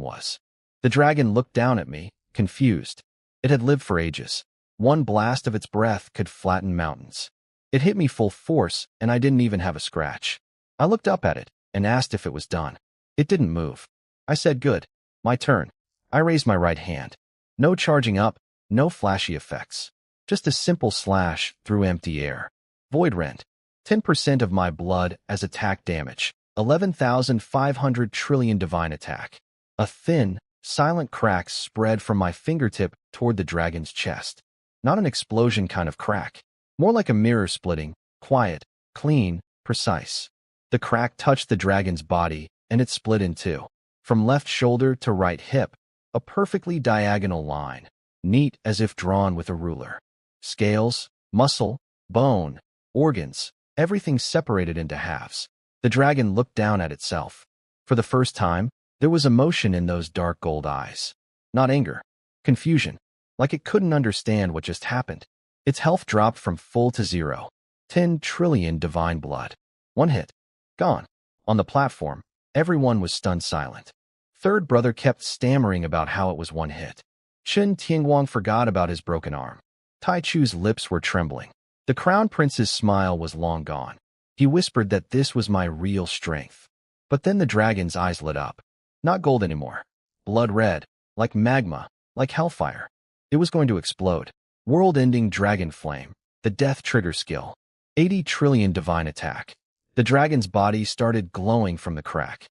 was. The dragon looked down at me, confused. It had lived for ages. One blast of its breath could flatten mountains. It hit me full force, and I didn't even have a scratch. I looked up at it and asked if it was done. It didn't move. I said, "Good. My turn." I raised my right hand. No charging up, no flashy effects. Just a simple slash through empty air. Void rend. 10% of my blood as attack damage. 11,500 trillion divine attack. A thin, silent crack spread from my fingertip toward the dragon's chest. Not an explosion kind of crack. More like a mirror splitting, quiet, clean, precise. The crack touched the dragon's body, and it split in 2. From left shoulder to right hip, a perfectly diagonal line, neat as if drawn with a ruler. Scales, muscle, bone, organs, everything separated into halves. The dragon looked down at itself. For the first time, there was emotion in those dark gold eyes. Not anger, confusion, like it couldn't understand what just happened. Its health dropped from full to 0. 10 trillion divine blood. 1 hit. Gone. On the platform, everyone was stunned silent. Third brother kept stammering about how it was 1 hit. Chen Tianguang forgot about his broken arm. Tai Chu's lips were trembling. The crown prince's smile was long gone. He whispered that this was my real strength. But then the dragon's eyes lit up. Not gold anymore. Blood red, like magma, like hellfire. It was going to explode. World-ending dragon flame, the death trigger skill. 80 trillion divine attack. The dragon's body started glowing from the crack.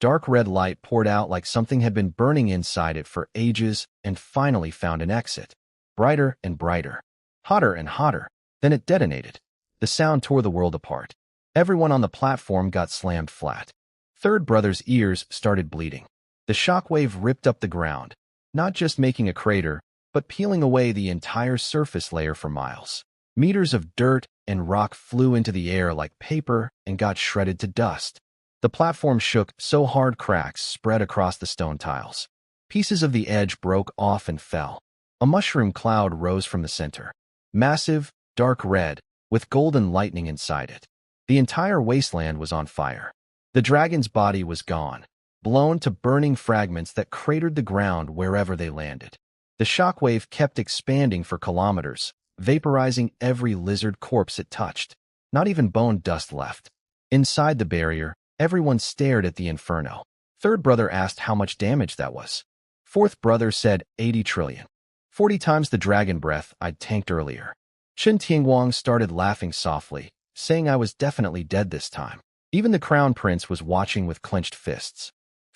Dark red light poured out like something had been burning inside it for ages and finally found an exit. Brighter and brighter. Hotter and hotter. Then it detonated. The sound tore the world apart. Everyone on the platform got slammed flat. Third brother's ears started bleeding. The shockwave ripped up the ground, not just making a crater, but peeling away the entire surface layer for miles. Meters of dirt and rock flew into the air like paper and got shredded to dust. The platform shook so hard cracks spread across the stone tiles. Pieces of the edge broke off and fell. A mushroom cloud rose from the center. Massive, dark red, with golden lightning inside it. The entire wasteland was on fire. The dragon's body was gone, blown to burning fragments that cratered the ground wherever they landed. The shockwave kept expanding for kilometers, vaporizing every lizard corpse it touched. Not even bone dust left. Inside the barrier, everyone stared at the inferno. Third brother asked how much damage that was. Fourth brother said 80 trillion. 40 times the dragon breath I'd tanked earlier. Chen Tianguang started laughing softly, saying I was definitely dead this time. Even the crown prince was watching with clenched fists.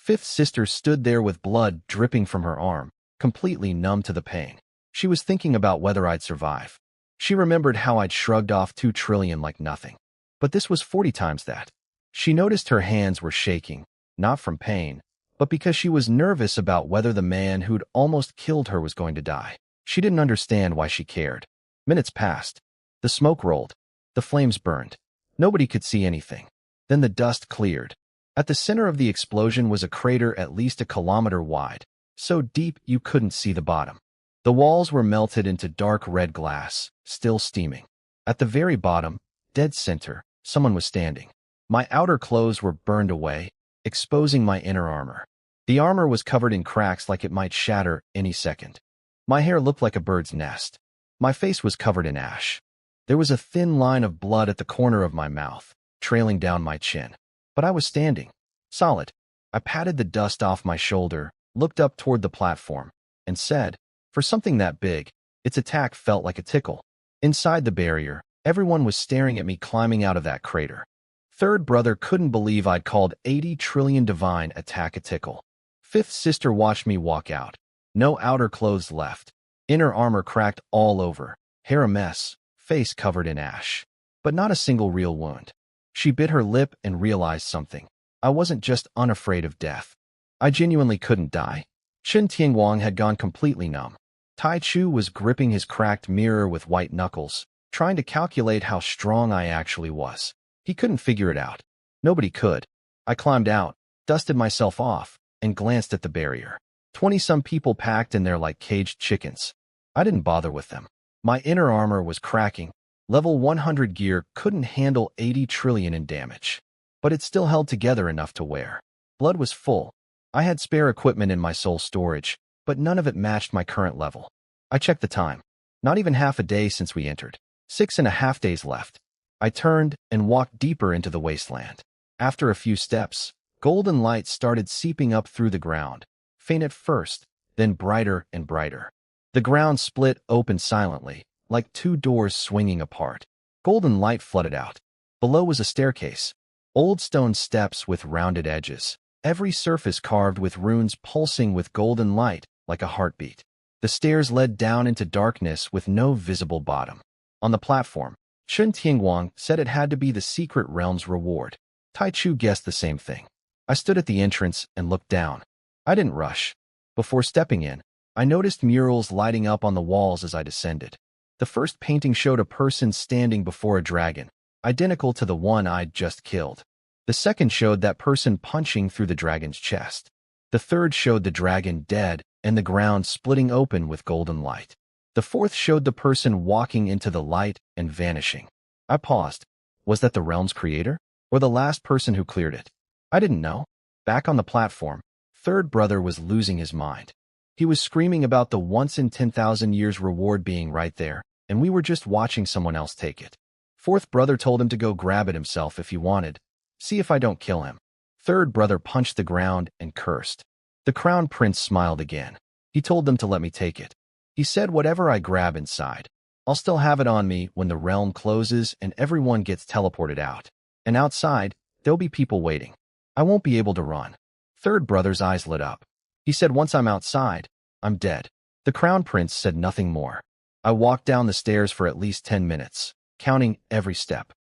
Fifth sister stood there with blood dripping from her arm, completely numb to the pain. She was thinking about whether I'd survive. She remembered how I'd shrugged off 2 trillion like nothing. But this was 40 times that. She noticed her hands were shaking, not from pain, but because she was nervous about whether the man who'd almost killed her was going to die. She didn't understand why she cared. Minutes passed. The smoke rolled. The flames burned. Nobody could see anything. Then the dust cleared. At the center of the explosion was a crater at least a kilometer wide, so deep you couldn't see the bottom. The walls were melted into dark red glass, still steaming. At the very bottom, dead center, someone was standing. My outer clothes were burned away, exposing my inner armor. The armor was covered in cracks like it might shatter any second. My hair looked like a bird's nest. My face was covered in ash. There was a thin line of blood at the corner of my mouth, trailing down my chin. But I was standing, solid. I patted the dust off my shoulder, looked up toward the platform, and said, for something that big, its attack felt like a tickle. Inside the barrier, everyone was staring at me climbing out of that crater. Third brother couldn't believe I'd called 80 trillion divine attack a tickle. Fifth sister watched me walk out. No outer clothes left. Inner armor cracked all over, hair a mess, face covered in ash. But not a single real wound. She bit her lip and realized something. I wasn't just unafraid of death. I genuinely couldn't die. Chen Tianguang had gone completely numb. Tai Chu was gripping his cracked mirror with white knuckles, trying to calculate how strong I actually was. He couldn't figure it out. Nobody could. I climbed out, dusted myself off, and glanced at the barrier. 20-some people packed in there like caged chickens. I didn't bother with them. My inner armor was cracking. Level 100 gear couldn't handle 80 trillion in damage. But it still held together enough to wear. Blood was full. I had spare equipment in my soul storage, but none of it matched my current level. I checked the time. Not even half a day since we entered. 6.5 days left. I turned and walked deeper into the wasteland. After a few steps, golden light started seeping up through the ground, faint at first, then brighter and brighter. The ground split open silently, like 2 doors swinging apart. Golden light flooded out. Below was a staircase. Old stone steps with rounded edges. Every surface carved with runes pulsing with golden light, like a heartbeat. The stairs led down into darkness with no visible bottom. On the platform, Chen Tianguang said it had to be the secret realm's reward. Tai Chu guessed the same thing. I stood at the entrance and looked down. I didn't rush. Before stepping in, I noticed murals lighting up on the walls as I descended. The first painting showed a person standing before a dragon, identical to the one I'd just killed. The second showed that person punching through the dragon's chest. The third showed the dragon dead and the ground splitting open with golden light. The fourth showed the person walking into the light and vanishing. I paused. Was that the realm's creator? Or the last person who cleared it? I didn't know. Back on the platform, third brother was losing his mind. He was screaming about the once-in-10,000 years reward being right there, and we were just watching someone else take it. Fourth brother told him to go grab it himself if he wanted. See if I don't kill him. Third brother punched the ground and cursed. The crown prince smiled again. He told them to let me take it. He said whatever I grab inside, I'll still have it on me when the realm closes and everyone gets teleported out. And outside, there'll be people waiting. I won't be able to run. Third brother's eyes lit up. He said once I'm outside, I'm dead. The crown prince said nothing more. I walked down the stairs for at least 10 minutes, counting every step.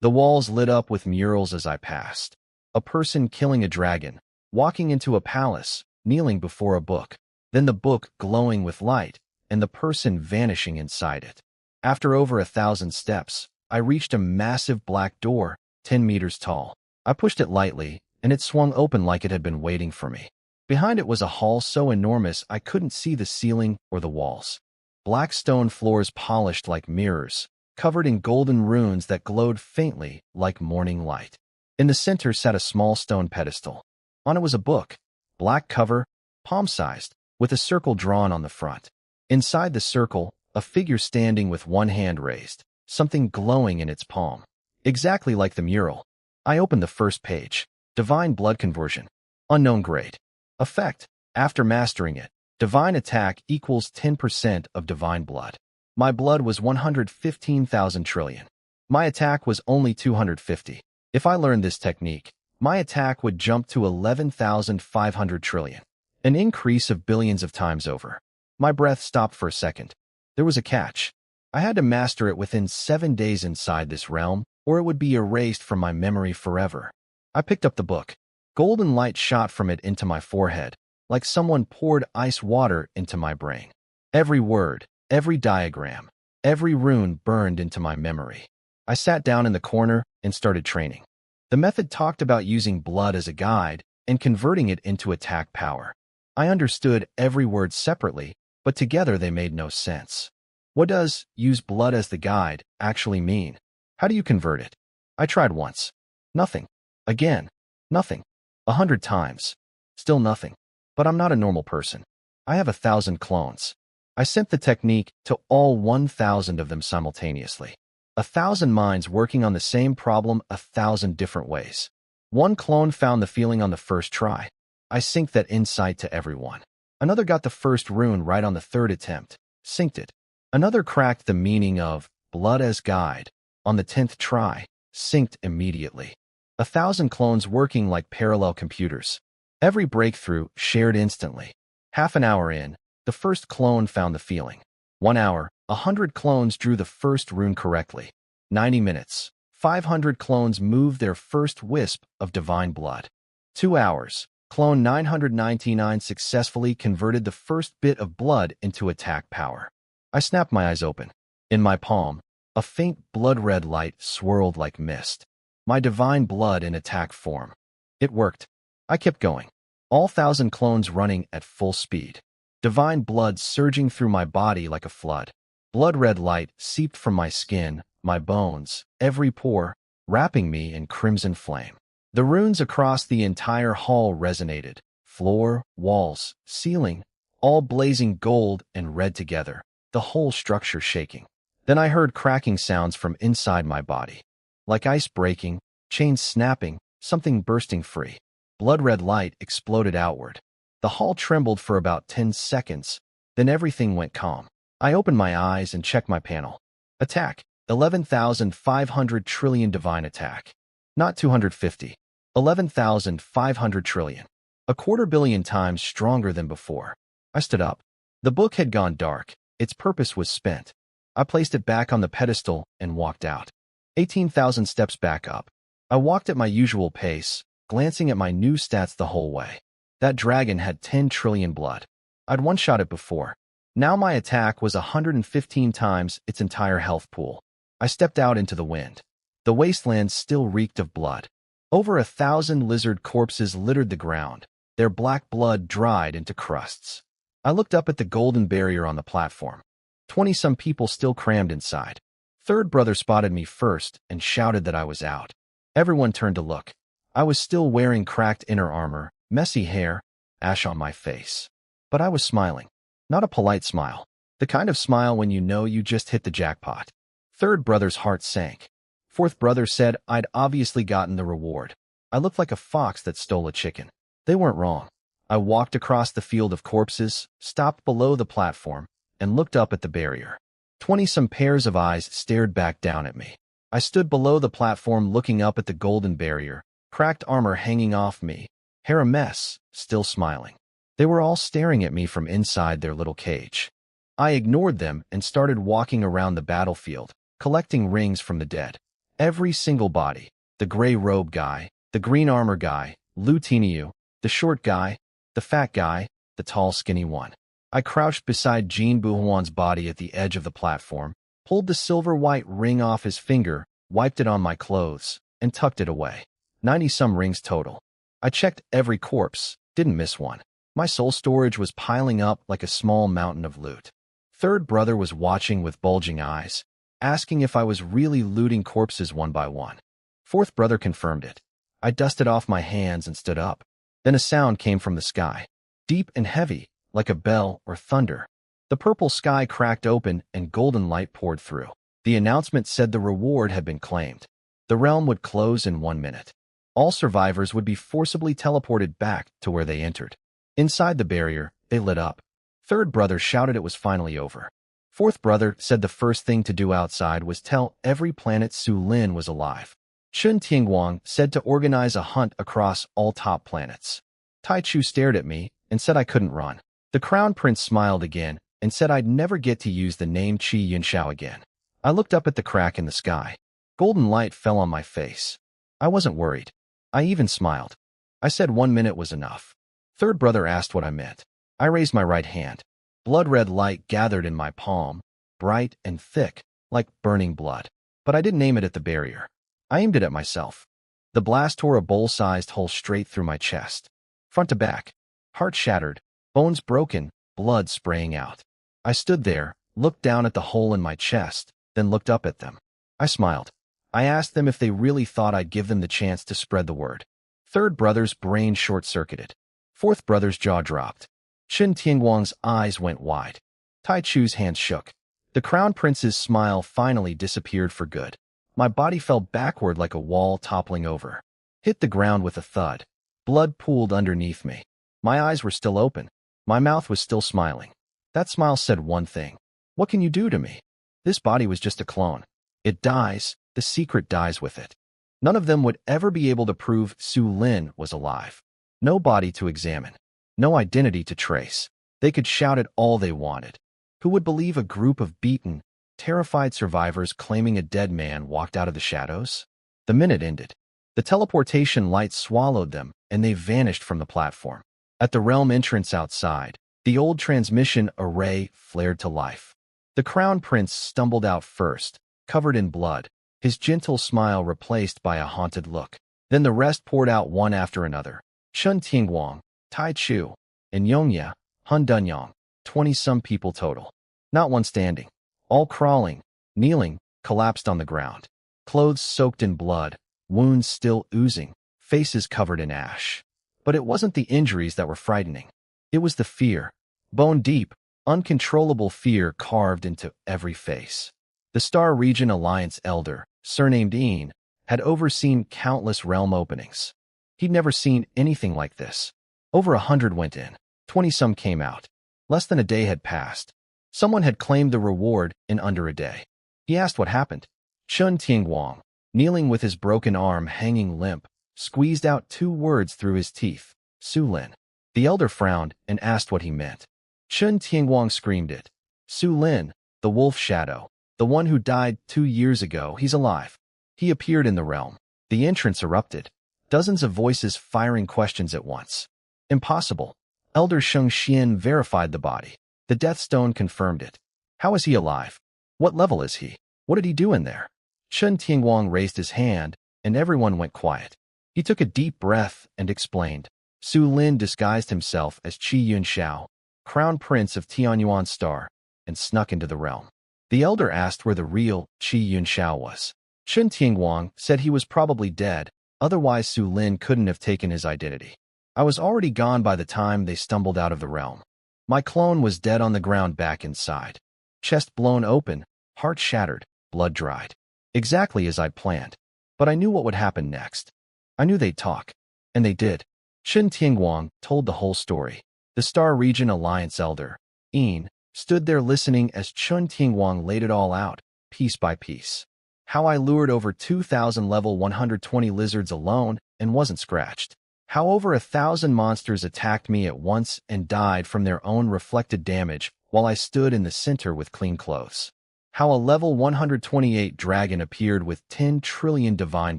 The walls lit up with murals as I passed. A person killing a dragon, walking into a palace, kneeling before a book, then the book glowing with light, and the person vanishing inside it. After over 1,000 steps, I reached a massive black door, 10 meters tall. I pushed it lightly, and it swung open like it had been waiting for me. Behind it was a hall so enormous I couldn't see the ceiling or the walls. Black stone floors polished like mirrors, covered in golden runes that glowed faintly like morning light. In the center sat a small stone pedestal. On it was a book, black cover, palm-sized, with a circle drawn on the front. Inside the circle, a figure standing with one hand raised, something glowing in its palm. Exactly like the mural. I opened the first page. Divine Blood Conversion. Unknown grade. Effect. After mastering it, divine attack equals 10% of divine blood. My blood was 115,000 trillion. My attack was only 250. If I learned this technique, my attack would jump to 11,500 trillion, an increase of billions of times over. My breath stopped for a second. There was a catch. I had to master it within 7 days inside this realm, or it would be erased from my memory forever. I picked up the book. Golden light shot from it into my forehead, like someone poured ice water into my brain. Every word, every diagram, every rune burned into my memory. I sat down in the corner and started training. The method talked about using blood as a guide and converting it into attack power. I understood every word separately, but together they made no sense. What does use blood as the guide actually mean? How do you convert it? I tried once. Nothing. Again. Nothing. 100 times. Still nothing. But I'm not a normal person. I have 1,000 clones. I sent the technique to all 1,000 of them simultaneously. 1,000 minds working on the same problem 1,000 different ways. One clone found the feeling on the first try. I synced that insight to everyone. Another got the first rune right on the third attempt. Synced it. Another cracked the meaning of blood as guide on the 10th try. Synced immediately. 1,000 clones working like parallel computers. Every breakthrough shared instantly. Half an hour in, the first clone found the feeling. 1 hour, 100 clones drew the first rune correctly. 90 minutes, 500 clones moved their first wisp of divine blood. 2 hours, clone 999 successfully converted the first bit of blood into attack power. I snapped my eyes open. In my palm, a faint blood-red light swirled like mist. My divine blood in attack form. It worked. I kept going. All 1,000 clones running at full speed. Divine blood surging through my body like a flood. Blood-red light seeped from my skin, my bones, every pore, wrapping me in crimson flame. The runes across the entire hall resonated. Floor, walls, ceiling, all blazing gold and red together, the whole structure shaking. Then I heard cracking sounds from inside my body. Like ice breaking, chains snapping, something bursting free. Blood-red light exploded outward. The hall trembled for about 10 seconds, then everything went calm. I opened my eyes and checked my panel. Attack, 11,500 trillion divine attack. Not 250. 11,500 trillion. 250 million times stronger than before. I stood up. The book had gone dark. Its purpose was spent. I placed it back on the pedestal and walked out. 18,000 steps back up. I walked at my usual pace, glancing at my new stats the whole way. That dragon had 10 trillion blood. I'd one-shot it before. Now my attack was 115 times its entire health pool. I stepped out into the wind. The wasteland still reeked of blood. Over 1,000 lizard corpses littered the ground, their black blood dried into crusts. I looked up at the golden barrier on the platform. 20-some people still crammed inside. Third brother spotted me first and shouted that I was out. Everyone turned to look. I was still wearing cracked inner armor, messy hair, ash on my face. But I was smiling. Not a polite smile. The kind of smile when you know you just hit the jackpot. Third brother's heart sank. Fourth brother said I'd obviously gotten the reward. I looked like a fox that stole a chicken. They weren't wrong. I walked across the field of corpses, stopped below the platform, and looked up at the barrier. 20-some pairs of eyes stared back down at me. I stood below the platform looking up at the golden barrier, cracked armor hanging off me, hair a mess, still smiling. They were all staring at me from inside their little cage. I ignored them and started walking around the battlefield, collecting rings from the dead. Every single body, the gray robe guy, the green armor guy, Lieutenant, the short guy, the fat guy, the tall skinny one. I crouched beside Jean Buhuan's body at the edge of the platform, pulled the silver-white ring off his finger, wiped it on my clothes, and tucked it away. 90-some rings total. I checked every corpse, didn't miss one. My soul storage was piling up like a small mountain of loot. Third brother was watching with bulging eyes, asking if I was really looting corpses one by one. Fourth brother confirmed it. I dusted off my hands and stood up. Then a sound came from the sky, deep and heavy, like a bell or thunder. The purple sky cracked open and golden light poured through. The announcement said the reward had been claimed. The realm would close in 1 minute. All survivors would be forcibly teleported back to where they entered. Inside the barrier, they lit up. Third brother shouted it was finally over. Fourth brother said the first thing to do outside was tell every planet Su Lin was alive. Chun Tingguang said to organize a hunt across all top planets. Tai Chu stared at me and said I couldn't run. The Crown Prince smiled again and said I'd never get to use the name Qi Yunxiao again. I looked up at the crack in the sky. Golden light fell on my face. I wasn't worried. I even smiled. I said 1 minute was enough. Third brother asked what I meant. I raised my right hand. Blood-red light gathered in my palm, bright and thick, like burning blood. But I didn't aim it at the barrier. I aimed it at myself. The blast tore a bowl-sized hole straight through my chest. Front to back. Heart shattered, bones broken, blood spraying out. I stood there, looked down at the hole in my chest, then looked up at them. I smiled. I asked them if they really thought I'd give them the chance to spread the word. Third brother's brain short-circuited. Fourth brother's jaw dropped. Chun Tingguang's eyes went wide. Tai Chu's hands shook. The Crown Prince's smile finally disappeared for good. My body fell backward like a wall toppling over. Hit the ground with a thud. Blood pooled underneath me. My eyes were still open. My mouth was still smiling. That smile said one thing. What can you do to me? This body was just a clone. It dies, the secret dies with it. None of them would ever be able to prove Su Lin was alive. No body to examine. No identity to trace. They could shout it all they wanted. Who would believe a group of beaten, terrified survivors claiming a dead man walked out of the shadows? The minute ended. The teleportation light swallowed them, and they vanished from the platform. At the realm entrance outside, the old transmission array flared to life. The Crown Prince stumbled out first, covered in blood, his gentle smile replaced by a haunted look. Then the rest poured out one after another. Chun Tingguang, Tai Chu, and Yongya, Hun Dunyang, 20-some people total. Not one standing. All crawling, kneeling, collapsed on the ground. Clothes soaked in blood, wounds still oozing, faces covered in ash. But it wasn't the injuries that were frightening. It was the fear. Bone-deep, uncontrollable fear carved into every face. The Star Region Alliance elder, surnamed Een, had overseen countless realm openings. He'd never seen anything like this. Over 100 went in. 20-some came out. Less than a day had passed. Someone had claimed the reward in under a day. He asked what happened. Chun Tingguang, kneeling with his broken arm hanging limp, squeezed out 2 words through his teeth. Su Lin. The elder frowned and asked what he meant. Chun Tingguang screamed it. Su Lin, the wolf shadow, the one who died 2 years ago, he's alive. He appeared in the realm. The entrance erupted. Dozens of voices firing questions at once. Impossible. Elder Sheng Xian verified the body. The Death Stone confirmed it. How is he alive? What level is he? What did he do in there? Chun Tingguang raised his hand, and everyone went quiet. He took a deep breath and explained. Su Lin disguised himself as Qi Yunxiao, Crown Prince of Tianyuan Star, and snuck into the realm. The elder asked where the real Qi Yunxiao was. Chun Tingguang said he was probably dead, otherwise Su Lin couldn't have taken his identity. I was already gone by the time they stumbled out of the realm. My clone was dead on the ground back inside. Chest blown open, heart shattered, blood dried. Exactly as I'd planned. But I knew what would happen next. I knew they'd talk. And they did. Chun Tingguang told the whole story. The Star Region Alliance elder, Een, stood there listening as Chun Tingguang laid it all out, piece by piece. How I lured over 2,000 level 120 lizards alone and wasn't scratched. How over 1,000 monsters attacked me at once and died from their own reflected damage while I stood in the center with clean clothes. How a level 128 dragon appeared with 10 trillion divine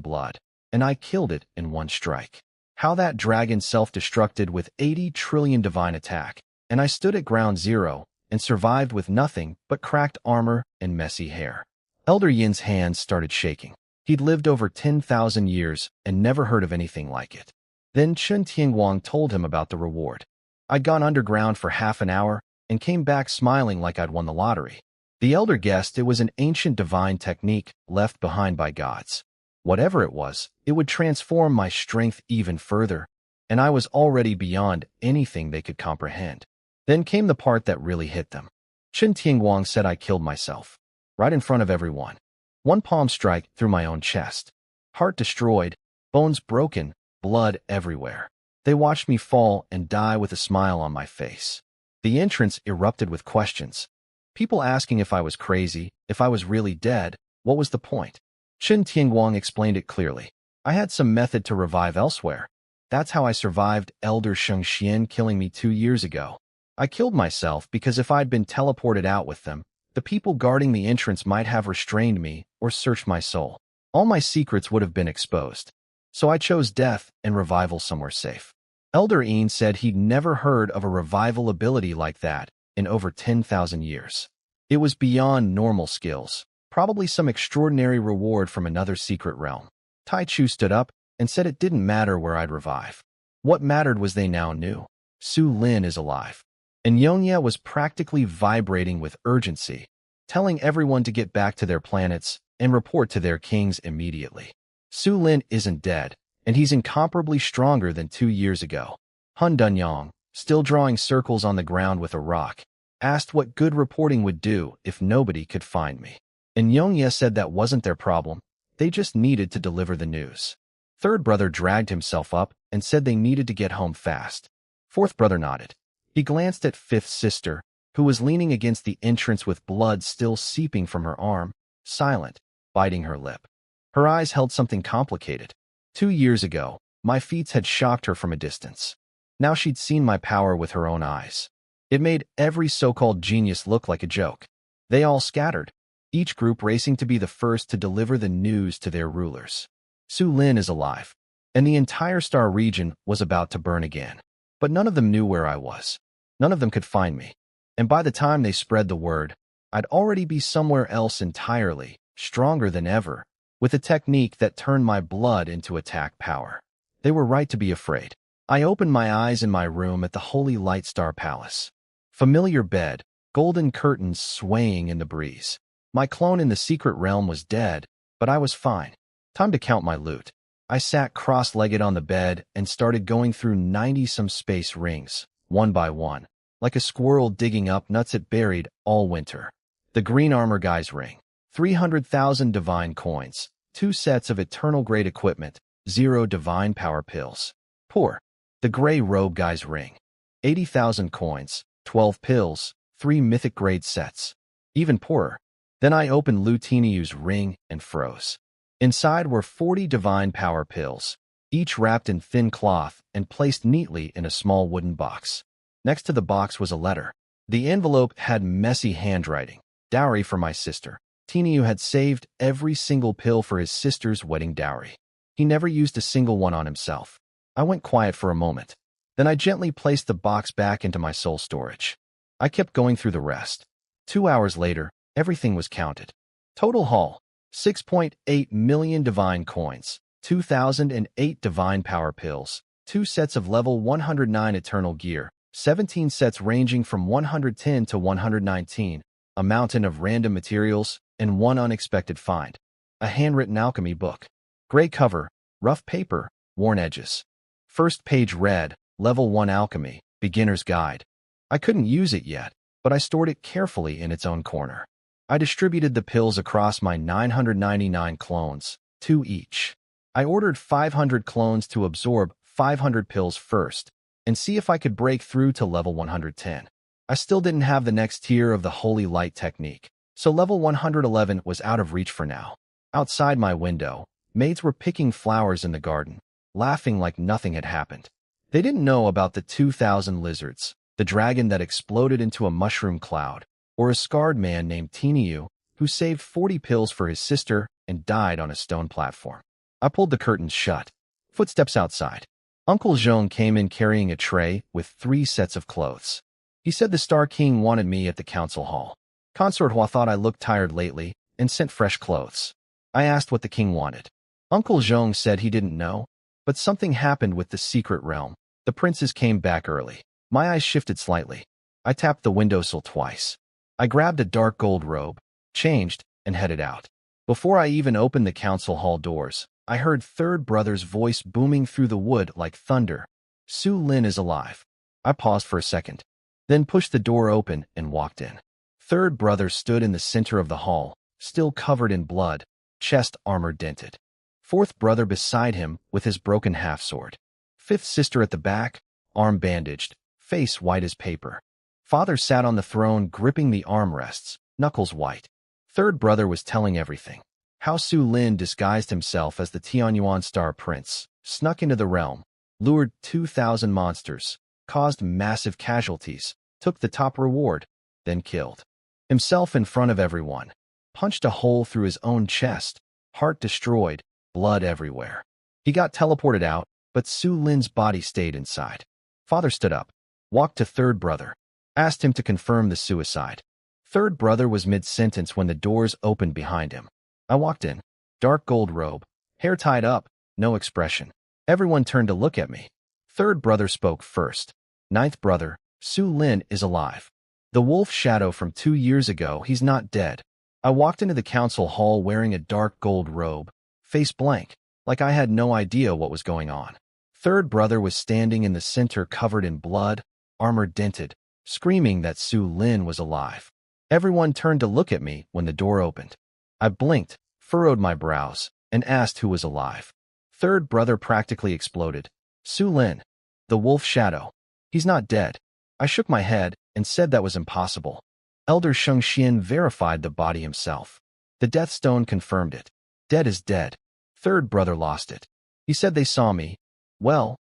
blood, and I killed it in one strike. How that dragon self-destructed with 80 trillion divine attack, and I stood at ground zero and survived with nothing but cracked armor and messy hair. Elder Yin's hands started shaking. He'd lived over 10,000 years and never heard of anything like it. Then Chun Tingguang told him about the reward. I'd gone underground for half an hour and came back smiling like I'd won the lottery. The elder guessed it was an ancient divine technique left behind by gods. Whatever it was, it would transform my strength even further, and I was already beyond anything they could comprehend. Then came the part that really hit them. Chun Tingguang said I killed myself. Right in front of everyone. One palm strike through my own chest. Heart destroyed, bones broken, blood everywhere. They watched me fall and die with a smile on my face. The entrance erupted with questions. People asking if I was crazy, if I was really dead, what was the point? Qin Tianguang explained it clearly. I had some method to revive elsewhere. That's how I survived Elder Sheng Xian killing me 2 years ago. I killed myself because if I'd been teleported out with them, the people guarding the entrance might have restrained me or searched my soul. All my secrets would have been exposed. So I chose death and revival somewhere safe. Elder Een said he'd never heard of a revival ability like that in over 10,000 years. It was beyond normal skills, probably some extraordinary reward from another secret realm. Tai Chu stood up and said it didn't matter where I'd revive. What mattered was they now knew. Su Lin is alive. And Yonya was practically vibrating with urgency, telling everyone to get back to their planets and report to their kings immediately. Su Lin isn't dead, and he's incomparably stronger than 2 years ago. Hun Dunyang, still drawing circles on the ground with a rock, asked what good reporting would do if nobody could find me. And Yonya said that wasn't their problem, they just needed to deliver the news. Third brother dragged himself up and said they needed to get home fast. Fourth brother nodded. He glanced at fifth sister, who was leaning against the entrance with blood still seeping from her arm, silent, biting her lip. Her eyes held something complicated. 2 years ago, my feats had shocked her from a distance. Now she'd seen my power with her own eyes. It made every so-called genius look like a joke. They all scattered, each group racing to be the first to deliver the news to their rulers. Su Lin is alive, and the entire star region was about to burn again. But none of them knew where I was. None of them could find me. And by the time they spread the word, I'd already be somewhere else entirely, stronger than ever, with a technique that turned my blood into attack power. They were right to be afraid. I opened my eyes in my room at the Holy Light Star Palace. Familiar bed, golden curtains swaying in the breeze. My clone in the secret realm was dead, but I was fine. Time to count my loot. I sat cross-legged on the bed and started going through 90-some space rings, one by one, like a squirrel digging up nuts it buried all winter. The green armor guy's ring. 300,000 divine coins, 2 sets of eternal grade equipment, 0 divine power pills. Poor. The gray robe guy's ring. 80,000 coins, 12 pills, 3 mythic grade sets. Even poorer. Then I opened Lutiniyu's ring and froze. Inside were 40 divine power pills, each wrapped in thin cloth and placed neatly in a small wooden box. Next to the box was a letter. The envelope had messy handwriting. Dowry for my sister. Tiniyu had saved every single pill for his sister's wedding dowry. He never used a single one on himself. I went quiet for a moment. Then I gently placed the box back into my soul storage. I kept going through the rest. 2 hours later, everything was counted. Total haul, 6.8 million divine coins, 2,008 divine power pills, 2 sets of level 109 eternal gear, 17 sets ranging from 110 to 119, a mountain of random materials, and 1 unexpected find. A handwritten alchemy book. Gray cover, rough paper, worn edges. First page read, Level 1 Alchemy, Beginner's Guide. I couldn't use it yet, but I stored it carefully in its own corner. I distributed the pills across my 999 clones, 2 each. I ordered 500 clones to absorb 500 pills first, and see if I could break through to level 110. I still didn't have the next tier of the Holy Light technique, so level 111 was out of reach for now. Outside my window, maids were picking flowers in the garden, laughing like nothing had happened. They didn't know about the 2,000 lizards, the dragon that exploded into a mushroom cloud, or a scarred man named Tiniyu, who saved 40 pills for his sister and died on a stone platform. I pulled the curtains shut. Footsteps outside. Uncle Zhong came in carrying a tray with 3 sets of clothes. He said the Star King wanted me at the council hall. Consort Hua thought I looked tired lately and sent fresh clothes. I asked what the king wanted. Uncle Zhong said he didn't know, but something happened with the secret realm. The princes came back early. My eyes shifted slightly. I tapped the windowsill twice. I grabbed a dark gold robe, changed, and headed out. Before I even opened the council hall doors, I heard third brother's voice booming through the wood like thunder. Su Lin is alive. I paused for a second, then pushed the door open and walked in. Third brother stood in the center of the hall, still covered in blood, chest armor dented. Fourth brother beside him with his broken half-sword. Fifth sister at the back, arm bandaged, face white as paper. Father sat on the throne gripping the armrests, knuckles white. Third brother was telling everything. How Su Lin disguised himself as the Tianyuan Star Prince, snuck into the realm, lured 2,000 monsters, caused massive casualties, took the top reward, then killed himself in front of everyone, punched a hole through his own chest, heart destroyed, blood everywhere. He got teleported out, but Su Lin's body stayed inside. Father stood up, walked to third brother, asked him to confirm the suicide. Third brother was mid-sentence when the doors opened behind him. I walked in, dark gold robe, hair tied up, no expression. Everyone turned to look at me. Third brother spoke first. Ninth brother, Su Lin is alive. The wolf shadow from 2 years ago, he's not dead. I walked into the council hall wearing a dark gold robe, face blank, like I had no idea what was going on. Third brother was standing in the center covered in blood, armor dented, screaming that Su Lin was alive. Everyone turned to look at me when the door opened. I blinked, furrowed my brows, and asked who was alive. Third brother practically exploded. Su Lin, the wolf shadow. He's not dead. I shook my head and said that was impossible. Elder Shengxian verified the body himself. The death stone confirmed it. Dead is dead. Third brother lost it. He said they saw me,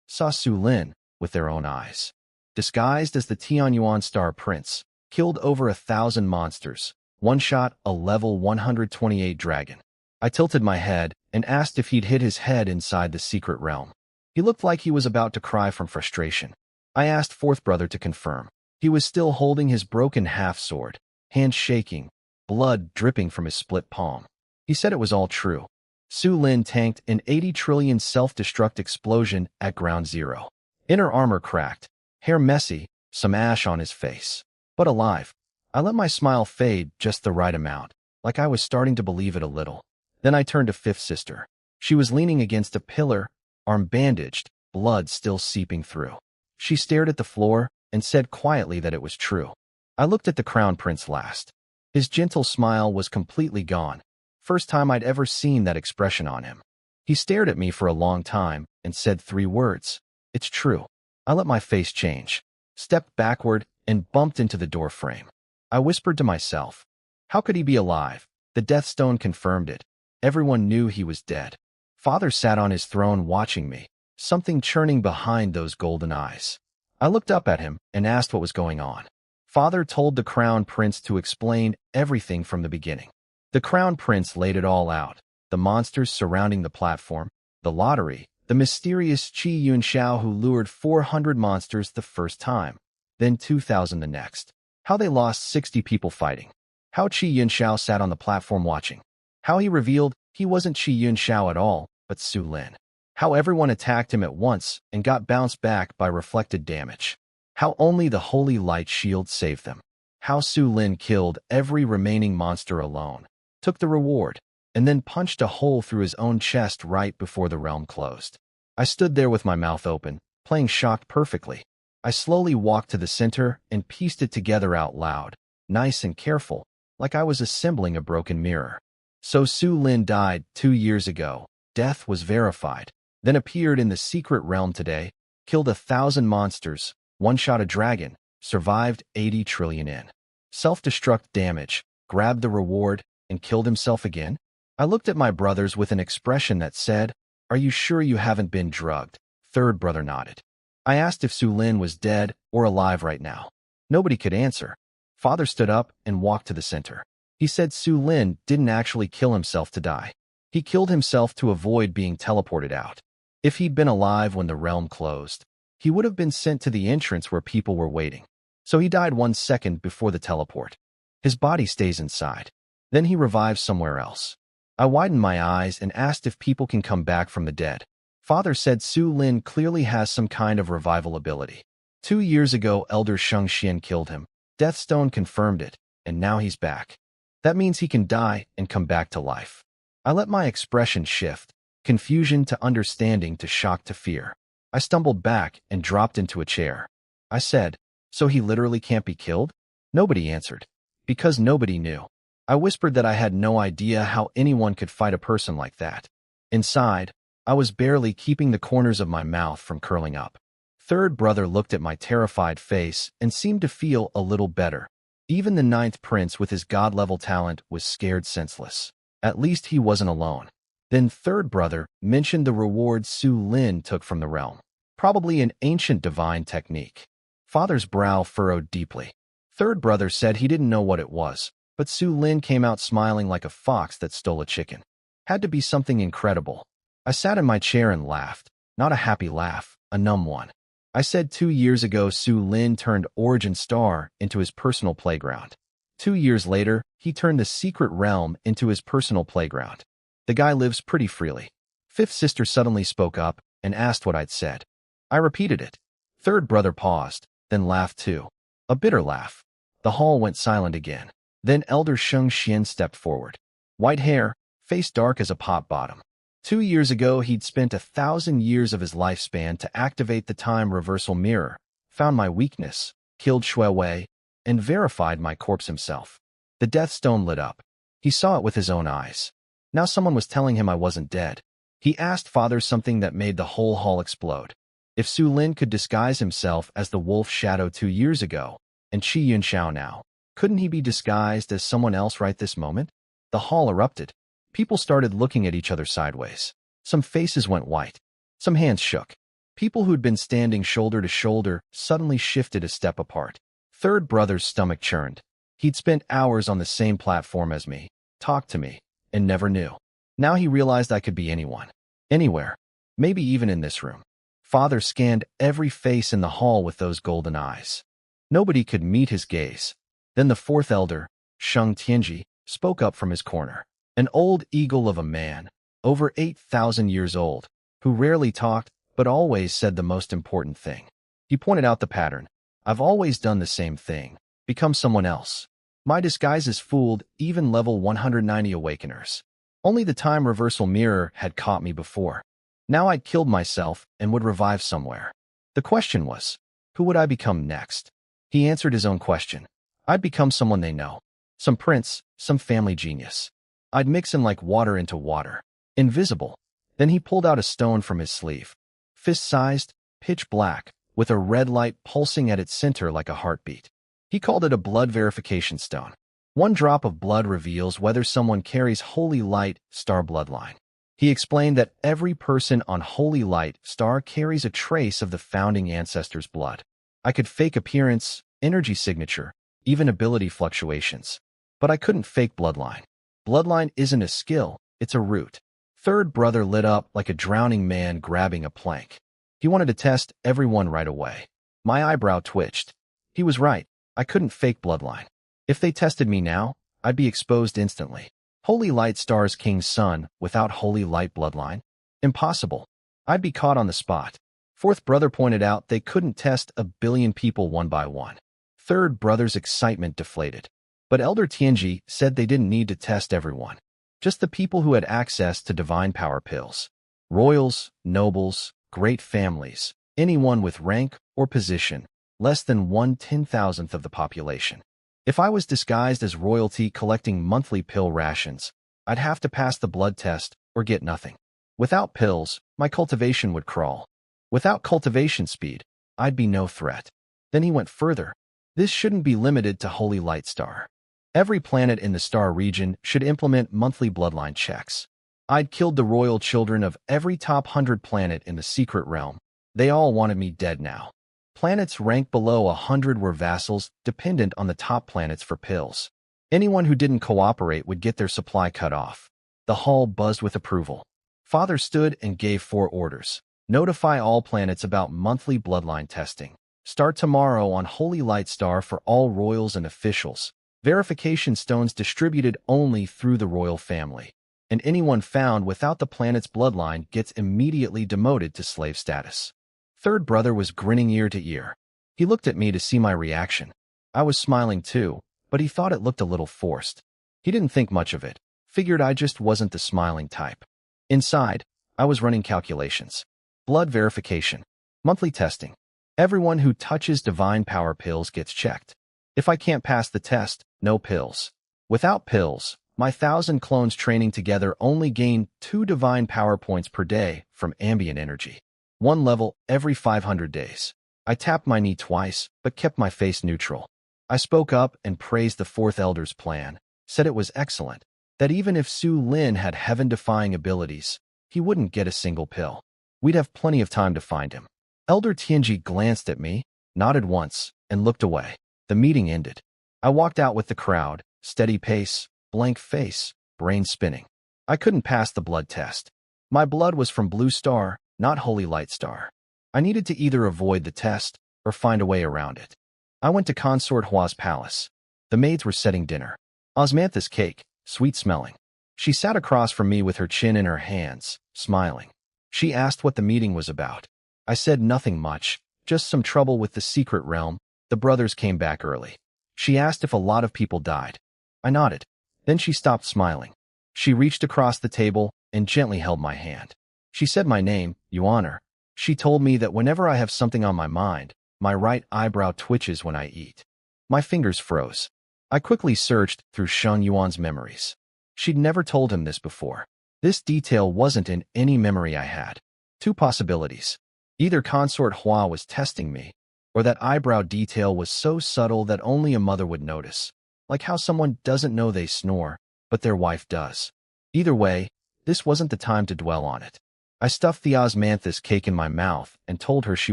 saw Su Lin, with their own eyes. Disguised as the Tianyuan Star Prince, killed over 1,000 monsters, one-shot a level 128 dragon. I tilted my head and asked if he'd hit his head inside the secret realm. He looked like he was about to cry from frustration. I asked fourth brother to confirm. He was still holding his broken half-sword, hands shaking, blood dripping from his split palm. He said it was all true. Su Lin tanked an 80 trillion self-destruct explosion at ground zero. Inner armor cracked, hair messy, some ash on his face. But alive. I let my smile fade just the right amount, like I was starting to believe it a little. Then I turned to fifth sister. She was leaning against a pillar, arm bandaged, blood still seeping through. She stared at the floor and said quietly that it was true. I looked at the crown prince last. His gentle smile was completely gone. First time I'd ever seen that expression on him. He stared at me for a long time and said 3 words. It's true. I let my face change, stepped backward, and bumped into the door frame. I whispered to myself, how could he be alive? The death stone confirmed it. Everyone knew he was dead. Father sat on his throne watching me, something churning behind those golden eyes. I looked up at him and asked what was going on. Father told the crown prince to explain everything from the beginning. The crown prince laid it all out. The monsters surrounding the platform, the lottery, the mysterious Qi Yunxiao who lured 400 monsters the first time, then 2,000 the next. How they lost 60 people fighting. How Qi Yunxiao sat on the platform watching. How he revealed he wasn't Qi Yunxiao at all, but Su Lin. How everyone attacked him at once and got bounced back by reflected damage. How only the holy light shield saved them. How Su Lin killed every remaining monster alone, took the reward, and then punched a hole through his own chest right before the realm closed. I stood there with my mouth open, playing shocked perfectly. I slowly walked to the center and pieced it together out loud, nice and careful, like I was assembling a broken mirror. So Su Lin died 2 years ago. Death was verified, then appeared in the secret realm today, killed 1,000 monsters, one-shot a dragon, survived 80 trillion in self-destruct damage, grabbed the reward, and killed himself again? I looked at my brothers with an expression that said, "Are you sure you haven't been drugged?" Third brother nodded. I asked if Su Lin was dead or alive right now. Nobody could answer. Father stood up and walked to the center. He said Su Lin didn't actually kill himself to die. He killed himself to avoid being teleported out. If he'd been alive when the realm closed, he would have been sent to the entrance where people were waiting. So he died 1 second before the teleport. His body stays inside. Then he revives somewhere else. I widened my eyes and asked if people can come back from the dead. Father said Su Lin clearly has some kind of revival ability. 2 years ago, Elder Shengxian killed him. Deathstone confirmed it, and now he's back. That means he can die and come back to life. I let my expression shift, confusion to understanding to shock to fear. I stumbled back and dropped into a chair. I said, so he literally can't be killed? Nobody answered, because nobody knew. I whispered that I had no idea how anyone could fight a person like that. Inside, I was barely keeping the corners of my mouth from curling up. Third brother looked at my terrified face and seemed to feel a little better. Even the 9th prince with his god-level talent was scared senseless. At least he wasn't alone. Then third brother mentioned the reward Su Lin took from the realm. Probably an ancient divine technique. Father's brow furrowed deeply. Third brother said he didn't know what it was, but Su Lin came out smiling like a fox that stole a chicken. Had to be something incredible. I sat in my chair and laughed. Not a happy laugh, a numb one. I said 2 years ago Su Lin turned Origin Star into his personal playground. 2 years later, he turned the secret realm into his personal playground. The guy lives pretty freely. Fifth sister suddenly spoke up and asked what I'd said. I repeated it. Third brother paused, then laughed too. A bitter laugh. The hall went silent again. Then elder Sheng Xian stepped forward. White hair, face dark as a pot bottom. 2 years ago, he'd spent 1,000 years of his lifespan to activate the time reversal mirror, found my weakness, killed Shui Wei, and verified my corpse himself. The death stone lit up. He saw it with his own eyes. Now someone was telling him I wasn't dead. He asked Father something that made the whole hall explode. If Su Lin could disguise himself as the wolf shadow 2 years ago, and Qi Yunxiao now, couldn't he be disguised as someone else right this moment? The hall erupted. People started looking at each other sideways. Some faces went white. Some hands shook. People who'd been standing shoulder to shoulder suddenly shifted a step apart. Third brother's stomach churned. He'd spent hours on the same platform as me, talked to me, and never knew. Now he realized I could be anyone. Anywhere. Maybe even in this room. Father scanned every face in the hall with those golden eyes. Nobody could meet his gaze. Then the fourth elder, Sheng Tianji, spoke up from his corner. An old eagle of a man, over 8,000 years old, who rarely talked but always said the most important thing. He pointed out the pattern. I've always done the same thing, become someone else. My disguises fooled even level 190 awakeners. Only the time reversal mirror had caught me before. Now I'd killed myself and would revive somewhere. The question was, who would I become next? He answered his own question. I'd become someone they know. Some prince, some family genius. I'd mix him like water into water. Invisible. Then he pulled out a stone from his sleeve. Fist-sized, pitch black, with a red light pulsing at its center like a heartbeat. He called it a blood verification stone. 1 drop of blood reveals whether someone carries Holy Light Star bloodline. He explained that every person on Holy Light Star carries a trace of the founding ancestors' blood. I could fake appearance, energy signature, even ability fluctuations. But I couldn't fake bloodline. Bloodline isn't a skill, it's a root. Third brother lit up like a drowning man grabbing a plank. He wanted to test everyone right away. My eyebrow twitched. He was right. I couldn't fake bloodline. If they tested me now, I'd be exposed instantly. Holy Light Star's king's son without Holy Light bloodline? Impossible. I'd be caught on the spot. Fourth brother pointed out they couldn't test 1 billion people one by one. Third brother's excitement deflated. But Elder Tianji said they didn't need to test everyone. Just the people who had access to divine power pills. Royals, nobles, great families, anyone with rank or position, less than 1/10,000th of the population. If I was disguised as royalty collecting monthly pill rations, I'd have to pass the blood test or get nothing. Without pills, my cultivation would crawl. Without cultivation speed, I'd be no threat. Then he went further. This shouldn't be limited to Holy Light Star. Every planet in the star region should implement monthly bloodline checks. I'd killed the royal children of every top 100 planet in the secret realm. They all wanted me dead now. Planets ranked below 100 were vassals dependent on the top planets for pills. Anyone who didn't cooperate would get their supply cut off. The hall buzzed with approval. Father stood and gave 4 orders. Notify all planets about monthly bloodline testing. Start tomorrow on Holy Light Star for all royals and officials. Verification stones distributed only through the royal family. And anyone found without the planet's bloodline gets immediately demoted to slave status. Third brother was grinning ear to ear. He looked at me to see my reaction. I was smiling too, but he thought it looked a little forced. He didn't think much of it, figured I just wasn't the smiling type. Inside, I was running calculations. Blood verification. Monthly testing. Everyone who touches divine power pills gets checked. If I can't pass the test, no pills. Without pills, my 1,000 clones training together only gain 2 divine power points per day from ambient energy. 1 level every 500 days. I tapped my knee twice, but kept my face neutral. I spoke up and praised the 4th elder's plan, said it was excellent. That even if Su Lin had heaven-defying abilities, he wouldn't get a single pill. We'd have plenty of time to find him. Elder Tianji glanced at me, nodded once, and looked away. The meeting ended. I walked out with the crowd, steady pace, blank face, brain spinning. I couldn't pass the blood test. My blood was from Blue Star, not Holy Light Star. I needed to either avoid the test or find a way around it. I went to Consort Hua's palace. The maids were setting dinner. Osmanthus cake, sweet-smelling. She sat across from me with her chin in her hands, smiling. She asked what the meeting was about. I said nothing much, just some trouble with the secret realm. The brothers came back early. She asked if a lot of people died. I nodded. Then she stopped smiling. She reached across the table and gently held my hand. She said my name, Yuaner. She told me that whenever I have something on my mind, my right eyebrow twitches when I eat. My fingers froze. I quickly searched through Sheng Yuan's memories. She'd never told him this before. This detail wasn't in any memory I had. Two possibilities. Either Consort Hua was testing me, or that eyebrow detail was so subtle that only a mother would notice, like how someone doesn't know they snore, but their wife does. Either way, this wasn't the time to dwell on it. I stuffed the osmanthus cake in my mouth and told her she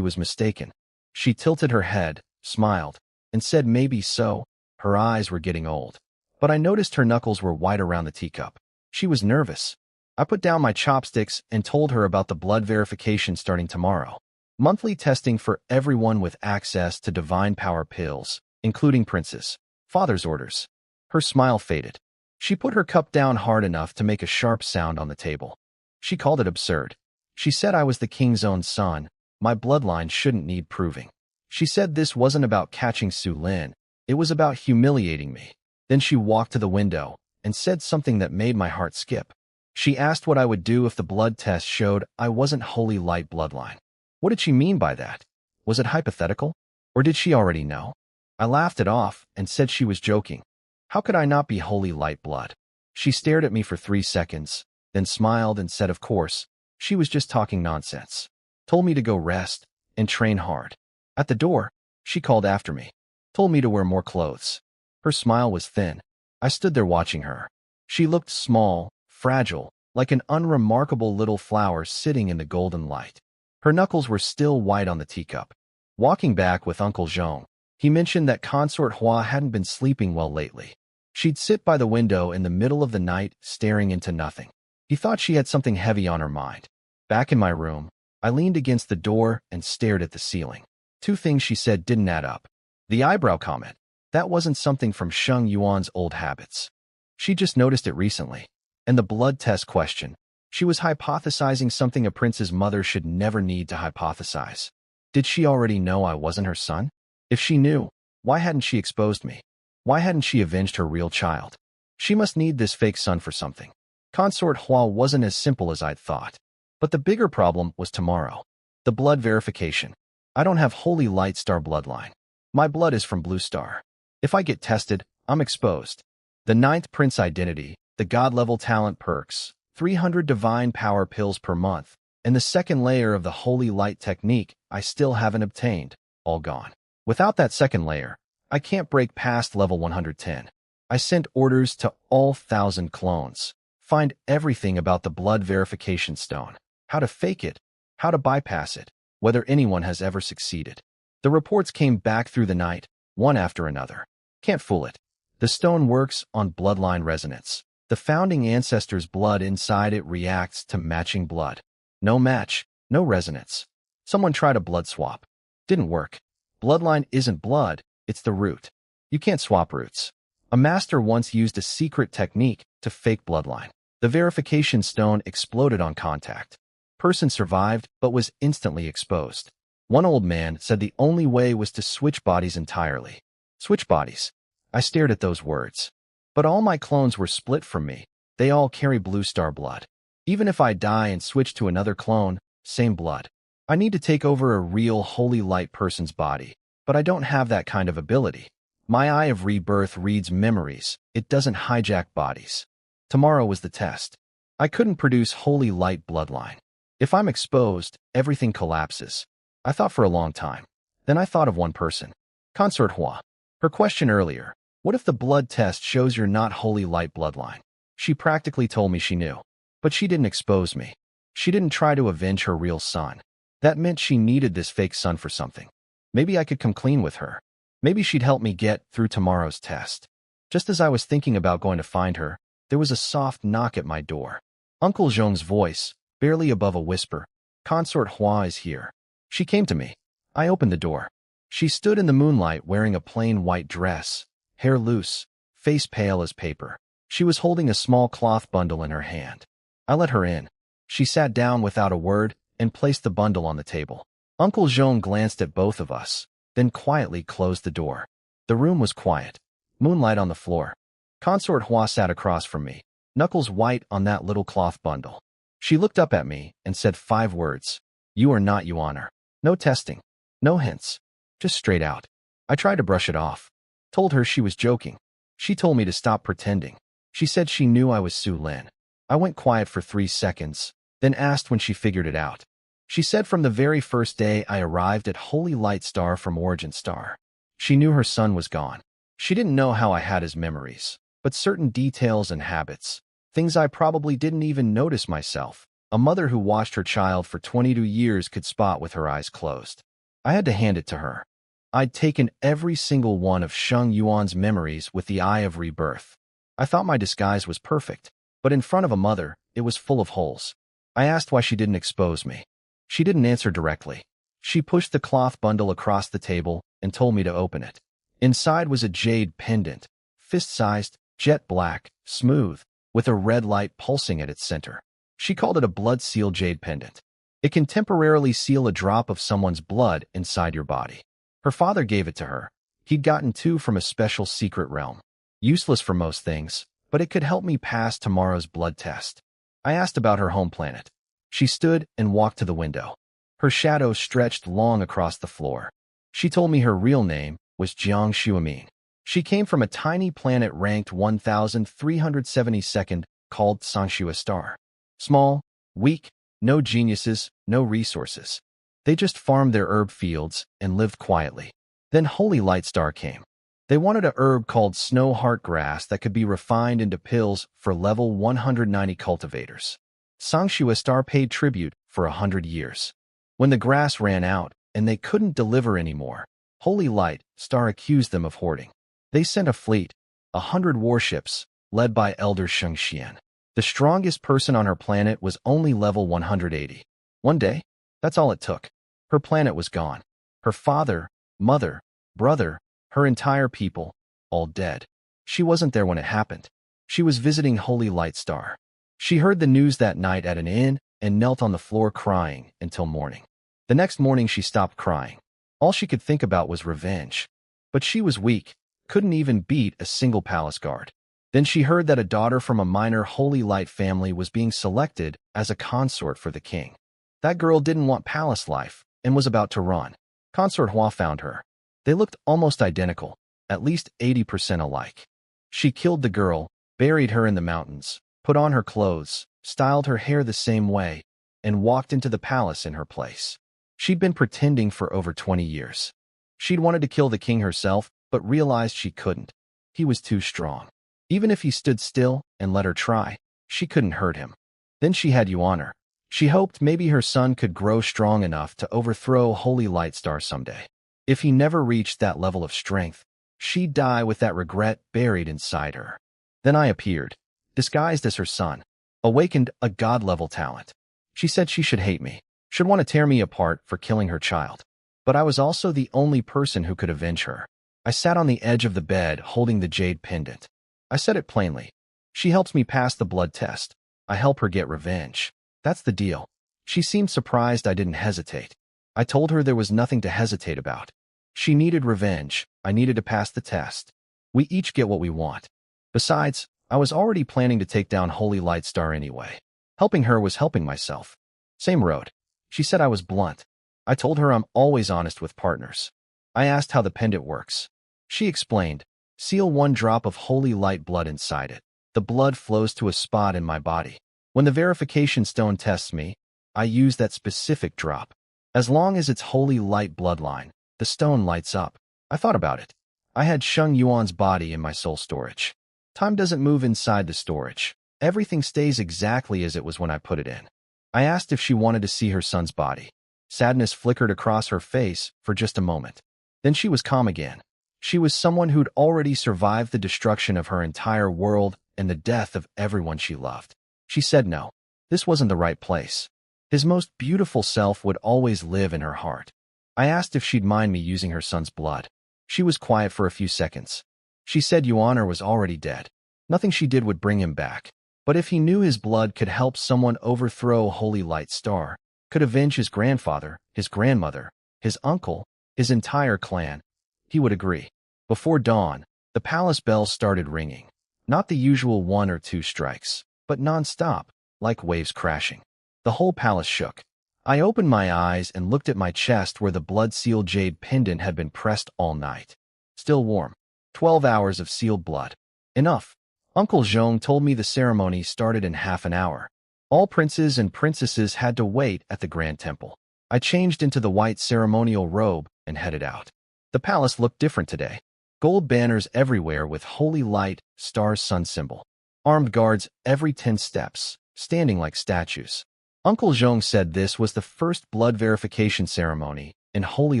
was mistaken. She tilted her head, smiled, and said maybe so. Her eyes were getting old. But I noticed her knuckles were white around the teacup. She was nervous. I put down my chopsticks and told her about the blood verification starting tomorrow. Monthly testing for everyone with access to divine power pills, including princes. Father's orders. Her smile faded. She put her cup down hard enough to make a sharp sound on the table. She called it absurd. She said I was the king's own son. My bloodline shouldn't need proving. She said this wasn't about catching Su Lin. It was about humiliating me. Then she walked to the window and said something that made my heart skip. She asked what I would do if the blood test showed I wasn't Holy Light bloodline. What did she mean by that? Was it hypothetical? Or did she already know? I laughed it off and said she was joking. How could I not be Holy Light blood? She stared at me for 3 seconds, then smiled and said of course, she was just talking nonsense. Told me to go rest and train hard. At the door, she called after me. Told me to wear more clothes. Her smile was thin. I stood there watching her. She looked small, fragile, like an unremarkable little flower sitting in the golden light. Her knuckles were still white on the teacup. Walking back with Uncle Zhong, he mentioned that Consort Hua hadn't been sleeping well lately. She'd sit by the window in the middle of the night, staring into nothing. He thought she had something heavy on her mind. Back in my room, I leaned against the door and stared at the ceiling. 2 things she said didn't add up. The eyebrow comment. That wasn't something from Sheng Yuan's old habits. She just noticed it recently. And the blood test question. She was hypothesizing something a prince's mother should never need to hypothesize. Did she already know I wasn't her son? If she knew, why hadn't she exposed me? Why hadn't she avenged her real child? She must need this fake son for something. Consort Hua wasn't as simple as I'd thought. But the bigger problem was tomorrow. The blood verification. I don't have Holy Light Star bloodline. My blood is from Blue Star. If I get tested, I'm exposed. The 9th prince identity, the god-level talent perks, 300 divine power pills per month, and the 2nd layer of the Holy Light technique I still haven't obtained, all gone. Without that 2nd layer, I can't break past level 110. I sent orders to all 1,000 clones. Find everything about the blood verification stone. How to fake it, how to bypass it, whether anyone has ever succeeded. The reports came back through the night, one after another. Can't fool it. The stone works on bloodline resonance. The founding ancestor's blood inside it reacts to matching blood. No match, no resonance. Someone tried a blood swap. Didn't work. Bloodline isn't blood, it's the root. You can't swap roots. A master once used a secret technique to fake bloodline. The verification stone exploded on contact. Person survived, but was instantly exposed. One old man said the only way was to switch bodies entirely. Switch bodies. I stared at those words. But all my clones were split from me. They all carry Blue Star blood. Even if I die and switch to another clone, same blood. I need to take over a real Holy Light person's body, but I don't have that kind of ability. My Eye of Rebirth reads memories. It doesn't hijack bodies. Tomorrow was the test. I couldn't produce Holy Light bloodline. If I'm exposed, everything collapses. I thought for a long time. Then I thought of one person. Consort Hua. Her question earlier, what if the blood test shows you're not Holy Light bloodline? She practically told me she knew. But she didn't expose me. She didn't try to avenge her real son. That meant she needed this fake son for something. Maybe I could come clean with her. Maybe she'd help me get through tomorrow's test. Just as I was thinking about going to find her, there was a soft knock at my door. Uncle Zhong's voice, barely above a whisper. Consort Hua is here. She came to me. I opened the door. She stood in the moonlight wearing a plain white dress, hair loose, face pale as paper. She was holding a small cloth bundle in her hand. I let her in. She sat down without a word and placed the bundle on the table. Uncle Zhong glanced at both of us, then quietly closed the door. The room was quiet. Moonlight on the floor. Consort Hua sat across from me, knuckles white on that little cloth bundle. She looked up at me and said 5 words. You are not you honor. No testing. No hints. Just straight out. I tried to brush it off. Told her she was joking. She told me to stop pretending. She said she knew I was Su Lin. I went quiet for 3 seconds, then asked when she figured it out. She said from the very first day I arrived at Holy Light Star from Origin Star. She knew her son was gone. She didn't know how I had his memories, but certain details and habits, things I probably didn't even notice myself, a mother who watched her child for 22 years could spot with her eyes closed. I had to hand it to her. I'd taken every single one of Sheng Yuan's memories with the eye of rebirth. I thought my disguise was perfect, but in front of a mother, it was full of holes. I asked why she didn't expose me. She didn't answer directly. She pushed the cloth bundle across the table and told me to open it. Inside was a jade pendant, fist-sized, jet black, smooth, with a red light pulsing at its center. She called it a blood-seal jade pendant. It can temporarily seal a drop of someone's blood inside your body. Her father gave it to her. He'd gotten 2 from a special secret realm. Useless for most things, but it could help me pass tomorrow's blood test. I asked about her home planet. She stood and walked to the window. Her shadow stretched long across the floor. She told me her real name was Jiang Xuamin. She came from a tiny planet ranked 1372nd called Sangshua Star. Small, weak, no geniuses, no resources. They just farmed their herb fields and lived quietly. Then Holy Light Star came. They wanted a herb called Snow Heart Grass that could be refined into pills for level 190 cultivators. Sangshua Star paid tribute for 100 years. When the grass ran out and they couldn't deliver anymore, Holy Light Star accused them of hoarding. They sent a fleet, 100 warships, led by Elder Sheng Xian. The strongest person on her planet was only level 180. One day, that's all it took. Her planet was gone. Her father, mother, brother, her entire people, all dead. She wasn't there when it happened. She was visiting Holy Light Star. She heard the news that night at an inn and knelt on the floor crying until morning. The next morning she stopped crying. All she could think about was revenge. But she was weak, couldn't even beat a single palace guard. Then she heard that a daughter from a minor Holy Light family was being selected as a consort for the king. That girl didn't want palace life and was about to run. Consort Hua found her. They looked almost identical, at least 80% alike. She killed the girl, buried her in the mountains, put on her clothes, styled her hair the same way, and walked into the palace in her place. She'd been pretending for over 20 years. She'd wanted to kill the king herself, but realized she couldn't. He was too strong. Even if he stood still and let her try, she couldn't hurt him. Then she had you on her. She hoped maybe her son could grow strong enough to overthrow Holy Light Star someday. If he never reached that level of strength, she'd die with that regret buried inside her. Then I appeared, disguised as her son, awakened a god-level talent. She said she should hate me, should want to tear me apart for killing her child. But I was also the only person who could avenge her. I sat on the edge of the bed holding the jade pendant. I said it plainly. She helps me pass the blood test. I help her get revenge. That's the deal. She seemed surprised I didn't hesitate. I told her there was nothing to hesitate about. She needed revenge. I needed to pass the test. We each get what we want. Besides, I was already planning to take down Holy Light Star anyway. Helping her was helping myself. Same road. She said I was blunt. I told her I'm always honest with partners. I asked how the pendant works. She explained. Seal 1 drop of holy light blood inside it. The blood flows to a spot in my body. When the verification stone tests me, I use that specific drop. As long as it's holy light bloodline, the stone lights up. I thought about it. I had Sheng Yuan's body in my soul storage. Time doesn't move inside the storage. Everything stays exactly as it was when I put it in. I asked if she wanted to see her son's body. Sadness flickered across her face for just a moment. Then she was calm again. She was someone who'd already survived the destruction of her entire world and the death of everyone she loved. She said no. This wasn't the right place. His most beautiful self would always live in her heart. I asked if she'd mind me using her son's blood. She was quiet for a few seconds. She said Yuan'er was already dead. Nothing she did would bring him back. But if he knew his blood could help someone overthrow Holy Light Star, could avenge his grandfather, his grandmother, his uncle, his entire clan, he would agree. Before dawn, the palace bells started ringing. Not the usual 1 or 2 strikes, but non-stop, like waves crashing. The whole palace shook. I opened my eyes and looked at my chest where the blood-sealed jade pendant had been pressed all night. Still warm. 12 hours of sealed blood. Enough. Uncle Zhong told me the ceremony started in half an hour. All princes and princesses had to wait at the Grand Temple. I changed into the white ceremonial robe and headed out. The palace looked different today. Gold banners everywhere with Holy Light Star's sun symbol. Armed guards every 10 steps, standing like statues. Uncle Zhong said this was the first blood verification ceremony in Holy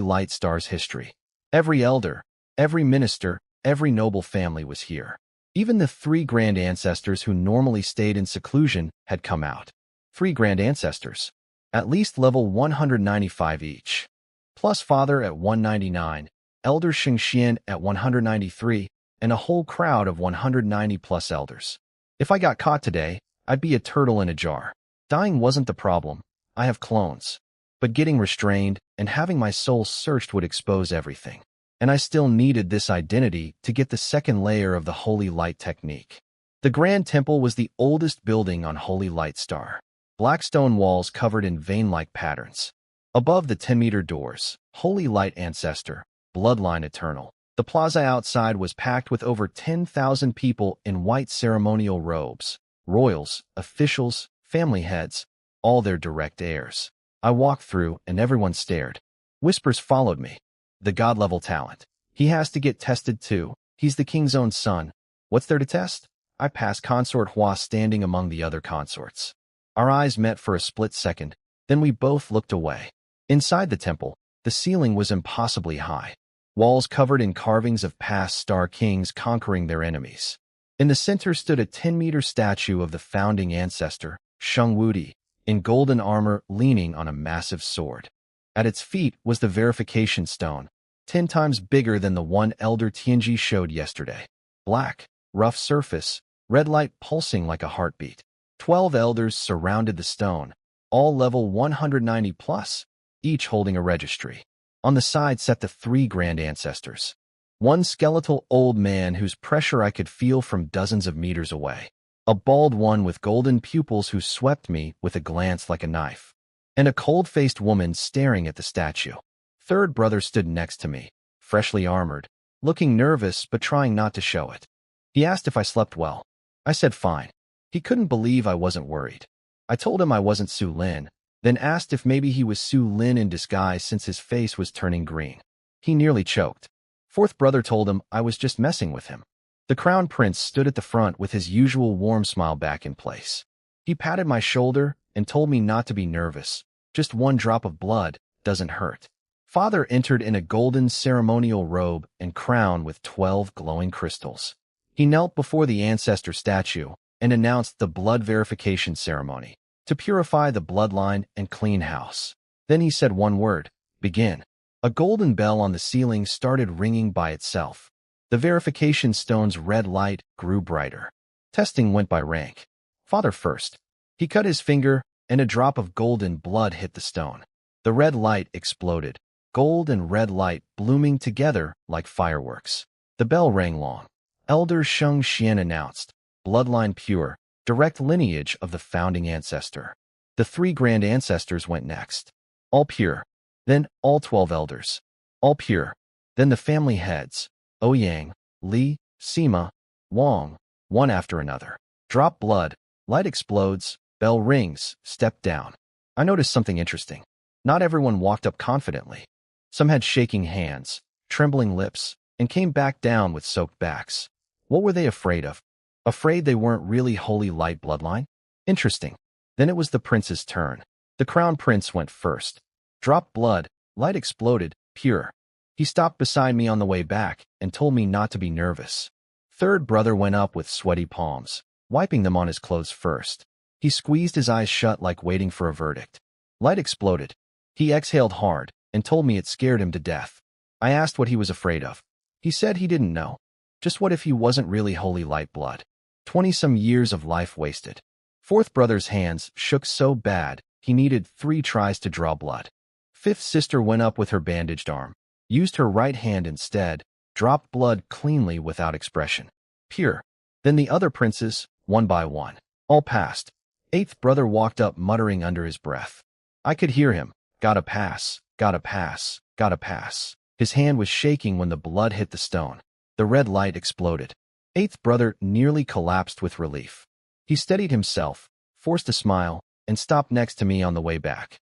Light Star's history. Every elder, every minister, every noble family was here. Even the 3 grand ancestors who normally stayed in seclusion had come out. 3 grand ancestors. At least level 195 each. Plus father at 199, elder Shengxian at 193, and a whole crowd of 190 plus elders. If I got caught today, I'd be a turtle in a jar. Dying wasn't the problem. I have clones. But getting restrained and having my soul searched would expose everything. And I still needed this identity to get the second layer of the Holy Light technique. The Grand Temple was the oldest building on Holy Light Star. Black stone walls covered in vein-like patterns. Above the 10-meter doors, Holy Light Ancestor, Bloodline Eternal. The plaza outside was packed with over 10,000 people in white ceremonial robes. Royals, officials, family heads, all their direct heirs. I walked through and everyone stared. Whispers followed me. The god-level talent. He has to get tested too. He's the king's own son. What's there to test? I passed Consort Hua standing among the other consorts. Our eyes met for a split second, then we both looked away. Inside the temple, the ceiling was impossibly high. Walls covered in carvings of past star kings conquering their enemies. In the center stood a 10-meter statue of the founding ancestor, Sheng Wudi, in golden armor leaning on a massive sword. At its feet was the verification stone, 10 times bigger than the one Elder Tianji showed yesterday. Black, rough surface, red light pulsing like a heartbeat. 12 elders surrounded the stone, all level 190 plus, each holding a registry. On the side sat the 3 grand ancestors. One skeletal old man whose pressure I could feel from dozens of meters away. A bald one with golden pupils who swept me with a glance like a knife. And a cold-faced woman staring at the statue. Third brother stood next to me, freshly armored, looking nervous but trying not to show it. He asked if I slept well. I said fine. He couldn't believe I wasn't worried. I told him I wasn't Su Lin, then asked if maybe he was Su Lin in disguise since his face was turning green. He nearly choked. Fourth brother told him I was just messing with him. The crown prince stood at the front with his usual warm smile back in place. He patted my shoulder and told me not to be nervous. Just 1 drop of blood doesn't hurt. Father entered in a golden ceremonial robe and crown with 12 glowing crystals. He knelt before the ancestor statue and announced the blood verification ceremony to purify the bloodline and clean house. Then he said 1 word, begin. A golden bell on the ceiling started ringing by itself. The verification stone's red light grew brighter. Testing went by rank. Father first. He cut his finger, and a drop of golden blood hit the stone. The red light exploded, gold and red light blooming together like fireworks. The bell rang long. Elder Sheng Xian announced, bloodline pure, direct lineage of the founding ancestor. The 3 grand ancestors went next. All pure. Then all 12 elders. All pure. Then the family heads. Ouyang, Li, Sima, Wang, one after another. Drop blood, light explodes, bell rings, step down. I noticed something interesting. Not everyone walked up confidently. Some had shaking hands, trembling lips, and came back down with soaked backs. What were they afraid of? Afraid they weren't really holy light bloodline? Interesting. Then it was the prince's turn. The crown prince went first. Dropped blood, light exploded, pure. He stopped beside me on the way back and told me not to be nervous. Third brother went up with sweaty palms, wiping them on his clothes first. He squeezed his eyes shut like waiting for a verdict. Light exploded. He exhaled hard and told me it scared him to death. I asked what he was afraid of. He said he didn't know. Just what if he wasn't really holy light blood? 20-some years of life wasted. Fourth brother's hands shook so bad he needed 3 tries to draw blood. Fifth sister went up with her bandaged arm, used her right hand instead, dropped blood cleanly without expression. Pure. Then the other princes, one by one, all passed. Eighth brother walked up muttering under his breath. I could hear him. Gotta pass, gotta pass, gotta pass. His hand was shaking when the blood hit the stone. The red light exploded. Eighth brother nearly collapsed with relief. He steadied himself, forced a smile, and stopped next to me on the way back.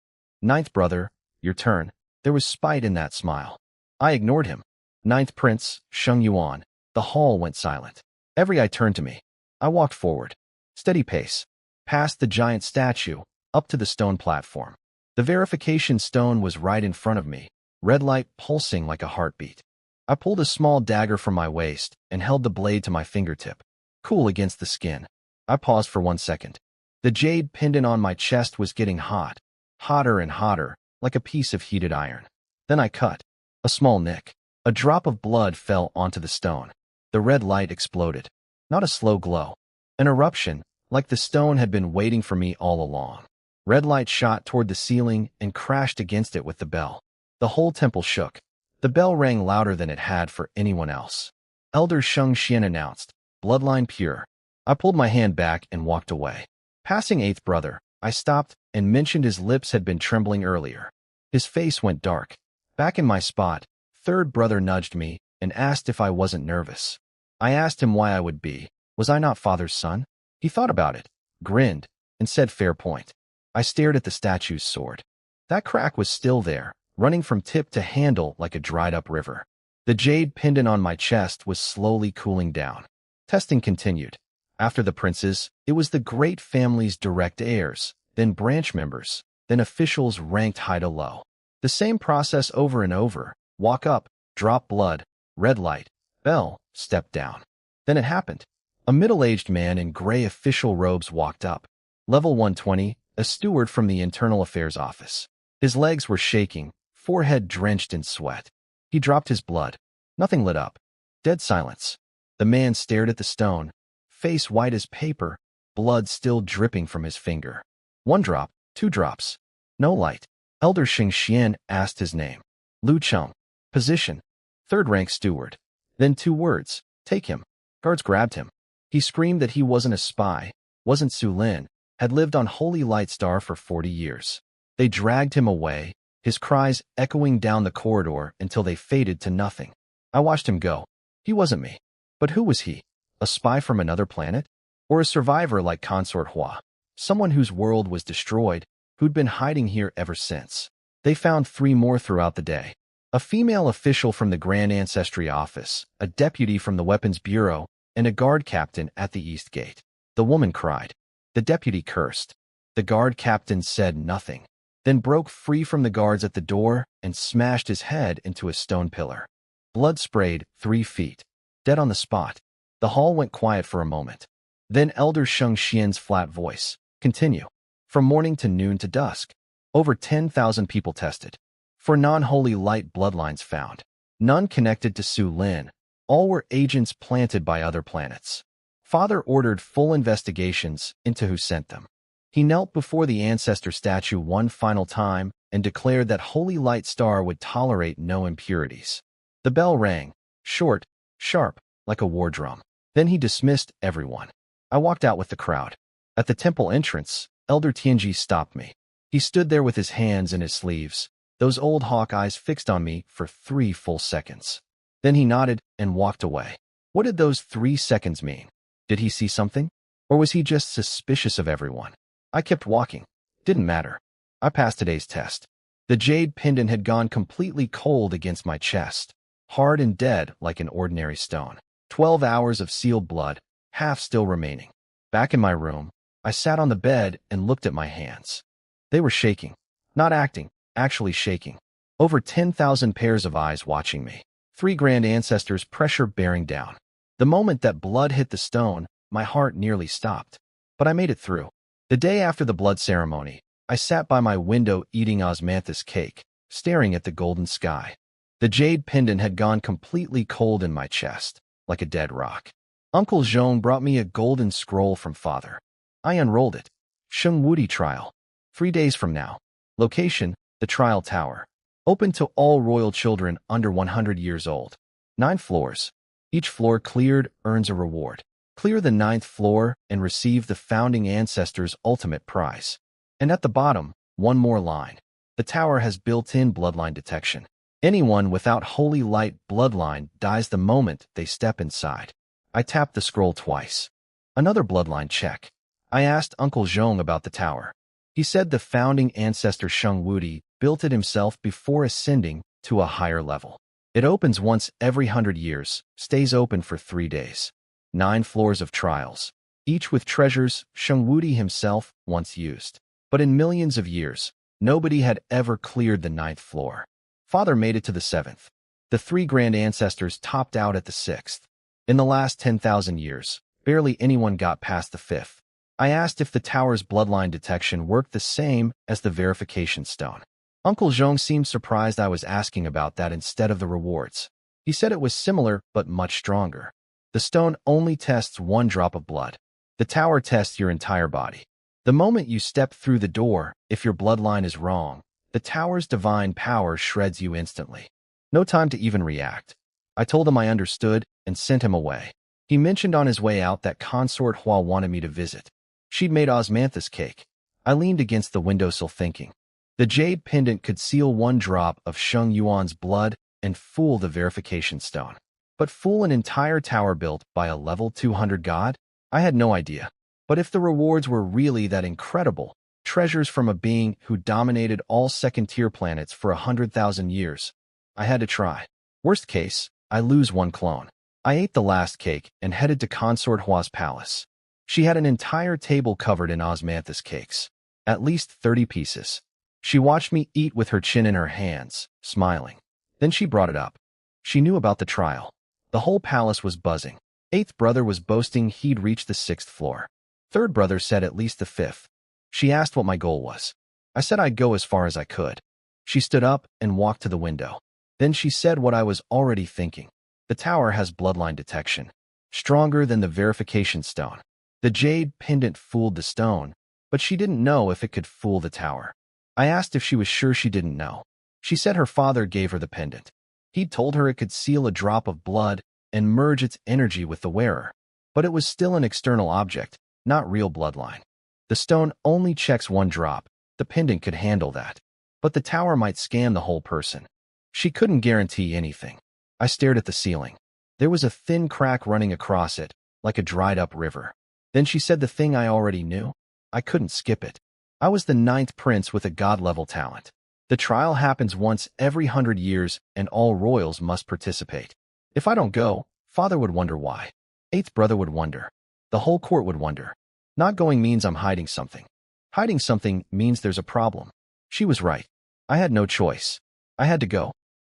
Ninth brother, your turn. There was spite in that smile. I ignored him. Ninth prince, Sheng Yuan. The hall went silent. Every eye turned to me. I walked forward. Steady pace. Past the giant statue, up to the stone platform. The verification stone was right in front of me, red light pulsing like a heartbeat. I pulled a small dagger from my waist and held the blade to my fingertip, cool against the skin. I paused for 1 second. The jade pendant on my chest was getting hot, hotter and hotter, like a piece of heated iron. Then I cut. A small nick. A drop of blood fell onto the stone. The red light exploded. Not a slow glow. An eruption, like the stone had been waiting for me all along. Red light shot toward the ceiling and crashed against it with the bell. The whole temple shook. The bell rang louder than it had for anyone else. Elder Sheng Xian announced, "Bloodline pure." I pulled my hand back and walked away. Passing eighth brother, I stopped and mentioned his lips had been trembling earlier. His face went dark. Back in my spot, third brother nudged me and asked if I wasn't nervous. I asked him why I would be. Was I not father's son? He thought about it, grinned, and said fair point. I stared at the statue's sword. That crack was still there, running from tip to handle like a dried-up river. The jade pendant on my chest was slowly cooling down. Testing continued. After the princes, it was the great family's direct heirs, then branch members, then officials ranked high to low. The same process over and over. Walk up, drop blood, red light, bell, step down. Then it happened. A middle-aged man in gray official robes walked up. Level 120, a steward from the Internal Affairs office. His legs were shaking, forehead drenched in sweat. He dropped his blood. Nothing lit up. Dead silence. The man stared at the stone, face white as paper, blood still dripping from his finger. 1 drop, 2 drops. No light. Elder Sheng Xian asked his name. Lu Cheng. Position. Third-rank steward. Then 2 words. Take him. Guards grabbed him. He screamed that he wasn't a spy, wasn't Su Lin, had lived on Holy Light Star for 40 years. They dragged him away, his cries echoing down the corridor until they faded to nothing. I watched him go. He wasn't me. But who was he? A spy from another planet? Or a survivor like Consort Hua? Someone whose world was destroyed, who'd been hiding here ever since. They found 3 more throughout the day. A female official from the Grand Ancestry Office, a deputy from the Weapons Bureau, and a guard captain at the East Gate. The woman cried. The deputy cursed. The guard captain said nothing, then broke free from the guards at the door and smashed his head into a stone pillar. Blood sprayed 3 feet. Dead on the spot. The hall went quiet for a moment. Then Elder Sheng Xian's flat voice. Continue. From morning to noon to dusk. Over 10,000 people tested. For non-holy light bloodlines found. None connected to Su Lin. All were agents planted by other planets. Father ordered full investigations into who sent them. He knelt before the ancestor statue one final time and declared that Holy Light Star would tolerate no impurities. The bell rang, short, sharp, like a war drum. Then he dismissed everyone. I walked out with the crowd. At the temple entrance, Elder Tianji stopped me. He stood there with his hands in his sleeves, those old hawk eyes fixed on me for 3 full seconds. Then he nodded and walked away. What did those 3 seconds mean? Did he see something? Or was he just suspicious of everyone? I kept walking. Didn't matter. I passed today's test. The jade pendant had gone completely cold against my chest, hard and dead like an ordinary stone. 12 hours of sealed blood, half still remaining. Back in my room, I sat on the bed and looked at my hands. They were shaking. Not acting, actually shaking. Over 10,000 pairs of eyes watching me. 3 grand ancestors pressure bearing down. The moment that blood hit the stone, my heart nearly stopped. But I made it through. The day after the blood ceremony, I sat by my window eating osmanthus cake, staring at the golden sky. The jade pendant had gone completely cold in my chest, like a dead rock. Uncle Jean brought me a golden scroll from father. I unrolled it. Shengwudi trial. 3 days from now. Location, the trial tower. Open to all royal children under 100 years old. 9 floors. Each floor cleared earns a reward. Clear the 9th floor and receive the founding ancestors' ultimate prize. And at the bottom, one more line. The tower has built-in bloodline detection. Anyone without holy light bloodline dies the moment they step inside. I tapped the scroll twice. Another bloodline check. I asked Uncle Zhong about the tower. He said the founding ancestor Shengwudi built it himself before ascending to a higher level. It opens once every 100 years, stays open for 3 days. 9 floors of trials, each with treasures Shengwudi himself once used. But in millions of years, nobody had ever cleared the 9th floor. Father made it to the 7th. The 3 grand ancestors topped out at the 6th. In the last 10,000 years, barely anyone got past the 5th. I asked if the tower's bloodline detection worked the same as the verification stone. Uncle Zhong seemed surprised I was asking about that instead of the rewards. He said it was similar but much stronger. The stone only tests 1 drop of blood. The tower tests your entire body. The moment you step through the door, if your bloodline is wrong, the tower's divine power shreds you instantly. No time to even react. I told him I understood and sent him away. He mentioned on his way out that Consort Hua wanted me to visit. She'd made osmanthus cake. I leaned against the windowsill thinking. The jade pendant could seal 1 drop of Sheng Yuan's blood and fool the verification stone. But fool an entire tower built by a level 200 god? I had no idea. But if the rewards were really that incredible, treasures from a being who dominated all second-tier planets for 100,000 years, I had to try. Worst case, I lose 1 clone. I ate the last cake and headed to Consort Hua's palace. She had an entire table covered in osmanthus cakes. At least 30 pieces. She watched me eat with her chin in her hands, smiling. Then she brought it up. She knew about the trial. The whole palace was buzzing. 8th brother was boasting he'd reached the 6th floor. 3rd brother said at least the 5th. She asked what my goal was. I said I'd go as far as I could. She stood up and walked to the window. Then she said what I was already thinking. The tower has bloodline detection. Stronger than the verification stone. The jade pendant fooled the stone, but she didn't know if it could fool the tower. I asked if she was sure she didn't know. She said her father gave her the pendant. He'd told her it could seal a drop of blood and merge its energy with the wearer. But it was still an external object, not real bloodline. The stone only checks 1 drop. The pendant could handle that. But the tower might scan the whole person. She couldn't guarantee anything. I stared at the ceiling. There was a thin crack running across it, like a dried-up river. Then she said the thing I already knew. I couldn't skip it. I was the 9th prince with a god-level talent. The trial happens once every 100 years and all royals must participate. If I don't go, father would wonder why. 8th brother would wonder. The whole court would wonder. Not going means I'm hiding something. Hiding something means there's a problem. She was right. I had no choice. I had to go.